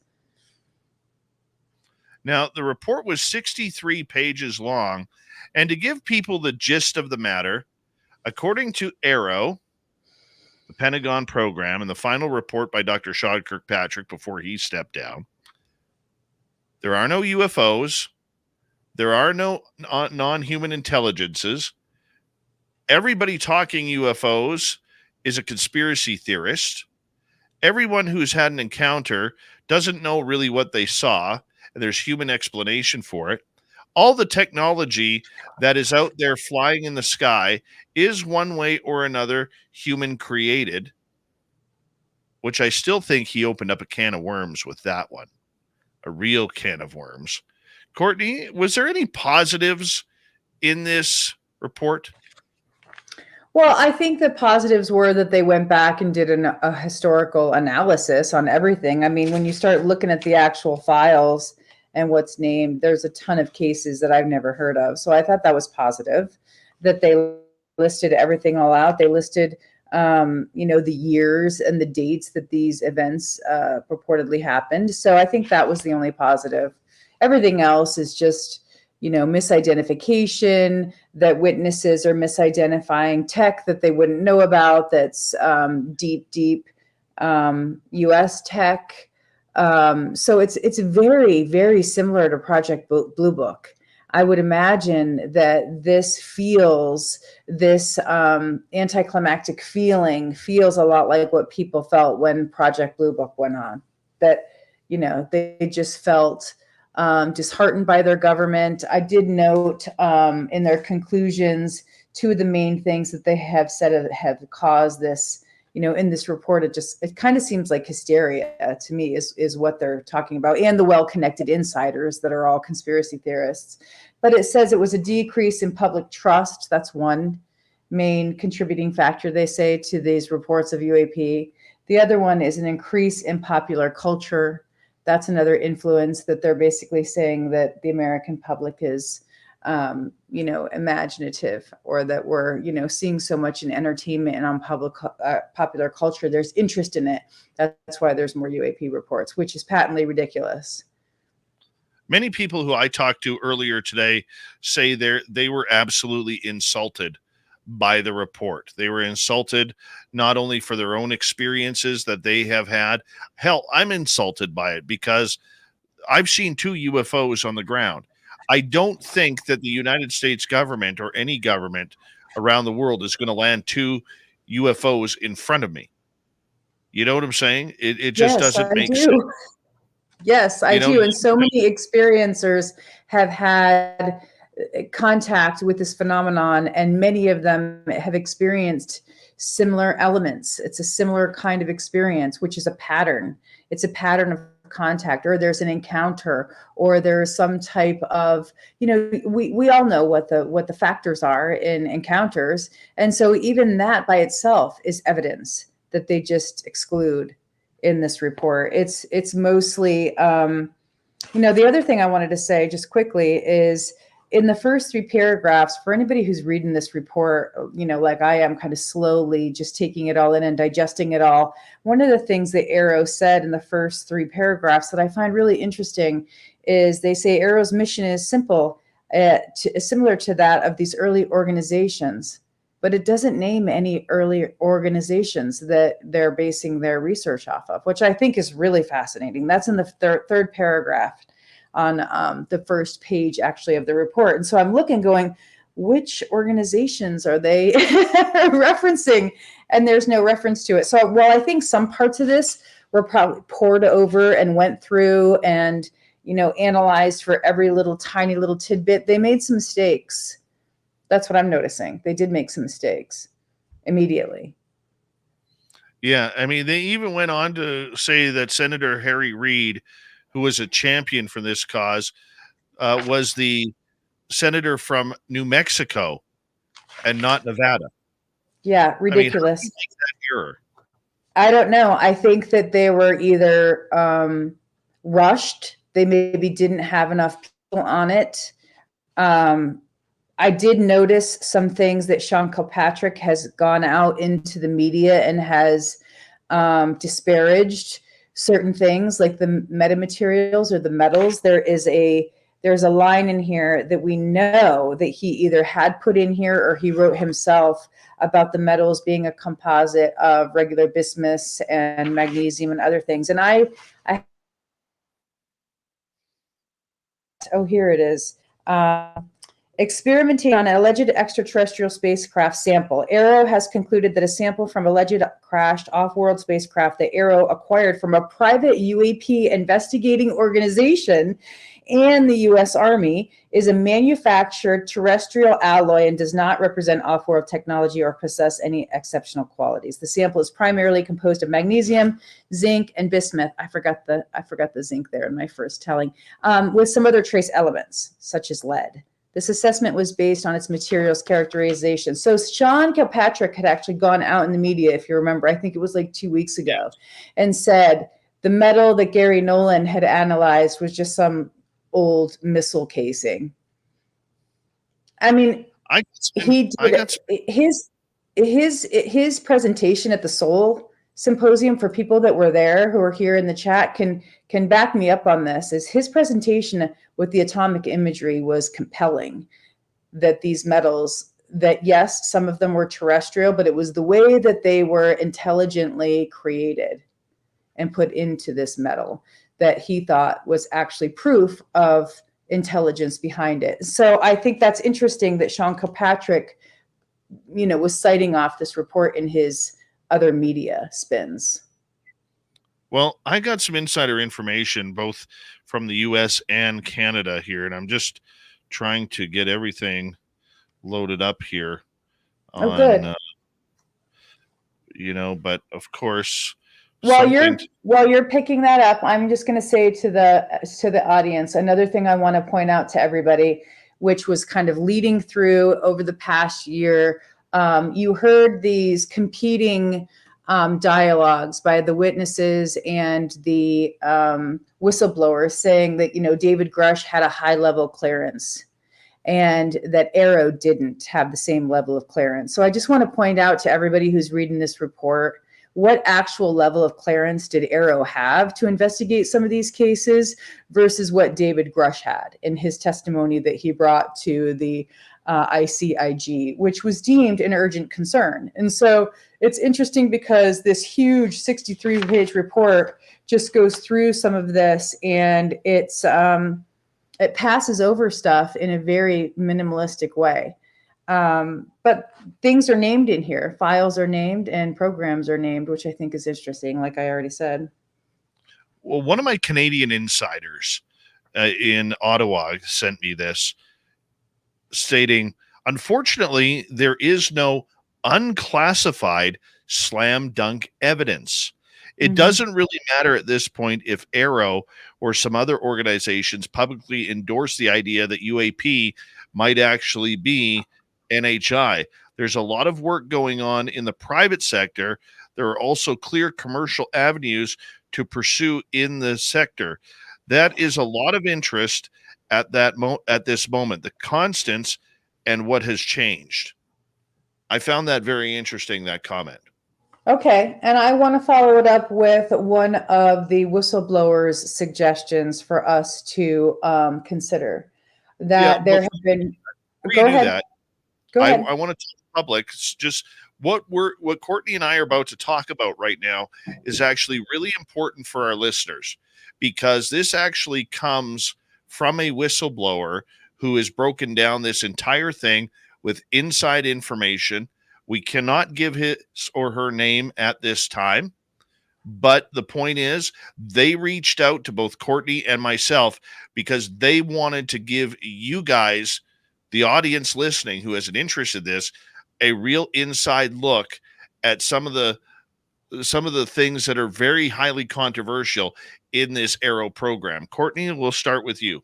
Now, the report was 63 pages long. And to give people the gist of the matter, according to Arrow, the Pentagon program, and the final report by Dr. Sean Kirkpatrick before he stepped down, there are no UFOs. There are no non-human intelligences. Everybody talking UFOs is a conspiracy theorist. Everyone who's had an encounter doesn't know really what they saw, and there's human explanation for it. All the technology that is out there flying in the sky is one way or another human created, which I still think he opened up a can of worms with that one, a real can of worms. Courtney, was there any positives in this report? Well, I think the positives were that they went back and did a historical analysis on everything. I mean, when you start looking at the actual files and what's named, there's a ton of cases that I've never heard of. So I thought that was positive that they listed everything all out. They listed, the years and the dates that these events purportedly happened. So I think that was the only positive. Everything else is just, misidentification, that witnesses are misidentifying tech that they wouldn't know about. That's deep U.S. tech. So it's very, very similar to Project Blue Book. I would imagine that this anticlimactic feeling feels a lot like what people felt when Project Blue Book went on. That, they just felt disheartened by their government. I did note in their conclusions, 2 of the main things that they have said have caused this, in this report, it kind of seems like hysteria to me is what they're talking about, and the well-connected insiders that are all conspiracy theorists. But it says it was a decrease in public trust. That's one main contributing factor, they say, to these reports of UAP. The other one is an increase in popular culture. That's another influence that they're basically saying that the American public is imaginative, or that we're, seeing so much in entertainment and on popular culture. There's interest in it. That's why there's more UAP reports, which is patently ridiculous. Many people who I talked to earlier today say they were absolutely insulted by the report. They were insulted not only for their own experiences that they have had. Hell, I'm insulted by it because I've seen 2 UFOs on the ground. I don't think that the United States government or any government around the world is going to land 2 UFOs in front of me. You know what I'm saying? It just doesn't make sense. Yes, I do. And so many experiencers have had contact with this phenomenon, and many of them have experienced similar elements. It's a similar kind of experience, which is a pattern. It's a pattern of contact, or there's an encounter, or there's some type of, we all know what the factors are in encounters. And so even that by itself is evidence that they just exclude in this report. It's mostly, the other thing I wanted to say just quickly is, in the first 3 paragraphs, for anybody who's reading this report, like I am, kind of slowly just taking it all in and digesting it all, one of the things that Arrow said in the first 3 paragraphs that I find really interesting is they say Arrow's mission is simple, similar to that of these early organizations, but it doesn't name any early organizations that they're basing their research off of, which I think is really fascinating. That's in the third paragraph on the first page, actually, of the report. And so I'm looking, going, which organizations are they referencing? And there's no reference to it. So while I think some parts of this were probably poured over and went through and, analyzed for every tiny little tidbit, they made some mistakes. That's what I'm noticing. They did make some mistakes immediately. Yeah, I mean, they even went on to say that Senator Harry Reid, who was a champion for this cause, was the senator from New Mexico and not Nevada. Yeah, ridiculous. I mean, how do you make that error? I don't know. I think that they were either rushed. They maybe didn't have enough people on it. I did notice some things that Sean Kilpatrick has gone out into the media and has disparaged certain things, like the metamaterials or the metals. There's a line in here that we know that he either had put in here or he wrote himself about the metals being a composite of regular bismuth and magnesium and other things. And here it is. Experimenting on an alleged extraterrestrial spacecraft sample, Arrow has concluded that a sample from alleged crashed off-world spacecraft that Arrow acquired from a private UAP investigating organization and the U.S. Army is a manufactured terrestrial alloy and does not represent off-world technology or possess any exceptional qualities. The sample is primarily composed of magnesium, zinc, and bismuth. I forgot the zinc there in my first telling, with some other trace elements such as lead. This assessment was based on its materials characterization. So Sean Kilpatrick had actually gone out in the media, if you remember, I think it was like 2 weeks ago, and said the metal that Gary Nolan had analyzed was just some old missile casing. I mean, his presentation at the Soul Symposium, for people that were there who are here in the chat can back me up on this, is his presentation with the atomic imagery was compelling. That these metals, that yes, some of them were terrestrial, but it was the way that they were intelligently created and put into this metal that he thought was actually proof of intelligence behind it. So I think that's interesting that Sean Kilpatrick, was citing off this report in his other media spins. Well, I got some insider information both from the U.S. and Canada here, and I'm just trying to get everything loaded up here. Good. But of course, while you're picking that up, I'm just going to say to the audience another thing I want to point out to everybody, which was kind of leading through over the past year. You heard these competing dialogues by the witnesses and the whistleblowers saying that, David Grush had a high level clearance. and that Arrow didn't have the same level of clearance. So I just want to point out to everybody who's reading this report, what actual level of clearance did Arrow have to investigate some of these cases versus what David Grush had in his testimony that he brought to the ICIG, which was deemed an urgent concern. And so it's interesting because this huge 63-page report just goes through some of this, and it passes over stuff in a very minimalistic way. But things are named in here. Files are named and programs are named, which I think is interesting, like I already said. Well, one of my Canadian insiders in Ottawa sent me this, stating, unfortunately, there is no unclassified slam dunk evidence. It doesn't really matter at this point if Arrow or some other organizations publicly endorse the idea that UAP might actually be NHI. There's a lot of work going on in the private sector. There are also clear commercial avenues to pursue in the sector. That is a lot of interest at this moment, the constants and what has changed. I found that very interesting, that comment. Okay, and I want to follow it up with one of the whistleblowers' suggestions for us to consider. That there have been. Go ahead. Go ahead. I want to tell the public just what Courtney and I are about to talk about right now is actually really important for our listeners, because this actually comes from a whistleblower who has broken down this entire thing with inside information. We cannot give his or her name at this time, but the point is they reached out to both Courtney and myself because they wanted to give you guys, the audience listening who has an interest in this, a real inside look at some of the things that are very highly controversial in this Arrow program. Courtney, we'll start with you.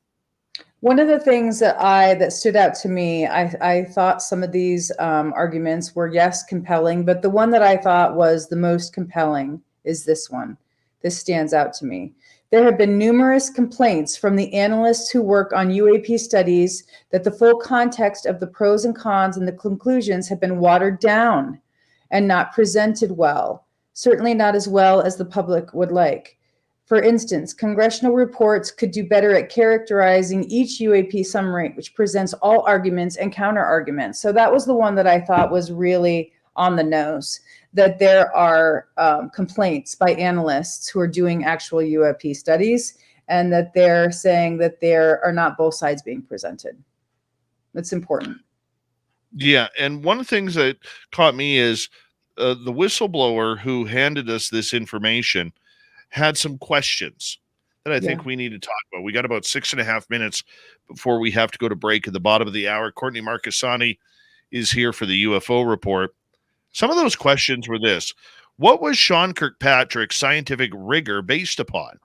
One of the things that stood out to me, I thought some of these arguments were, yes, compelling, but the one that I thought was the most compelling is this one. This stands out to me. There have been numerous complaints from the analysts who work on UAP studies that the full context of the pros and cons and the conclusions have been watered down and not presented well, certainly not as well as the public would like. For instance, congressional reports could do better at characterizing each UAP summary, which presents all arguments and counter arguments. So that was the one that I thought was really on the nose, that there are complaints by analysts who are doing actual UAP studies, and that they're saying that there are not both sides being presented. That's important. Yeah, and one of the things that caught me is the whistleblower who handed us this information had some questions that I think we need to talk about. We got about 6.5 minutes before we have to go to break at the bottom of the hour. Courtney Marcassani is here for the UFO report. Some of those questions were this: what was Sean Kirkpatrick's scientific rigor based upon?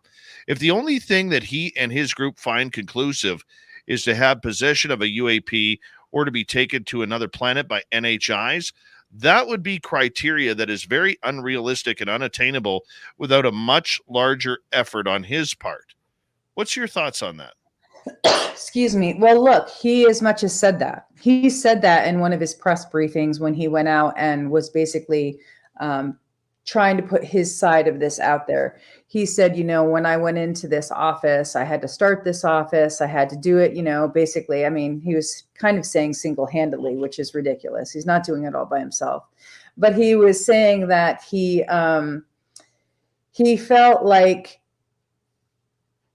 If the only thing that he and his group find conclusive is to have possession of a UAP or to be taken to another planet by NHIs, that would be criteria that is very unrealistic and unattainable without a much larger effort on his part. What's your thoughts on that? Excuse me. Well, look, he as much as said that. He said that in one of his press briefings when he went out and was basically trying to put his side of this out there. He said, when I went into this office, I had to start this office. I had to do it, basically. I mean, he was kind of saying single-handedly, which is ridiculous. He's not doing it all by himself. But he was saying that he felt like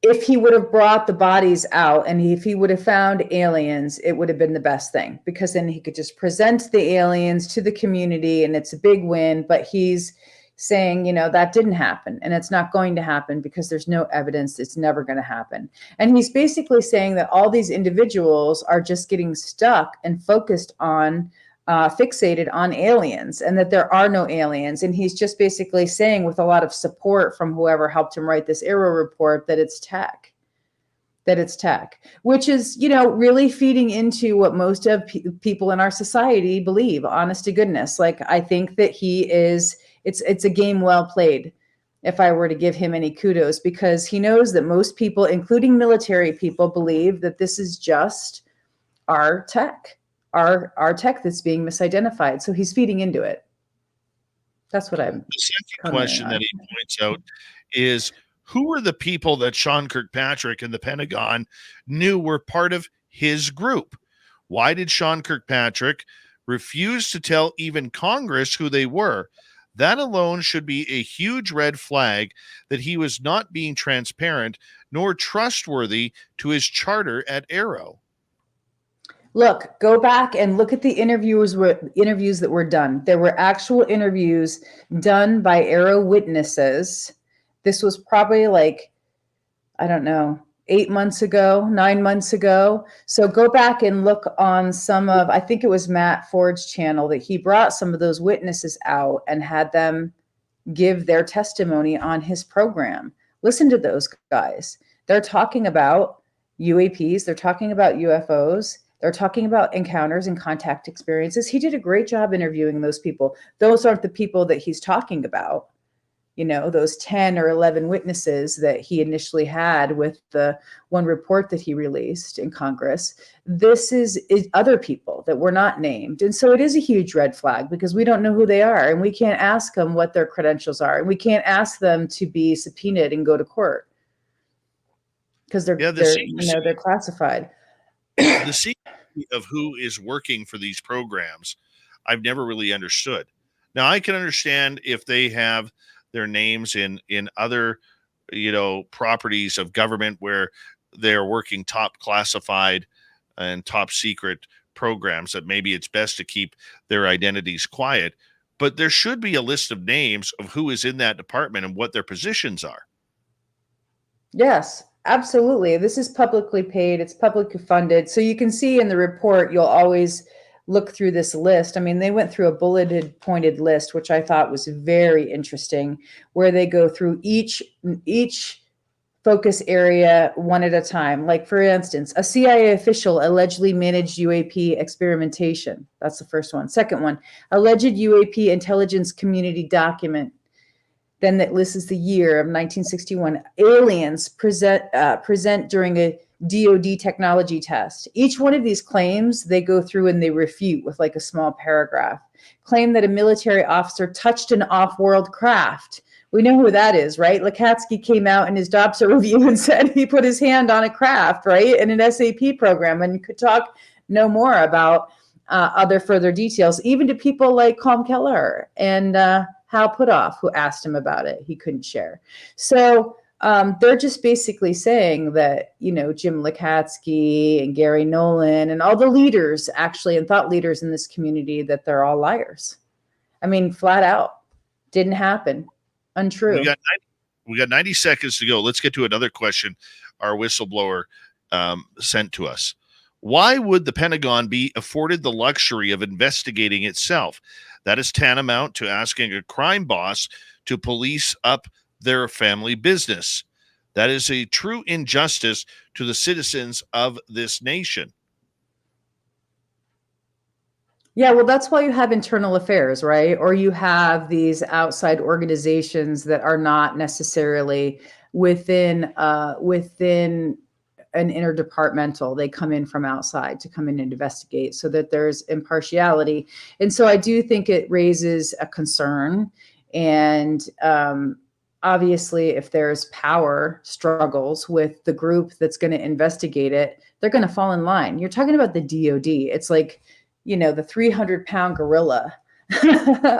if he would have brought the bodies out and if he would have found aliens, it would have been the best thing, because then he could just present the aliens to the community and it's a big win. But he's saying, that didn't happen and it's not going to happen because there's no evidence. It's never going to happen. And he's basically saying that all these individuals are just getting stuck and focused on, fixated on aliens, and that there are no aliens. And he's just basically saying, with a lot of support from whoever helped him write this Arrow report, that it's tech. Which is, really feeding into what most of people in our society believe, honest to goodness. Like, I think that it's a game well played, if I were to give him any kudos, because he knows that most people, including military people, believe that this is just our tech, our tech that's being misidentified. So he's feeding into it. That's what I'm. The second question that he points out is, who were the people that Sean Kirkpatrick and the Pentagon knew were part of his group? Why did Sean Kirkpatrick refuse to tell even Congress who they were? That alone should be a huge red flag that he was not being transparent nor trustworthy to his charter at Arrow. Look, go back and look at the interviews that were done. There were actual interviews done by Arrow witnesses. This was probably like, I don't know, 8 months ago, 9 months ago. So go back and look on some of, I think it was Matt Ford's channel, that he brought some of those witnesses out and had them give their testimony on his program. Listen to those guys. They're talking about UAPs. They're talking about UFOs. They're talking about encounters and contact experiences. He did a great job interviewing those people. Those aren't the people that he's talking about. You know, those 10 or 11 witnesses that he initially had with the one report that he released in Congress. This is other people that were not named. And so it is a huge red flag because we don't know who they are, and we can't ask them what their credentials are. And we can't ask them to be subpoenaed and go to court because they're classified. The secret of who is working for these programs, I've never really understood. Now, I can understand if they have their names in other, properties of government where they're working top classified and top secret programs, that maybe it's best to keep their identities quiet. But there should be a list of names of who is in that department and what their positions are. Yes, absolutely. This is publicly paid. It's publicly funded. So you can see in the report, you'll always look through this list. I mean, they went through a bulleted pointed list, which I thought was very interesting, where they go through each focus area one at a time. Like, for instance, a CIA official allegedly managed UAP experimentation. That's the first one. Second one, alleged UAP intelligence community document. Then that lists the year of 1961. Aliens present during a DoD technology test. Each one of these claims, they go through and they refute with like a small paragraph. Claim that a military officer touched an off-world craft. We know who that is, right? Lakatsky came out in his DOPSA review and said he put his hand on a craft, right, in an SAP program, and could talk no more about other further details, even to people like Colm Keller and Hal Puthoff, who asked him about it. He couldn't share. So they're just basically saying that, Jim Lakatsky and Gary Nolan and all the leaders actually, and thought leaders in this community, that they're all liars. I mean, flat out. Didn't happen. Untrue. We got 90 seconds to go. Let's get to another question our whistleblower sent to us. Why would the Pentagon be afforded the luxury of investigating itself? That is tantamount to asking a crime boss to police up their family business. That is a true injustice to the citizens of this nation. Yeah, well, that's why you have internal affairs, right? Or you have these outside organizations that are not necessarily within an interdepartmental. They come in from outside to come in and investigate so that there's impartiality. And so I do think it raises a concern. And obviously, if there's power struggles with the group that's going to investigate it, they're going to fall in line. You're talking about the DoD. It's like, the 300-pound gorilla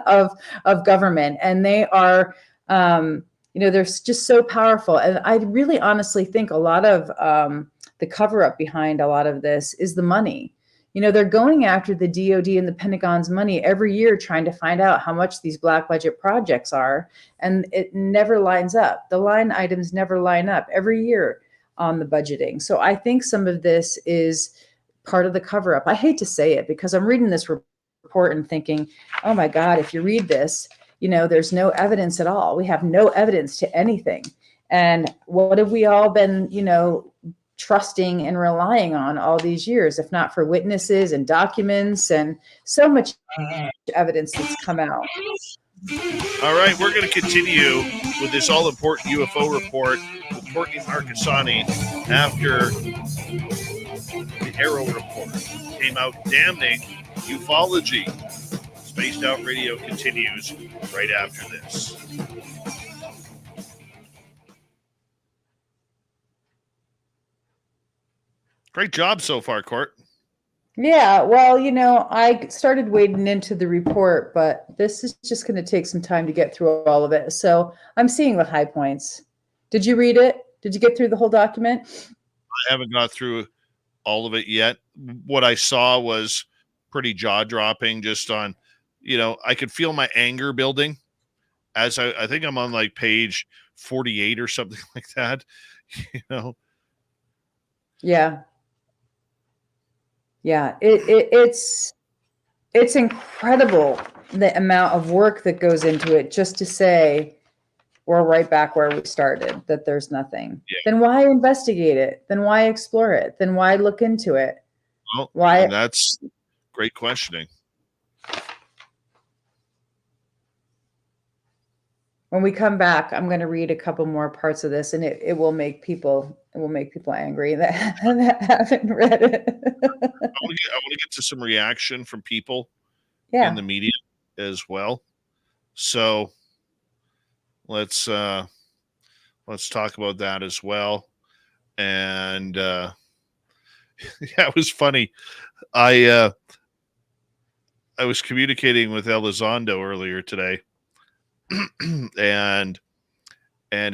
of government. And they are, they're just so powerful. And I really honestly think a lot of the cover up behind a lot of this is the money. They're going after the DoD and the Pentagon's money every year, trying to find out how much these black budget projects are. And it never lines up. The line items never line up every year on the budgeting. So I think some of this is part of the cover up. I hate to say it because I'm reading this report and thinking, oh my God, if you read this, there's no evidence at all. We have no evidence to anything. And what have we all been, trusting and relying on all these years, if not for witnesses and documents and so much evidence that's come out? All right, we're going to continue with this all-important UFO report with Courtney Marcassani after Arrow Report came out damning ufology. Spaced Out Radio continues right after this. Great job so far, Court. Yeah, well, I started wading into the report, but this is just going to take some time to get through all of it. So I'm seeing the high points. Did you read it? Did you get through the whole document? I haven't got through all of it yet. What I saw was pretty jaw-dropping, just on, I could feel my anger building as I think I'm on like page 48 or something like that, Yeah. Yeah, it's incredible the amount of work that goes into it just to say we're right back where we started, that there's nothing. Yeah. Then why investigate it? Then why explore it? Then why look into it? Well, Why? and that's great questioning. When we come back, I'm going to read a couple more parts of this, and it will make people angry that haven't read it. I want to get to some reaction from people in the media as well. So let's talk about that as well. And yeah, it was funny. I was communicating with Elizondo earlier today, and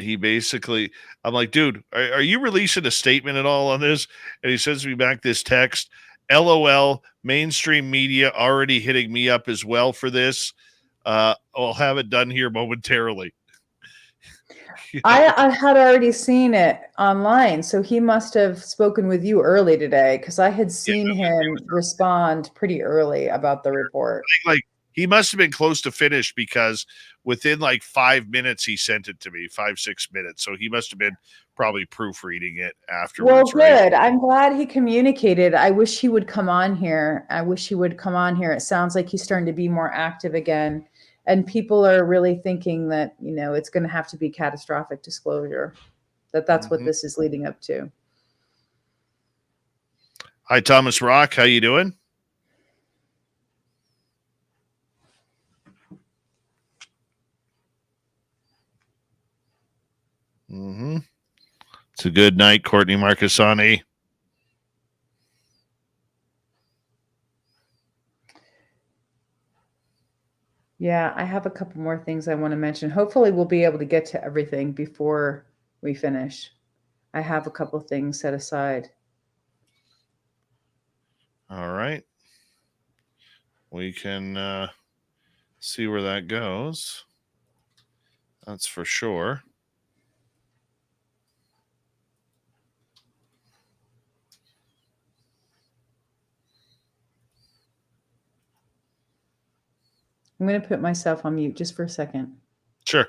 he basically, I'm like, dude, are you releasing a statement at all on this? And he sends me back this text, LOL, mainstream media already hitting me up as well for this. I'll have it done here momentarily. I had already seen it online, so he must have spoken with you early today, because I had seen him respond pretty early about the report. Like he must have been close to finish, because within like 5 minutes he sent it to me, 5-6 minutes. So he must have been probably proofreading it afterwards. Well, good. Right? I'm glad he communicated. I wish he would come on here. It sounds like he's starting to be more active again. And people are really thinking that, it's going to have to be catastrophic disclosure, that's what this is leading up to. Hi, Thomas Rock. How you doing? It's a good night, Courtney Marcassani. Yeah, I have a couple more things I want to mention. Hopefully we'll be able to get to everything before we finish. I have a couple things set aside. All right. We can see where that goes. That's for sure. I'm going to put myself on mute just for a second. Sure.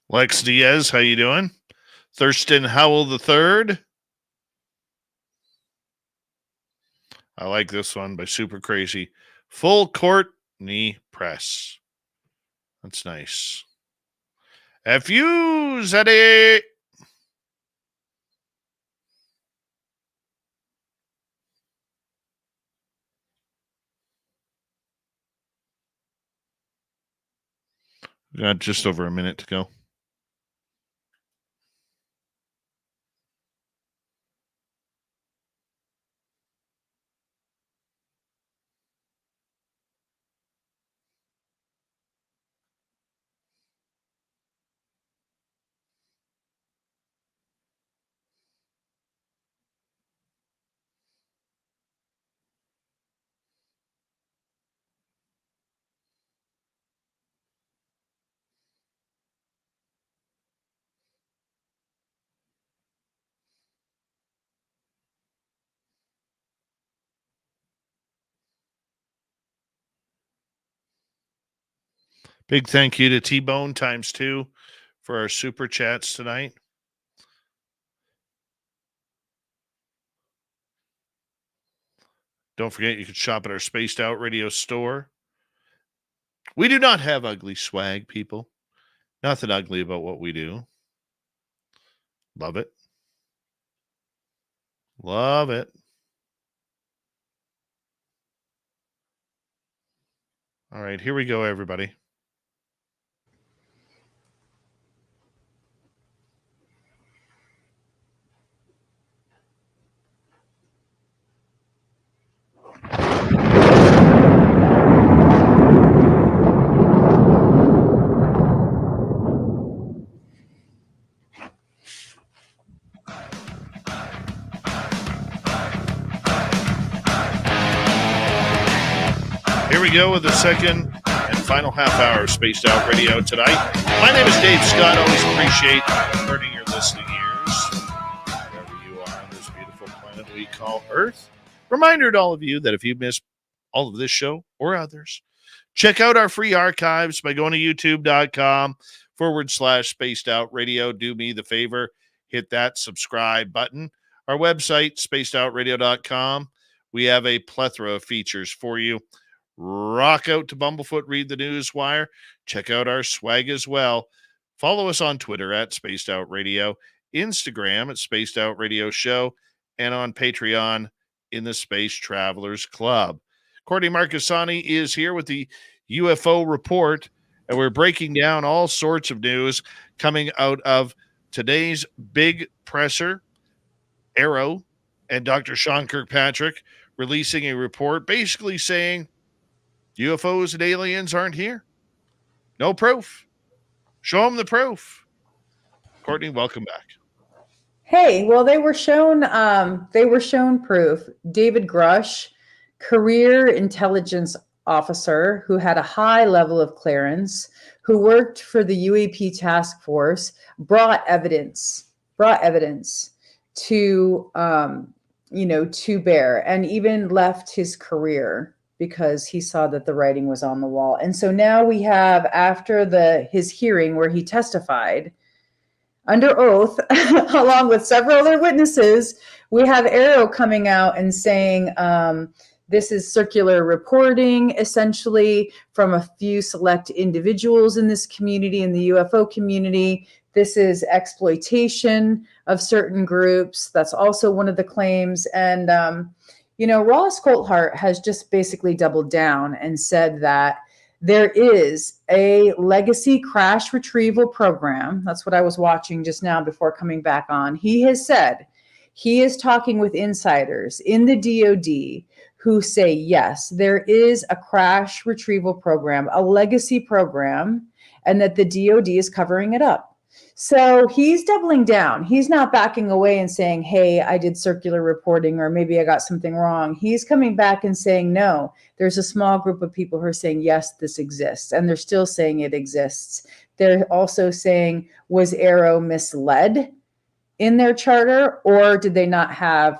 Lex Diaz, how you doing? Thurston Howell III. I like this one by Super Crazy. Full Court Knee Press. That's nice. F you, Zeddy. We got just over a minute to go. Big thank you to T-Bone ×2 for our super chats tonight. Don't forget, you can shop at our Spaced Out Radio store. We do not have ugly swag, people. Nothing ugly about what we do. Love it. Love it. All right, here we go, everybody. Here we go with the second and final half hour of Spaced Out Radio tonight. My name is Dave Scott. Always appreciate earning your listening ears wherever you are on this beautiful planet we call Earth. Reminder to all of you that if you missed all of this show or others, check out our free archives by going to youtube.com/Spaced Out Radio. Do me the favor, hit that subscribe button. Our website, spacedoutradio.com. We have a plethora of features for you. Rock out to Bumblefoot, read the news wire, check out our swag as well. Follow us on Twitter at Spaced Out Radio, Instagram at Spaced Out Radio Show, and on Patreon in the Space Travelers Club. Courtney Marcassani is here with the UFO report, and we're breaking down all sorts of news coming out of today's big presser. Arrow and Dr. Sean Kirkpatrick releasing a report basically saying UFOs and aliens aren't here. No proof. Show them the proof. Courtney, welcome back. Hey, well, they were shown proof. David Grush, career intelligence officer who had a high level of clearance, who worked for the UAP task force, brought evidence to to bear, and even left his career because he saw that the writing was on the wall. And so now we have, after his hearing where he testified under oath, along with several other witnesses, we have Arrow coming out and saying this is circular reporting, essentially, from a few select individuals in this community, in the UFO community. This is exploitation of certain groups. That's also one of the claims. And Ross Coulthart has just basically doubled down and said that there is a legacy crash retrieval program. That's what I was watching just now before coming back on. He has said he is talking with insiders in the DOD who say, yes, there is a crash retrieval program, a legacy program, and that the DOD is covering it up. So he's doubling down. He's not backing away and saying, hey, I did circular reporting, or maybe I got something wrong. He's coming back and saying, no, there's a small group of people who are saying, yes, this exists. And they're still saying it exists. They're also saying, was Arrow misled in their charter, or did they not have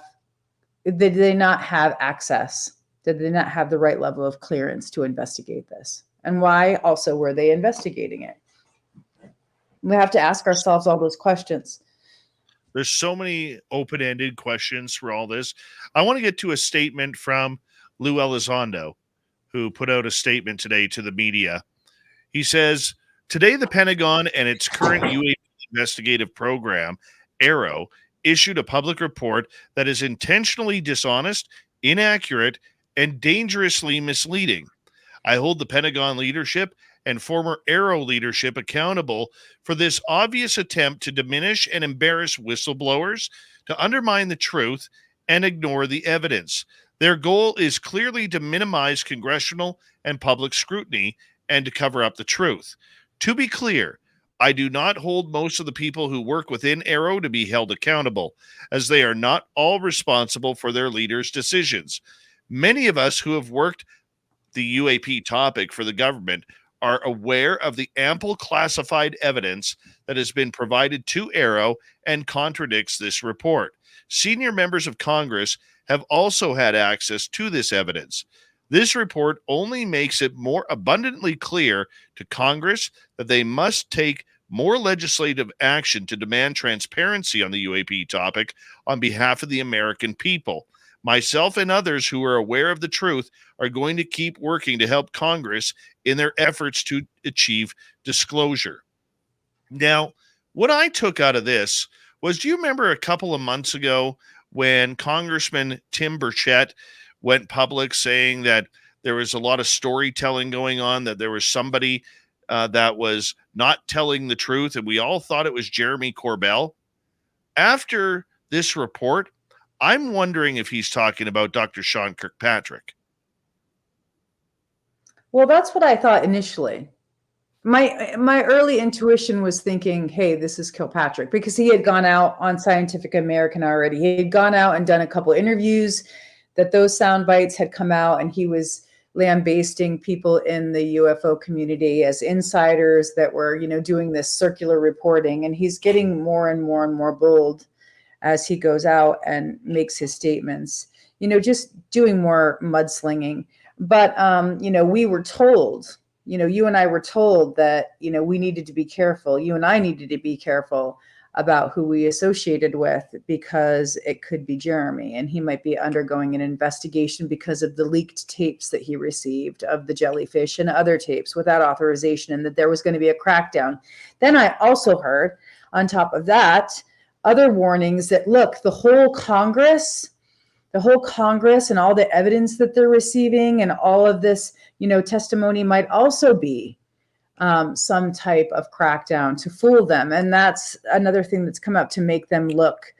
access? Did they not have the right level of clearance to investigate this? And why also were they investigating it? We have to ask ourselves all those questions. There's so many open-ended questions for all this. I want to get to a statement from Lou Elizondo, who put out a statement today to the media. He says, today the Pentagon and its current UAP investigative program, Arrow, issued a public report that is intentionally dishonest, inaccurate, and dangerously misleading. I hold the Pentagon leadership and former Arrow leadership accountable for this obvious attempt to diminish and embarrass whistleblowers, to undermine the truth, and ignore the evidence. Their goal is clearly to minimize congressional and public scrutiny and to cover up the truth. To be clear, I do not hold most of the people who work within Arrow to be held accountable, as they are not all responsible for their leaders' decisions. Many of us who have worked the UAP topic for the government are aware of the ample classified evidence that has been provided to Arrow and contradicts this report. Senior members of Congress have also had access to this evidence. This report only makes it more abundantly clear to Congress that they must take more legislative action to demand transparency on the UAP topic on behalf of the American people. Myself and others who are aware of the truth are going to keep working to help Congress in their efforts to achieve disclosure. Now, what I took out of this was, do you remember a couple of months ago when Congressman Tim Burchett went public saying that there was a lot of storytelling going on, that there was somebody that was not telling the truth, and we all thought it was Jeremy Corbell? After this report, I'm wondering if he's talking about Dr. Sean Kirkpatrick. Well, that's what I thought initially. My early intuition was thinking, hey, this is Kilpatrick, because he had gone out on Scientific American already. He had gone out and done a couple interviews, that those sound bites had come out, and he was lambasting people in the UFO community as insiders that were, doing this circular reporting. And he's getting more and more and more bold as he goes out and makes his statements, just doing more mudslinging. But, we were told, you and I were told that, we needed to be careful. You and I needed to be careful about who we associated with, because it could be Jeremy, and he might be undergoing an investigation because of the leaked tapes that he received of the jellyfish and other tapes without authorization, and that there was going to be a crackdown. Then I also heard, on top of that, other warnings that, look, the whole Congress and all the evidence that they're receiving and all of this, testimony might also be some type of crackdown to fool them. And that's another thing that's come up to make them look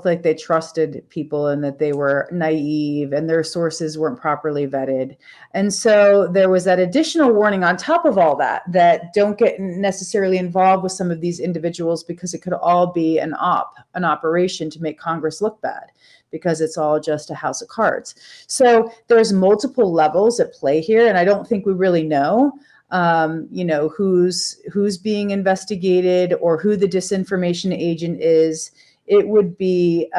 like they trusted people and that they were naive and their sources weren't properly vetted. And so there was that additional warning on top of all that don't get necessarily involved with some of these individuals, because it could all be an operation to make Congress look bad, because it's all just a house of cards. So there's multiple levels at play here, and I don't think we really know, who's being investigated or who the disinformation agent is. It would be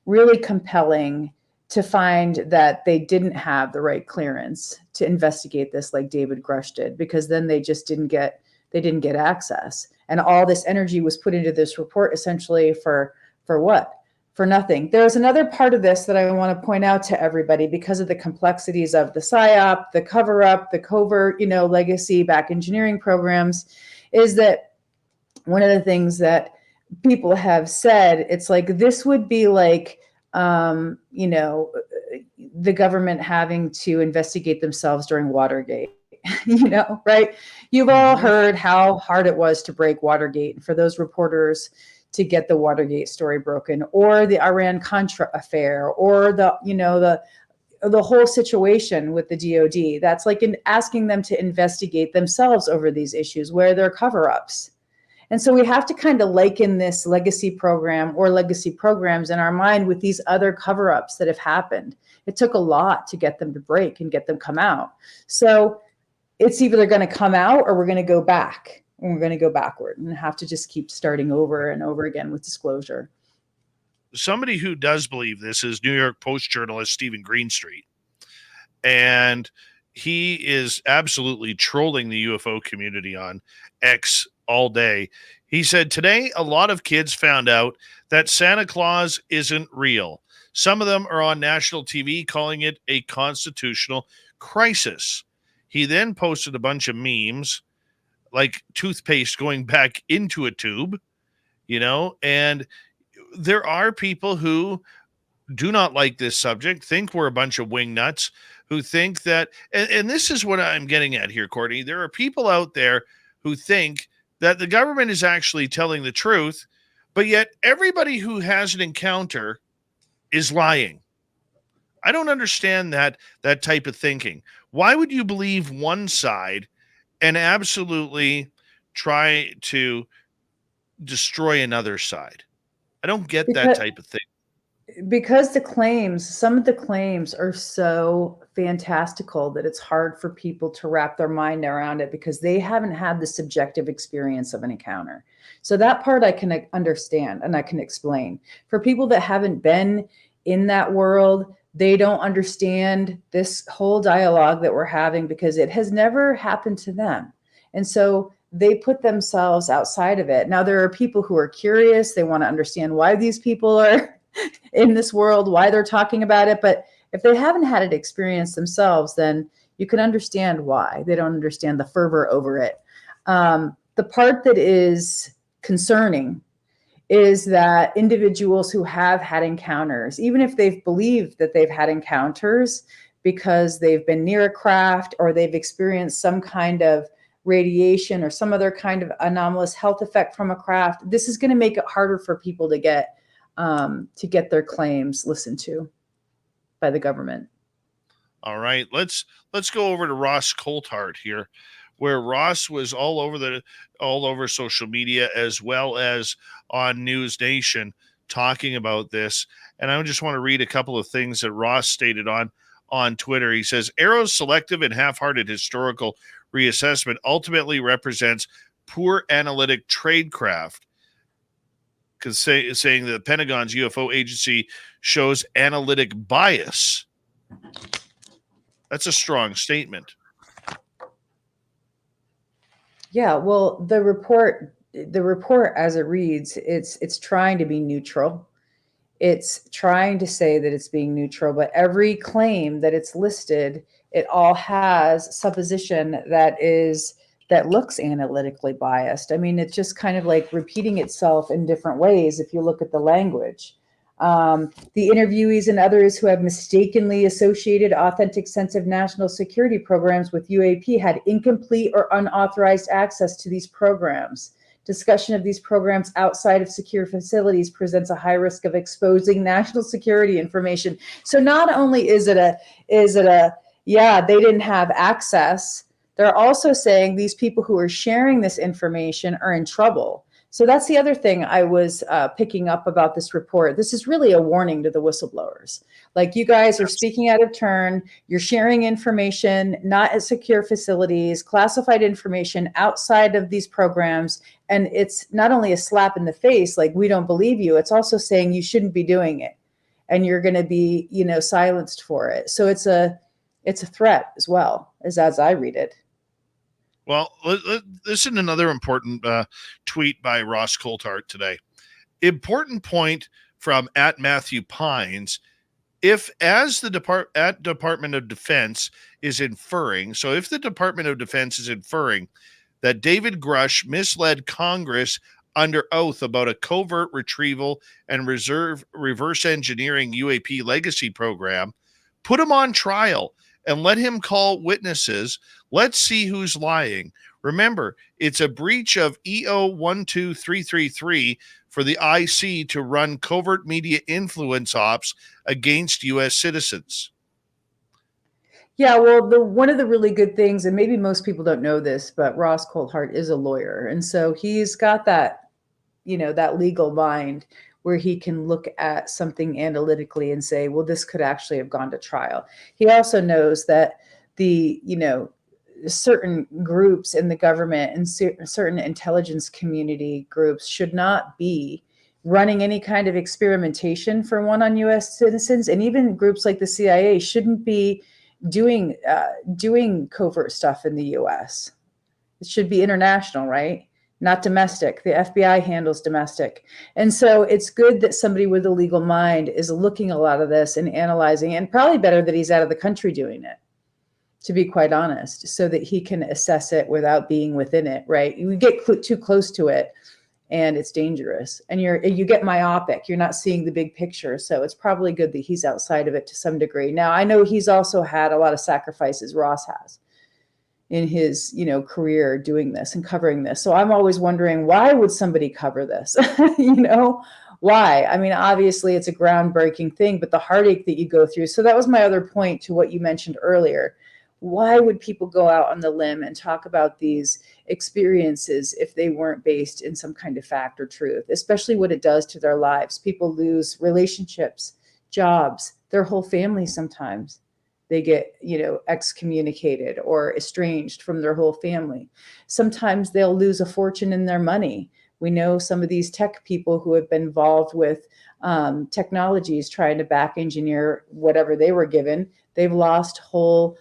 really compelling to find that they didn't have the right clearance to investigate this like David Grush did, because then they just didn't get access. And all this energy was put into this report essentially for what? For nothing. There's another part of this that I want to point out to everybody, because of the complexities of the PSYOP, the cover-up, the covert, legacy back engineering programs, is that one of the things that people have said, it's like, this would be like, the government having to investigate themselves during Watergate, right? You've all heard how hard it was to break Watergate, and for those reporters to get the Watergate story broken, or the Iran-Contra affair, or the whole situation with the DOD. That's like asking them to investigate themselves over these issues where they're cover-ups. And so we have to kind of liken this legacy program or legacy programs in our mind with these other cover-ups that have happened. It took a lot to get them to break and get them come out. So it's either going to come out or we're going to go back. And we're going to go backward and have to just keep starting over and over again with disclosure. Somebody who does believe this is New York Post journalist Stephen Greenstreet. And he is absolutely trolling the UFO community on X all day. He said, today, a lot of kids found out that Santa Claus isn't real. Some of them are on national TV calling it a constitutional crisis. He then posted a bunch of memes like toothpaste going back into a tube, and there are people who do not like this subject, think we're a bunch of wingnuts, who think that, and this is what I'm getting at here, Courtney, there are people out there who think that the government is actually telling the truth, but yet everybody who has an encounter is lying. I don't understand that type of thinking. Why would you believe one side and absolutely try to destroy another side? I don't get that type of thing. Because some of the claims are so fantastical that it's hard for people to wrap their mind around it, because they haven't had the subjective experience of an encounter. So that part I can understand and I can explain. For people that haven't been in that world, They don't understand this whole dialogue that we're having because it has never happened to them. And so they put themselves outside of it. Now, there are people who are curious. They want to understand why these people are in this world, why they're talking about it. But if they haven't had it experience themselves, then you can understand why. They don't understand the fervor over it. The part that is concerning is that individuals who have had encounters, even if they've believed that they've had encounters because they've been near a craft or they've experienced some kind of radiation or some other kind of anomalous health effect from a craft, this is going to make it harder for people to get their claims listened to by the government. All right, let's go over to Ross Coulthard here, where Ross was all over social media as well as on News Nation talking about this. And I just want to read a couple of things that Ross stated on Twitter. He says, Arrow's selective and half-hearted historical reassessment ultimately represents poor analytic tradecraft, because saying that the Pentagon's UFO agency shows analytic bias. That's a strong statement. Yeah, well, the report as it reads, it's trying to be neutral. It's trying to say that it's being neutral, but every claim that it's listed, it all has supposition that looks analytically biased. I mean, it's just kind of like repeating itself in different ways if you look at the language. The interviewees and others who have mistakenly associated authentic sense of national security programs with UAP had incomplete or unauthorized access to these programs. Discussion of these programs outside of secure facilities presents a high risk of exposing national security information. So not only is it a yeah, they didn't have access, they're also saying these people who are sharing this information are in trouble. So that's the other thing I was picking up about this report. This is really a warning to the whistleblowers. Like, you guys are speaking out of turn. You're sharing information, not at secure facilities, classified information outside of these programs. And it's not only a slap in the face, like, we don't believe you. It's also saying you shouldn't be doing it and you're going to be, silenced for it. So it's a threat as well, as I read it. Well, this is another important tweet by Ross Coulthard today. Important point from @Matthew Pines. If, as the Department of Defense is inferring, so if the Department of Defense is inferring that David Grush misled Congress under oath about a covert retrieval and reverse engineering UAP legacy program, put him on trial and let him call witnesses. Let's see who's lying. Remember, it's a breach of EO 12333 for the IC to run covert media influence ops against U.S. citizens. Yeah, well, one of the really good things, and maybe most people don't know this, but Ross Coulthard is a lawyer. And so he's got that, that legal mind where he can look at something analytically and say, well, this could actually have gone to trial. He also knows that the, certain groups in the government and certain intelligence community groups should not be running any kind of experimentation for one on U.S. citizens. And even groups like the CIA shouldn't be doing covert stuff in the U.S. It should be international, right? Not domestic. The FBI handles domestic. And so it's good that somebody with a legal mind is looking a lot of this and analyzing, and probably better that he's out of the country doing it, to be quite honest, so that he can assess it without being within it, right? You get too close to it and it's dangerous, and you get myopic. You're not seeing the big picture. So it's probably good that he's outside of it to some degree. Now, I know he's also had a lot of sacrifices, Ross has, in his, career doing this and covering this. So I'm always wondering, why would somebody cover this? Why? I mean, obviously it's a groundbreaking thing, but the heartache that you go through. So that was my other point to what you mentioned earlier. Why would people go out on the limb and talk about these experiences if they weren't based in some kind of fact or truth, especially what it does to their lives? People lose relationships, jobs, their whole family sometimes. They get, excommunicated or estranged from their whole family. Sometimes they'll lose a fortune in their money. We know some of these tech people who have been involved with technologies trying to back engineer whatever they were given. They've lost whole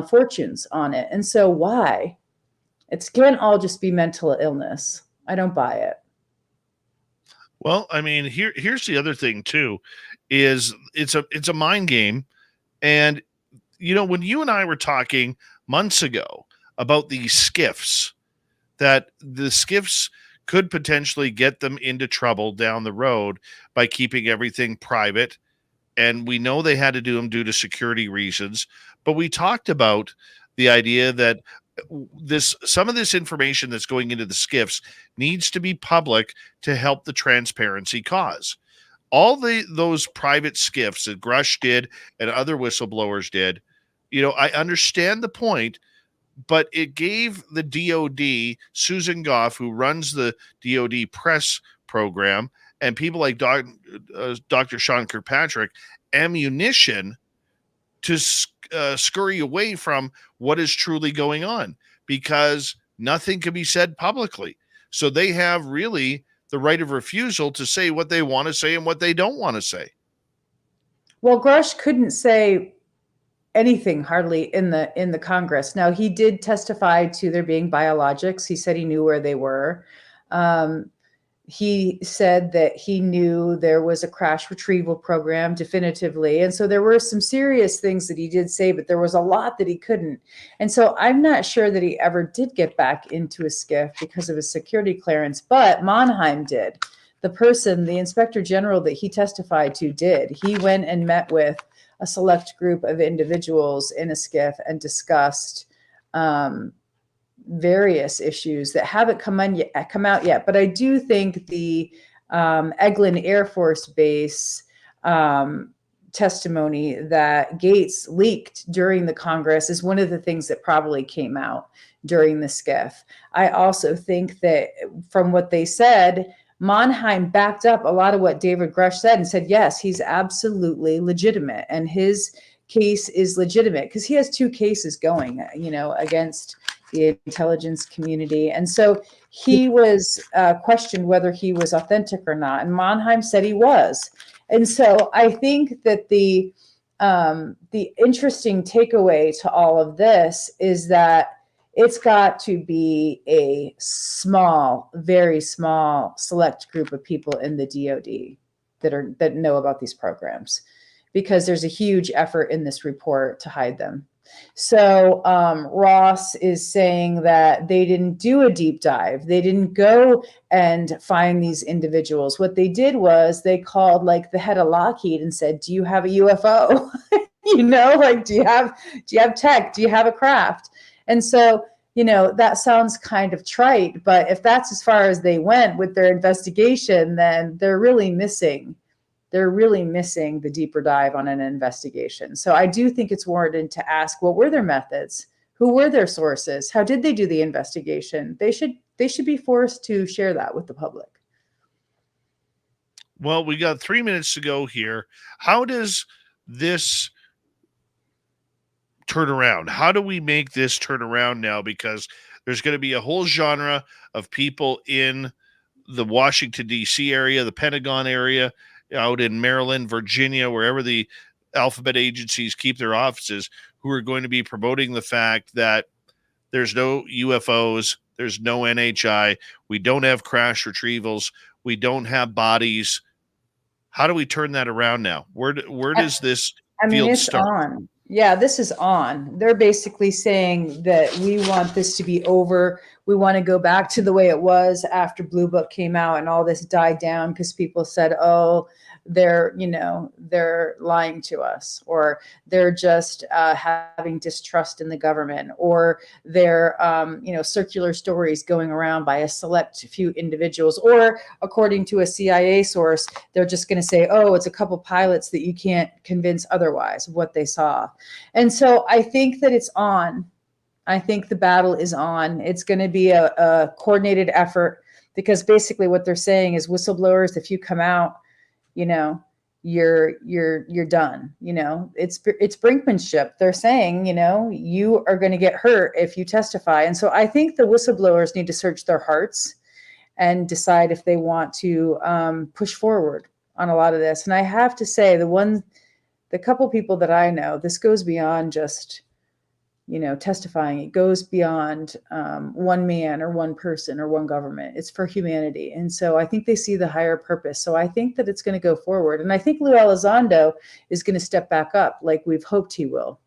fortunes on it. And so why? It can't all just be mental illness. I don't buy it. Well, I mean, here's the other thing too, is it's a mind game. And when you and I were talking months ago about these skiffs, that the skiffs could potentially get them into trouble down the road by keeping everything private. And we know they had to do them due to security reasons. But we talked about the idea that some of this information that's going into the skiffs needs to be public to help the transparency cause. All those private skiffs that Grush did and other whistleblowers did, I understand the point, but it gave the DOD, Susan Goff, who runs the DOD press program, and people like Dr. Sean Kirkpatrick, ammunition to scurry away from what is truly going on, because nothing can be said publicly. So they have really the right of refusal to say what they want to say and what they don't want to say. Well, Grush couldn't say anything hardly in the Congress. Now, he did testify to there being biologics. He said he knew where they were. He said that he knew there was a crash retrieval program definitively. And so there were some serious things that he did say, but there was a lot that he couldn't. And so I'm not sure that he ever did get back into a skiff because of his security clearance, but Monheim did. The inspector general that he testified to did. He went and met with a select group of individuals in a skiff and discussed various issues that haven't come out yet. But I do think the Eglin Air Force Base testimony that Gates leaked during the Congress is one of the things that probably came out during the skiff. I also think that from what they said, Monheim backed up a lot of what David Grush said and said, yes, he's absolutely legitimate. And his case is legitimate because he has two cases going, against the intelligence community. And so he was questioned whether he was authentic or not. And Monheim said he was. And so I think that the interesting takeaway to all of this is that it's got to be a small, very small, select group of people in the DOD that know about these programs, because there's a huge effort in this report to hide them. So Ross is saying that they didn't do a deep dive. They didn't go and find these individuals. What they did was they called like the head of Lockheed and said, do you have a UFO? Do you have tech? Do you have a craft? And so, that sounds kind of trite, but if that's as far as they went with their investigation, then they're really missing the deeper dive on an investigation. So I do think it's warranted to ask, what were their methods? Who were their sources? How did they do the investigation? They should be forced to share that with the public. Well, we got 3 minutes to go here. How does this turn around? How do we make this turn around now? Because there's going to be a whole genre of people in the Washington, D.C. area, the Pentagon area, out in Maryland, Virginia, wherever the alphabet agencies keep their offices, who are going to be promoting the fact that there's no UFOs, there's no NHI, we don't have crash retrievals, we don't have bodies. How do we turn that around now? Where does this field start? On. Yeah, this is on. They're basically saying that we want this to be over. We want to go back to the way it was after Blue Book came out and all this died down because people said, oh, they're lying to us, or they're just having distrust in the government, or they're, circular stories going around by a select few individuals, or according to a CIA source, they're just going to say, oh, it's a couple pilots that you can't convince otherwise of what they saw. And so I think that it's on. I think the battle is on. It's going to be a coordinated effort, because basically what they're saying is, whistleblowers, if you come out, you're done. It's brinkmanship. They're saying, you are going to get hurt if you testify. And so I think the whistleblowers need to search their hearts and decide if they want to push forward on a lot of this. And I have to say, the couple people that I know, this goes beyond just, testifying. It goes beyond one man or one person or one government. It's for humanity. And so I think they see the higher purpose. So I think that it's going to go forward. And I think Lou Elizondo is going to step back up like we've hoped he will.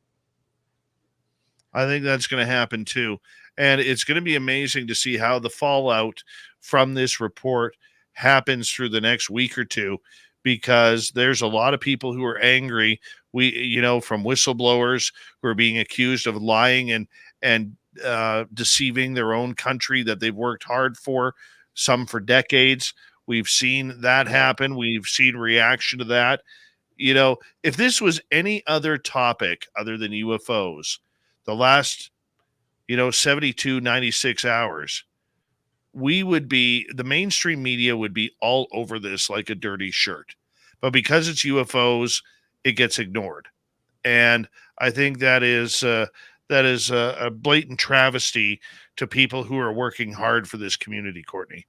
I think that's going to happen too. And it's going to be amazing to see how the fallout from this report happens through the next week or two, because there's a lot of people who are angry. From whistleblowers who are being accused of lying and deceiving their own country that they've worked hard for, some for decades. We've seen that happen. We've seen reaction to that. If this was any other topic other than UFOs, the last, 72, 96 hours, the mainstream media would be all over this like a dirty shirt. But because it's UFOs, it gets ignored. And I think that is a blatant travesty to people who are working hard for this community, Courtney.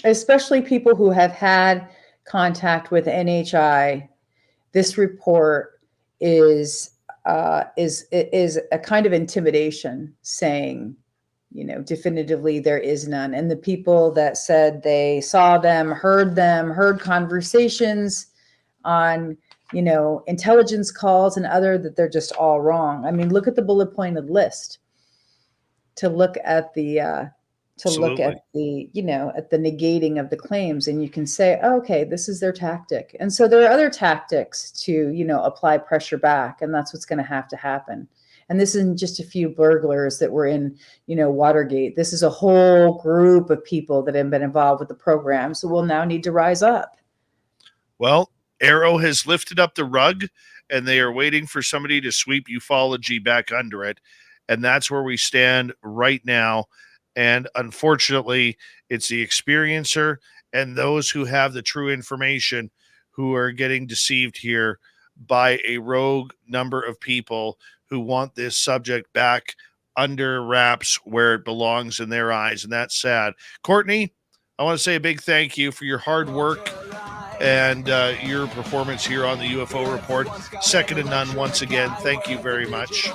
Especially people who have had contact with NHI. This report is a kind of intimidation, saying, definitively there is none. And the people that said they saw them, heard conversations on, intelligence calls and other, that they're just all wrong. I mean, look at the bullet pointed list to look at the, Absolutely. at the negating of the claims. And you can say, oh, okay, this is their tactic. And so there are other tactics to, apply pressure back. And that's what's going to have to happen. And this isn't just a few burglars that were in, Watergate. This is a whole group of people that have been involved with the program. So we'll now need to rise up. Well, Arrow has lifted up the rug, and they are waiting for somebody to sweep ufology back under it. And that's where we stand right now. And unfortunately, it's the experiencer and those who have the true information who are getting deceived here by a rogue number of people who want this subject back under wraps where it belongs in their eyes. And that's sad. Courtney, I want to say a big thank you for your hard work and your performance here on the UFO Report. Second to none once again. Thank you very much.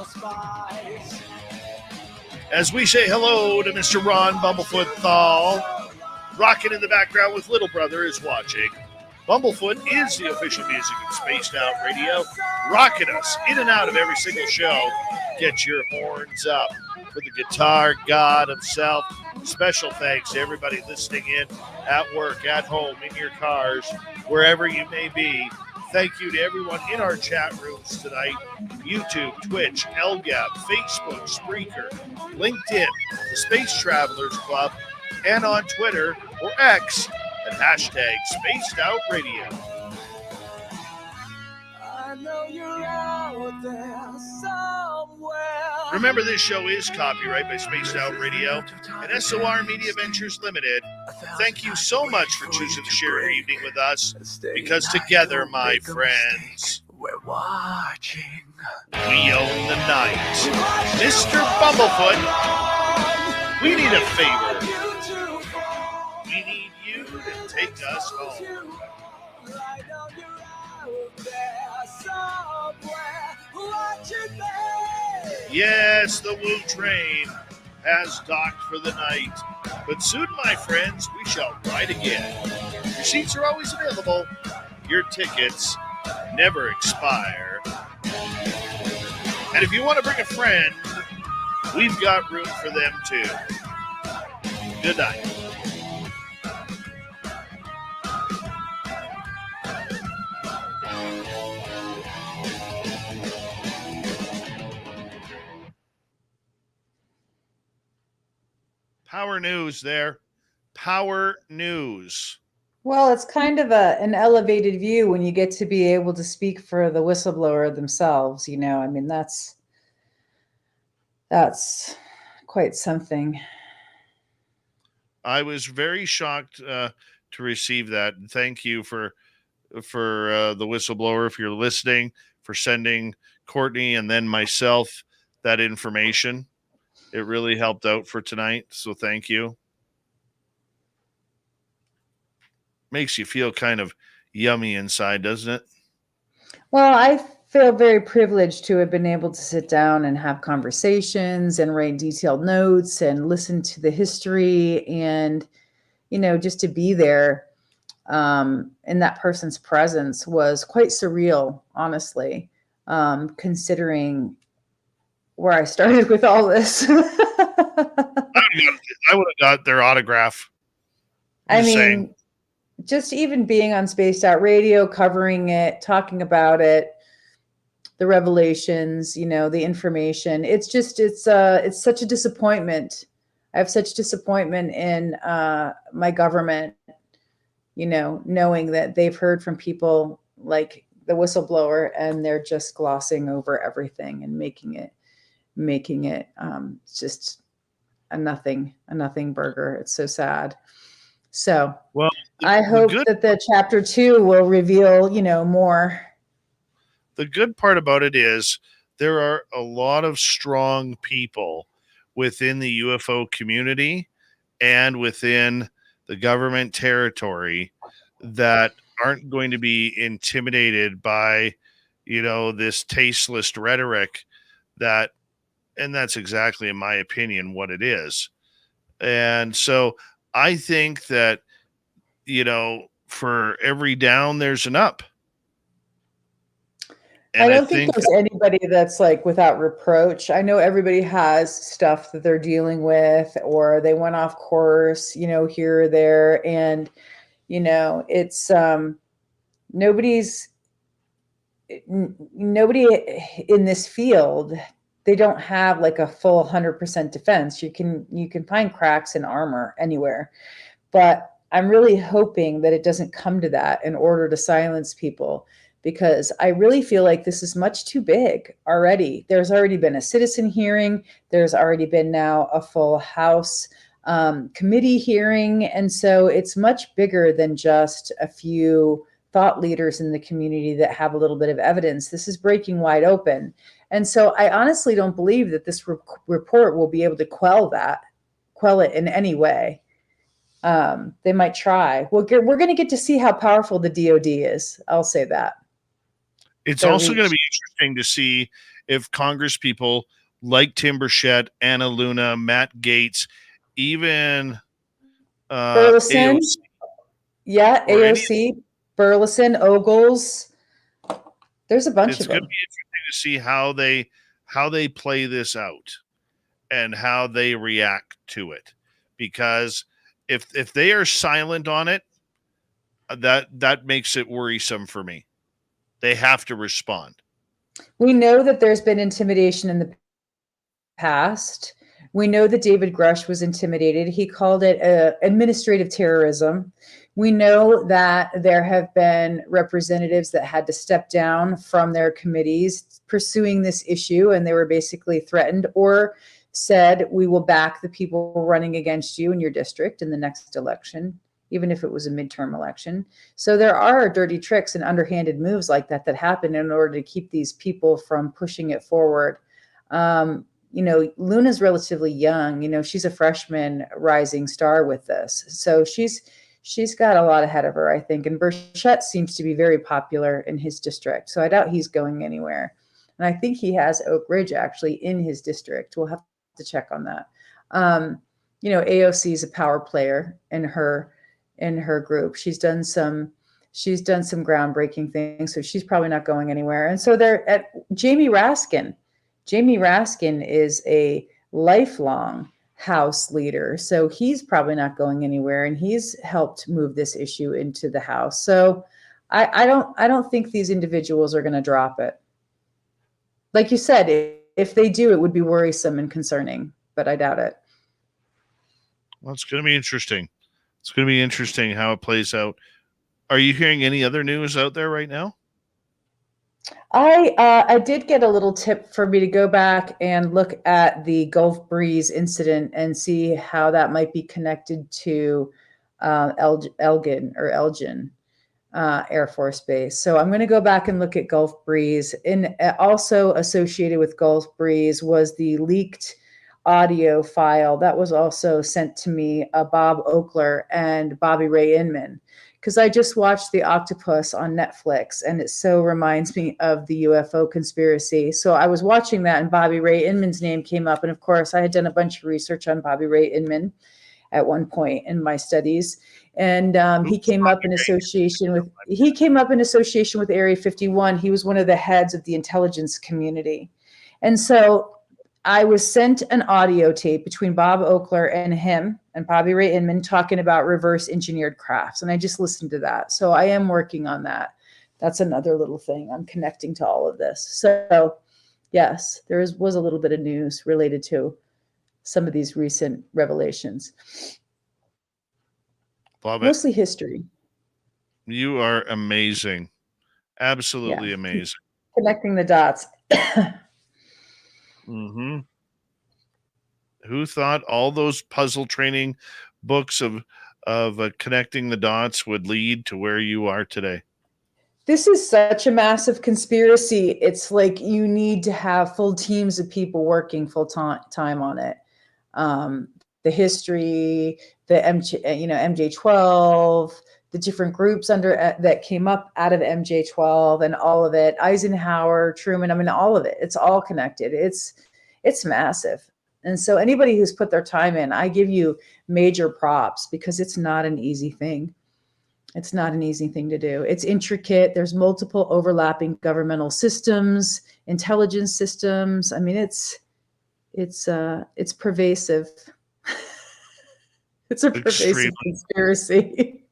As we say hello to Mr. Ron Bumblefoot Thal, rocking in the background with Little Brother is watching. Bumblefoot is the official music of Spaced Out Radio, rocking us in and out of every single show. Get your horns up for the guitar god himself. Special thanks to everybody listening in at work, at home, in your cars, wherever you may be. Thank you to everyone in our chat rooms tonight. YouTube, Twitch, LGAP, Facebook, Spreaker, LinkedIn, the Space Travelers Club, and on Twitter or X at hashtag Spaced Out Radio. I know you're out there somewhere. Remember, this show is copyright by Spaced Out Radio and SOR Media Ventures Limited. Thank you so much for choosing to share your evening with us, because together, my friends, we're watching. We own the night. Mr. Bumblefoot, we need a favor. We need you to take us home. Yes, the Woo train has docked for the night, but soon, my friends, we shall ride again. Your seats are always available. Your tickets never expire. And if you want to bring a friend, we've got room for them too. Good night. Power news there. Power news. Well, it's kind of an elevated view when you get to be able to speak for the whistleblower themselves. I mean, that's quite something. I was very shocked to receive that. Thank you for the whistleblower, if you're listening, for sending Courtney and then myself that information. It really helped out for tonight, so thank you. Makes you feel kind of yummy inside, doesn't it? Well, I feel very privileged to have been able to sit down and have conversations and write detailed notes and listen to the history and, just to be there in that person's presence was quite surreal, honestly, considering where I started with all this. I would have got their autograph. I Just mean, saying. just even being on Spaced Out Radio, covering it, talking about it, the revelations, the information. It's such a disappointment. I have such disappointment in my government, knowing that they've heard from people like the whistleblower and they're just glossing over everything and making it just a nothing burger. It's so sad. So Well, I hope that the chapter 2 will reveal, more. The good part about it is there are a lot of strong people within the UFO community and within the government territory that aren't going to be intimidated by, this tasteless rhetoric and that's exactly, in my opinion, what it is. And so I think that, for every down, there's an up. And I don't think there's anybody that's like without reproach. I know everybody has stuff that they're dealing with, or they went off course, here or there. And, it's nobody in this field, they don't have like a full 100% defense. You can find cracks in armor anywhere, but I'm really hoping that it doesn't come to that in order to silence people, because I really feel like this is much too big already. There's already been a citizen hearing. There's already been now a full House committee hearing. And so it's much bigger than just a few thought leaders in the community that have a little bit of evidence. This is breaking wide open. And so I honestly don't believe that this report will be able to quell it in any way. They might try. We're going to get to see how powerful the DOD is. I'll say that. It's also going to be interesting to see if Congress people like Tim Burchett, Anna Luna, Matt Gaetz, even Burleson. AOC. Yeah, AOC, Burleson, Ogles. There's a bunch of them. It's going to be interesting to see how they play this out and how they react to it. Because if they are silent on it, that makes it worrisome for me. They have to respond. We know that there's been intimidation in the past. We know that David Grush was intimidated. He called it administrative terrorism. We know that there have been representatives that had to step down from their committees pursuing this issue, and they were basically threatened or said, we will back the people running against you in your district in the next election, even if it was a midterm election. So there are dirty tricks and underhanded moves like that happen in order to keep these people from pushing it forward. Luna's relatively young. She's a freshman rising star with this. So she's got a lot ahead of her, I think. And Burchett seems to be very popular in his district. So I doubt he's going anywhere. And I think he has Oak Ridge actually in his district. We'll have to check on that. AOC is a power player in her group. She's done some groundbreaking things, so she's probably not going anywhere. And so they're at Jamie Raskin. Jamie Raskin is a lifelong House leader, so he's probably not going anywhere, and he's helped move this issue into the House. So I don't think these individuals are going to drop it. Like you said, if they do, it would be worrisome and concerning, but I doubt it. Well, it's going to be interesting. It's going to be interesting how it plays out. Are you hearing any other news out there right now? I did get a little tip for me to go back and look at the Gulf Breeze incident and see how that might be connected to Elgin Air Force Base. So I'm going to go back and look at Gulf Breeze. And also associated with Gulf Breeze was the leaked audio file that was also sent to me, Bob Oakler and Bobby Ray Inman, because I just watched The Octopus on Netflix, and it so reminds me of the UFO conspiracy. So I was watching that, and Bobby Ray Inman's name came up. And of course, I had done a bunch of research on Bobby Ray Inman at one point in my studies. And he came up in association with Area 51. He was one of the heads of the intelligence community. And so I was sent an audio tape between Bob Oakler and him and Bobby Ray Inman talking about reverse engineered crafts. And I just listened to that. So I am working on that. That's another little thing I'm connecting to all of this. So yes, was a little bit of news related to some of these recent revelations. Love it. Mostly history. You are amazing. Absolutely amazing. Connecting the dots. Mm-hmm. Who thought all those puzzle training books of connecting the dots would lead to where you are today? This is such a massive conspiracy. It's like you need to have full teams of people working full time on it. The history, the MJ12, the different groups under that came up out of MJ12, and all of it. Eisenhower, Truman. I mean, all of it. It's all connected. It's massive. And so anybody who's put their time in, I give you major props, because it's not an easy thing. It's not an easy thing to do. It's intricate. There's multiple overlapping governmental systems, intelligence systems. I mean, it's pervasive. It's a pervasive conspiracy.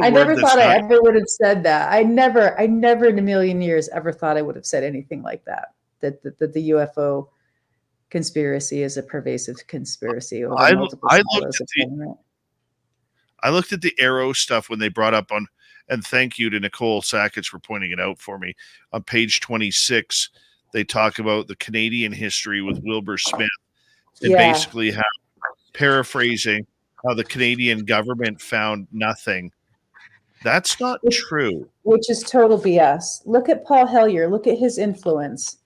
I never thought I ever would have said that. I never in a million years ever thought I would have said anything like that. That the UFO conspiracy is a pervasive conspiracy over multiple silos of government. I looked at the Arrow stuff when they brought up on, and thank you to Nicole Sackett for pointing it out for me. On page 26, they talk about the Canadian history with Wilbur Smith, and basically how, paraphrasing, how the Canadian government found nothing. That's not true. Which is total BS. Look at Paul Hellyer. Look at his influence.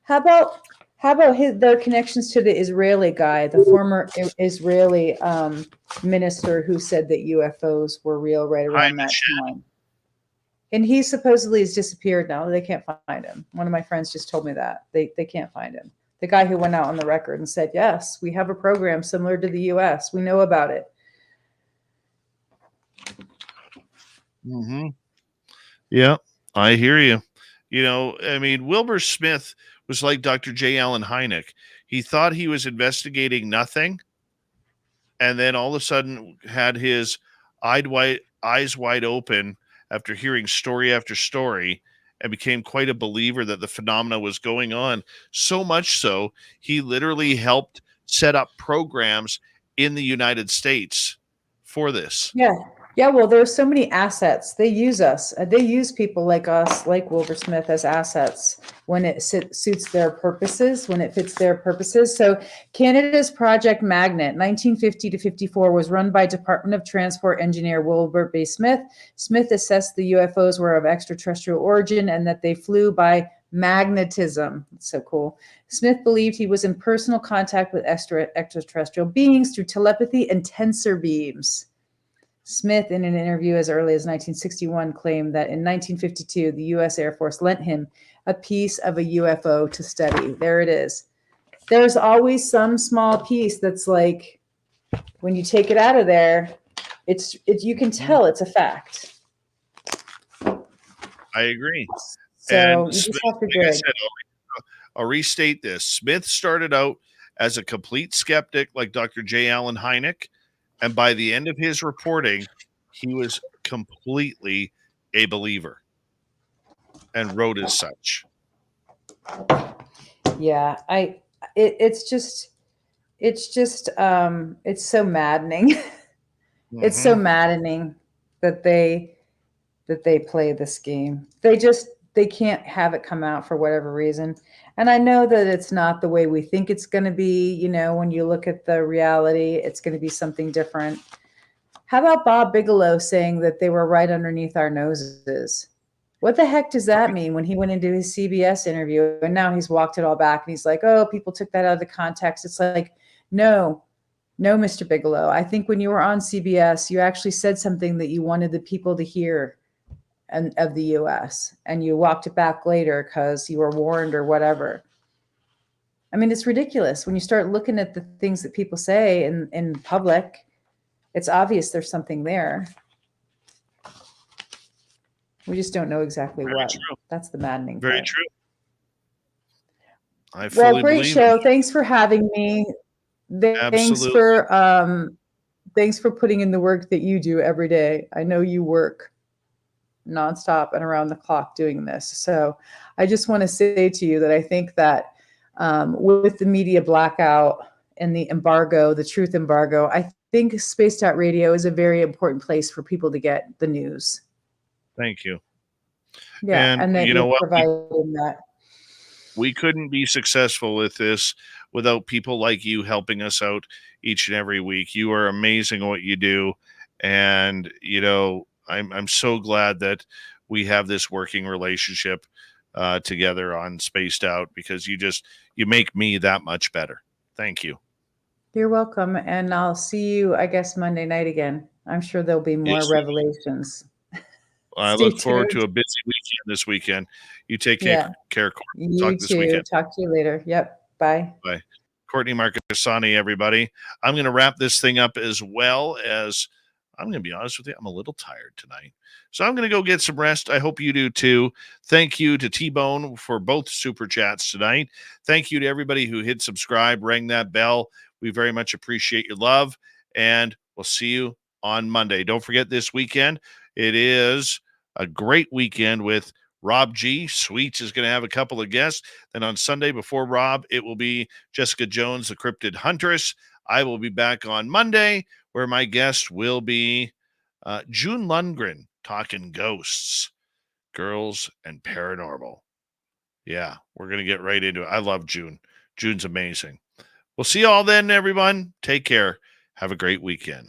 How about their connections to the Israeli guy, the former Israeli minister who said that UFOs were real right around that time? And he supposedly has disappeared now. They can't find him. One of my friends just told me that. They can't find him. The guy who went out on the record and said, yes, we have a program similar to the US. We know about it. Mm-hmm. Yeah, I hear you. You know, I mean, Wilbur Smith was like Dr. J. Allen Hynek. He thought he was investigating nothing, and then all of a sudden had his eyes wide open after hearing story after story, and became quite a believer that the phenomena was going on. So much so, he literally helped set up programs in the United States for this. Yeah, well, there's so many assets. They use us. They use people like us, like Wilbur Smith, as assets when it suits their purposes, when it fits their purposes. So Canada's Project Magnet, 1950 to 54, was run by Department of Transport engineer Wilbur B. Smith. Smith assessed the UFOs were of extraterrestrial origin and that they flew by magnetism. It's so cool. Smith believed he was in personal contact with extraterrestrial beings through telepathy and tensor beams. Smith, in an interview as early as 1961, claimed that in 1952, the U.S. Air Force lent him a piece of a UFO to study. There it is. There's always some small piece that's like, when you take it out of there, you can tell it's a fact. I agree. So and you Smith, just have to like I said, I'll restate this. Smith started out as a complete skeptic like Dr. J. Allen Hynek. And by the end of his reporting, he was completely a believer and wrote as such. Yeah, it's so maddening. Mm-hmm. It's so maddening that they play this game. They can't have it come out for whatever reason. And I know that it's not the way we think it's going to be. You know, when you look at the reality, it's going to be something different. How about Bob Bigelow saying that they were right underneath our noses? What the heck does that mean when he went into his CBS interview and now he's walked it all back and he's like, oh, people took that out of the context. It's like, no, Mr. Bigelow. I think when you were on CBS, you actually said something that you wanted the people to hear and of the US, and you walked it back later because you were warned or whatever. I mean, it's ridiculous when you start looking at the things that people say in public. It's obvious there's something there. We just don't know exactly Very what. true. That's the maddening Very part. true. I fully Well, great believe show. it. Thanks for having me. Absolutely. Thanks for putting in the work that you do every day. I know you work nonstop and around the clock doing this. So I just want to say to you that I think that with the media blackout and the embargo, the truth embargo, I think Spaced Out Radio is a very important place for people to get the news. Thank you. Yeah, And and that you know you're what? providing that. We couldn't be successful with this without people like you helping us out each and every week. You are amazing at what you do. And, you know, I'm so glad that we have this working relationship together on Spaced Out, because you make me that much better. Thank you. You're welcome. And I'll see you, I guess, Monday night again. I'm sure there'll be more Yes. revelations. I Stay look forward tuned. to a busy weekend this weekend. You take Yeah. care, Courtney. You Talk this too. weekend. Talk to you later. Yep. Bye. Bye. Courtney Marcassani, everybody. I'm going to wrap this thing up, as well as, I'm going to be honest with you, I'm a little tired tonight. So I'm going to go get some rest. I hope you do too. Thank you to T-Bone for both super chats tonight. Thank you to everybody who hit subscribe, rang that bell. We very much appreciate your love, and we'll see you on Monday. Don't forget, this weekend, it is a great weekend with Rob G. Sweets is going to have a couple of guests. Then on Sunday, before Rob, it will be Jessica Jones, the Cryptid Huntress. I will be back on Monday, where my guest will be June Lundgren, talking ghosts, girls, and paranormal. Yeah, we're going to get right into it. I love June. June's amazing. We'll see you all then, everyone. Take care. Have a great weekend.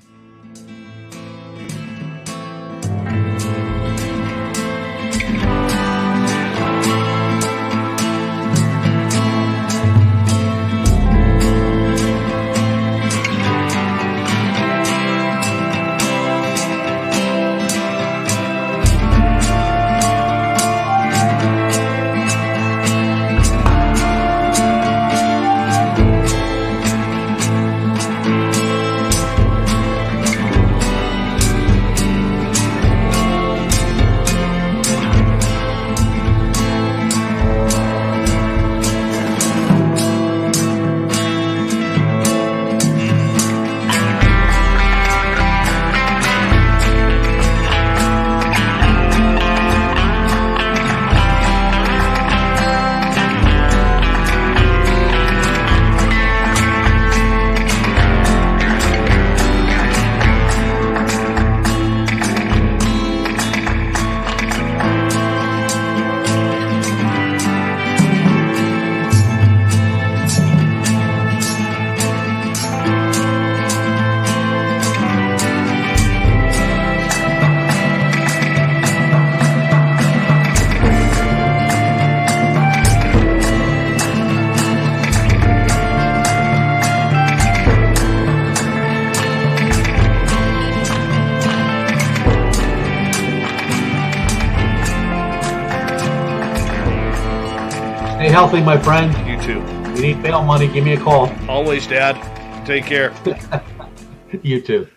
Stay healthy, my friend. You too. If you need bail money, give me a call. Always, Dad. Take care. You too.